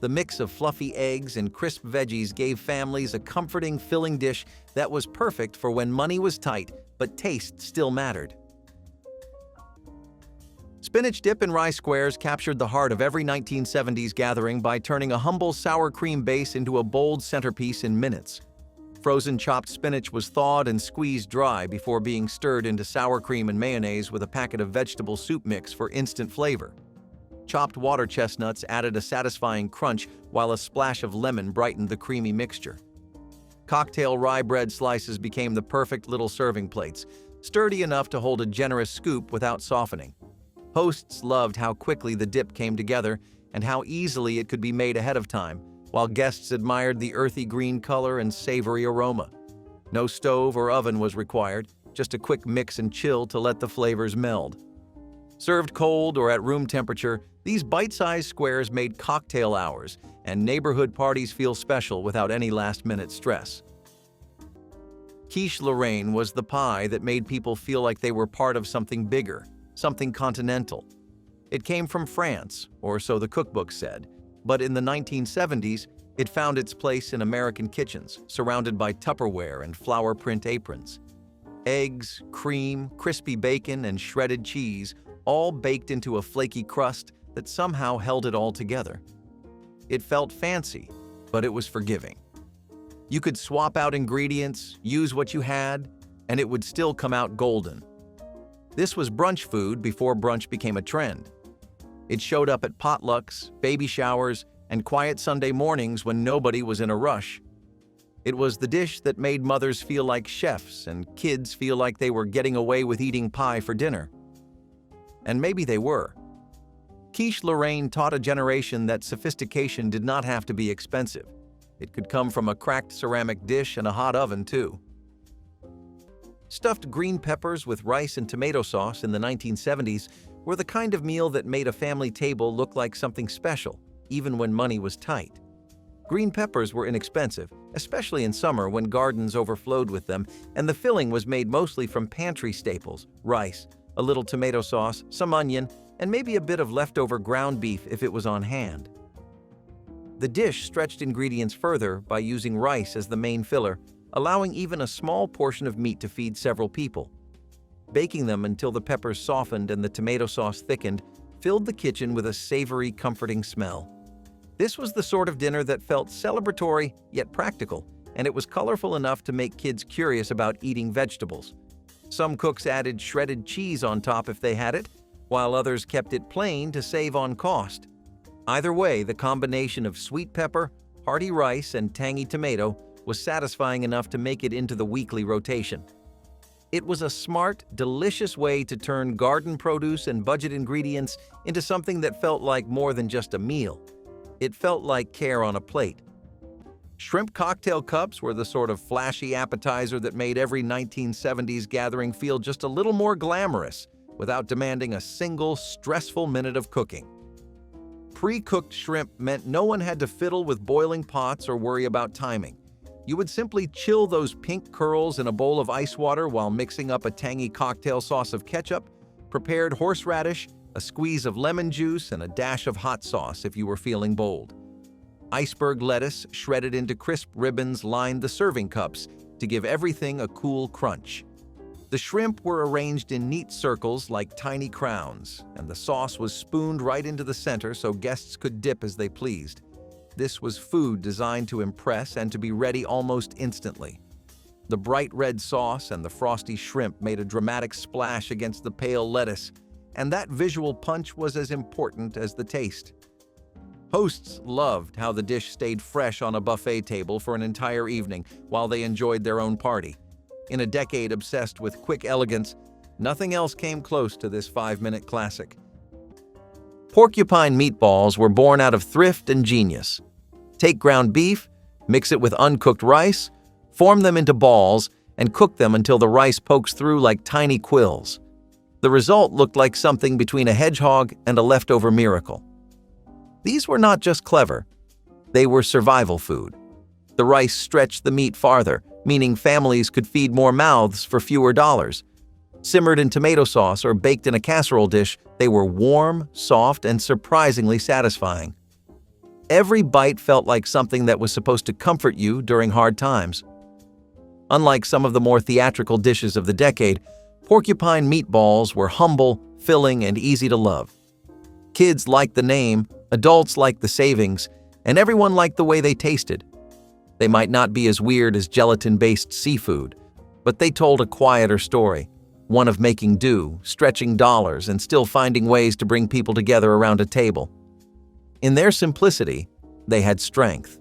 The mix of fluffy eggs and crisp veggies gave families a comforting, filling dish that was perfect for when money was tight, but taste still mattered. Spinach dip and rice squares captured the heart of every 1970s gathering by turning a humble sour cream base into a bold centerpiece in minutes. Frozen chopped spinach was thawed and squeezed dry before being stirred into sour cream and mayonnaise with a packet of vegetable soup mix for instant flavor. Chopped water chestnuts added a satisfying crunch, while a splash of lemon brightened the creamy mixture. Cocktail rye bread slices became the perfect little serving plates, sturdy enough to hold a generous scoop without softening. Hosts loved how quickly the dip came together and how easily it could be made ahead of time, while guests admired the earthy green color and savory aroma. No stove or oven was required, just a quick mix and chill to let the flavors meld. Served cold or at room temperature, these bite-sized squares made cocktail hours and neighborhood parties feel special without any last-minute stress. Quiche Lorraine was the pie that made people feel like they were part of something bigger, something continental. It came from France, or so the cookbook said, but in the 1970s, it found its place in American kitchens, surrounded by Tupperware and flower print aprons. Eggs, cream, crispy bacon, and shredded cheese all baked into a flaky crust that somehow held it all together. It felt fancy, but it was forgiving. You could swap out ingredients, use what you had, and it would still come out golden. This was brunch food before brunch became a trend. It showed up at potlucks, baby showers, and quiet Sunday mornings when nobody was in a rush. It was the dish that made mothers feel like chefs and kids feel like they were getting away with eating pie for dinner. And maybe they were. Quiche Lorraine taught a generation that sophistication did not have to be expensive. It could come from a cracked ceramic dish and a hot oven, too. Stuffed green peppers with rice and tomato sauce in the 1970s were the kind of meal that made a family table look like something special, even when money was tight. Green peppers were inexpensive, especially in summer when gardens overflowed with them, and the filling was made mostly from pantry staples: rice, a little tomato sauce, some onion, and maybe a bit of leftover ground beef if it was on hand. The dish stretched ingredients further by using rice as the main filler, allowing even a small portion of meat to feed several people. Baking them until the peppers softened and the tomato sauce thickened filled the kitchen with a savory, comforting smell. This was the sort of dinner that felt celebratory yet practical, and it was colorful enough to make kids curious about eating vegetables. Some cooks added shredded cheese on top if they had it, while others kept it plain to save on cost. Either way, the combination of sweet pepper, hearty rice, and tangy tomato was satisfying enough to make it into the weekly rotation. It was a smart, delicious way to turn garden produce and budget ingredients into something that felt like more than just a meal. It felt like care on a plate. Shrimp cocktail cups were the sort of flashy appetizer that made every 1970s gathering feel just a little more glamorous without demanding a single stressful minute of cooking. Pre-cooked shrimp meant no one had to fiddle with boiling pots or worry about timing. You would simply chill those pink curls in a bowl of ice water while mixing up a tangy cocktail sauce of ketchup, prepared horseradish, a squeeze of lemon juice, and a dash of hot sauce if you were feeling bold. Iceberg lettuce shredded into crisp ribbons lined the serving cups to give everything a cool crunch. The shrimp were arranged in neat circles like tiny crowns, and the sauce was spooned right into the center so guests could dip as they pleased. This was food designed to impress and to be ready almost instantly. The bright red sauce and the frosty shrimp made a dramatic splash against the pale lettuce, and that visual punch was as important as the taste. Hosts loved how the dish stayed fresh on a buffet table for an entire evening while they enjoyed their own party. In a decade obsessed with quick elegance, nothing else came close to this 5-minute classic. Porcupine meatballs were born out of thrift and genius. Take ground beef, mix it with uncooked rice, form them into balls, and cook them until the rice pokes through like tiny quills. The result looked like something between a hedgehog and a leftover miracle. These were not just clever, they were survival food. The rice stretched the meat farther, meaning families could feed more mouths for fewer dollars. Simmered in tomato sauce or baked in a casserole dish, they were warm, soft, and surprisingly satisfying. Every bite felt like something that was supposed to comfort you during hard times. Unlike some of the more theatrical dishes of the decade, porcupine meatballs were humble, filling, and easy to love. Kids liked the name, adults liked the savings, and everyone liked the way they tasted. They might not be as weird as gelatin-based seafood, but they told a quieter story, one of making do, stretching dollars, and still finding ways to bring people together around a table. In their simplicity, they had strength.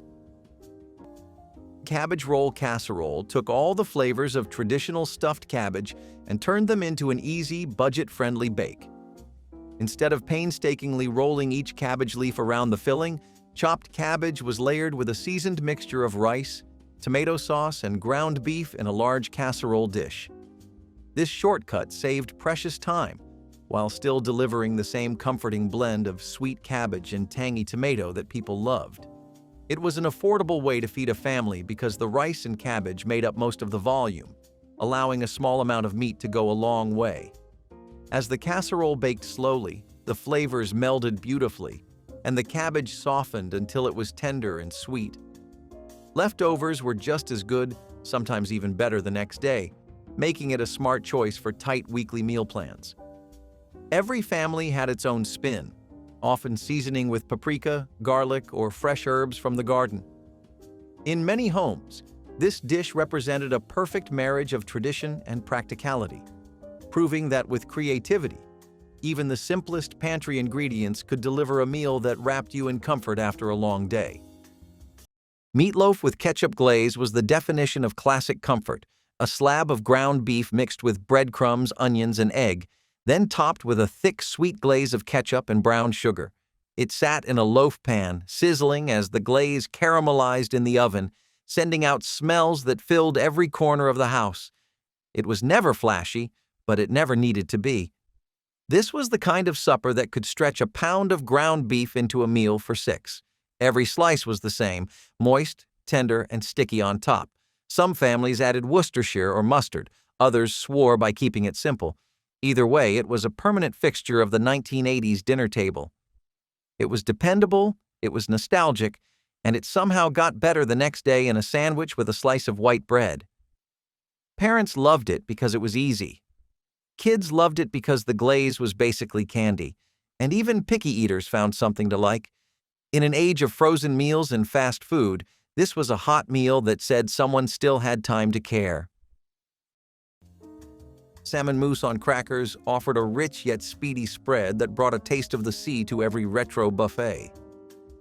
Cabbage roll casserole took all the flavors of traditional stuffed cabbage and turned them into an easy, budget-friendly bake. Instead of painstakingly rolling each cabbage leaf around the filling, chopped cabbage was layered with a seasoned mixture of rice, tomato sauce, and ground beef in a large casserole dish. This shortcut saved precious time, while still delivering the same comforting blend of sweet cabbage and tangy tomato that people loved. It was an affordable way to feed a family because the rice and cabbage made up most of the volume, allowing a small amount of meat to go a long way. As the casserole baked slowly, the flavors melded beautifully, and the cabbage softened until it was tender and sweet. Leftovers were just as good, sometimes even better the next day, making it a smart choice for tight weekly meal plans. Every family had its own spin, often seasoning with paprika, garlic, or fresh herbs from the garden. In many homes, this dish represented a perfect marriage of tradition and practicality, proving that with creativity, even the simplest pantry ingredients could deliver a meal that wrapped you in comfort after a long day. Meatloaf with ketchup glaze was the definition of classic comfort, a slab of ground beef mixed with breadcrumbs, onions, and egg, then topped with a thick sweet glaze of ketchup and brown sugar. It sat in a loaf pan, sizzling as the glaze caramelized in the oven, sending out smells that filled every corner of the house. It was never flashy, but it never needed to be. This was the kind of supper that could stretch a pound of ground beef into a meal for 6. Every slice was the same, moist, tender, and sticky on top. Some families added Worcestershire or mustard, others swore by keeping it simple. Either way, it was a permanent fixture of the 1980s dinner table. It was dependable, it was nostalgic, and it somehow got better the next day in a sandwich with a slice of white bread. Parents loved it because it was easy. Kids loved it because the glaze was basically candy, and even picky eaters found something to like. In an age of frozen meals and fast food, this was a hot meal that said someone still had time to care. Salmon mousse on crackers offered a rich yet speedy spread that brought a taste of the sea to every retro buffet.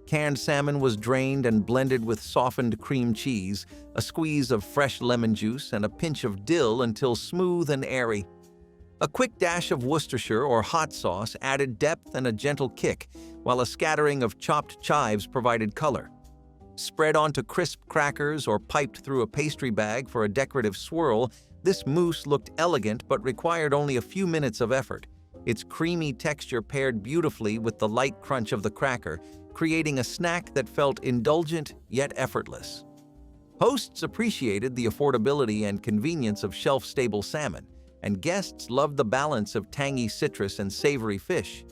Canned salmon was drained and blended with softened cream cheese, a squeeze of fresh lemon juice, and a pinch of dill until smooth and airy. A quick dash of Worcestershire or hot sauce added depth and a gentle kick, while a scattering of chopped chives provided color. Spread onto crisp crackers or piped through a pastry bag for a decorative swirl, this mousse looked elegant but required only a few minutes of effort. Its creamy texture paired beautifully with the light crunch of the cracker, creating a snack that felt indulgent yet effortless. Hosts appreciated the affordability and convenience of shelf-stable salmon, and guests loved the balance of tangy citrus and savory fish.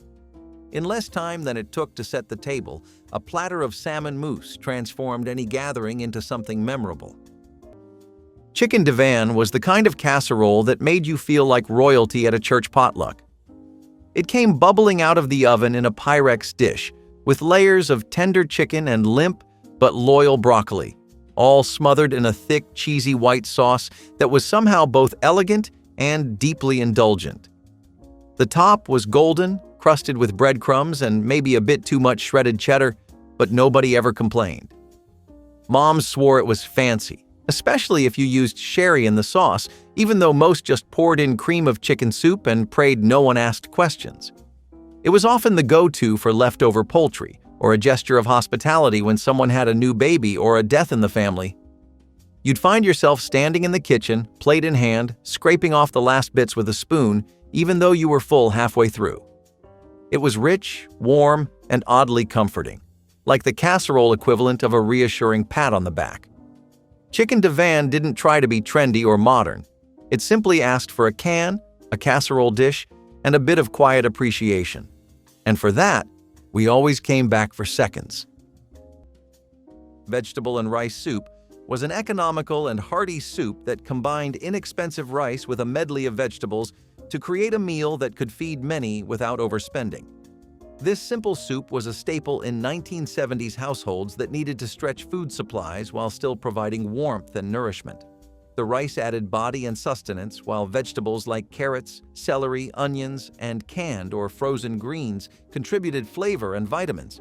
In less time than it took to set the table, a platter of salmon mousse transformed any gathering into something memorable. Chicken divan was the kind of casserole that made you feel like royalty at a church potluck. It came bubbling out of the oven in a Pyrex dish, with layers of tender chicken and limp but loyal broccoli, all smothered in a thick, cheesy white sauce that was somehow both elegant and deeply indulgent. The top was golden, crusted with breadcrumbs and maybe a bit too much shredded cheddar, but nobody ever complained. Moms swore it was fancy, especially if you used sherry in the sauce, even though most just poured in cream of chicken soup and prayed no one asked questions. It was often the go-to for leftover poultry, or a gesture of hospitality when someone had a new baby or a death in the family. You'd find yourself standing in the kitchen, plate in hand, scraping off the last bits with a spoon, even though you were full halfway through. It was rich, warm, and oddly comforting, like the casserole equivalent of a reassuring pat on the back. Chicken divan didn't try to be trendy or modern. It simply asked for a can, a casserole dish, and a bit of quiet appreciation. And for that, we always came back for seconds. Vegetable and rice soup was an economical and hearty soup that combined inexpensive rice with a medley of vegetables to create a meal that could feed many without overspending. This simple soup was a staple in 1970s households that needed to stretch food supplies while still providing warmth and nourishment. The rice added body and sustenance, while vegetables like carrots, celery, onions, and canned or frozen greens contributed flavor and vitamins.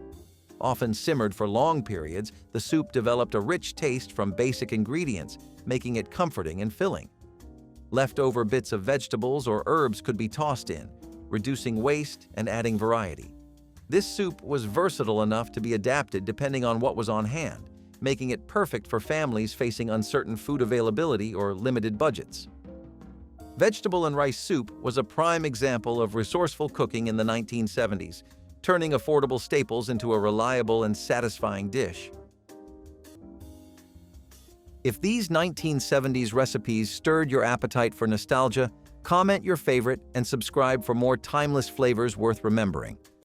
Often simmered for long periods, the soup developed a rich taste from basic ingredients, making it comforting and filling. Leftover bits of vegetables or herbs could be tossed in, reducing waste and adding variety. This soup was versatile enough to be adapted depending on what was on hand, making it perfect for families facing uncertain food availability or limited budgets. Vegetable and rice soup was a prime example of resourceful cooking in the 1970s, turning affordable staples into a reliable and satisfying dish. If these 1970s recipes stirred your appetite for nostalgia, comment your favorite and subscribe for more timeless flavors worth remembering.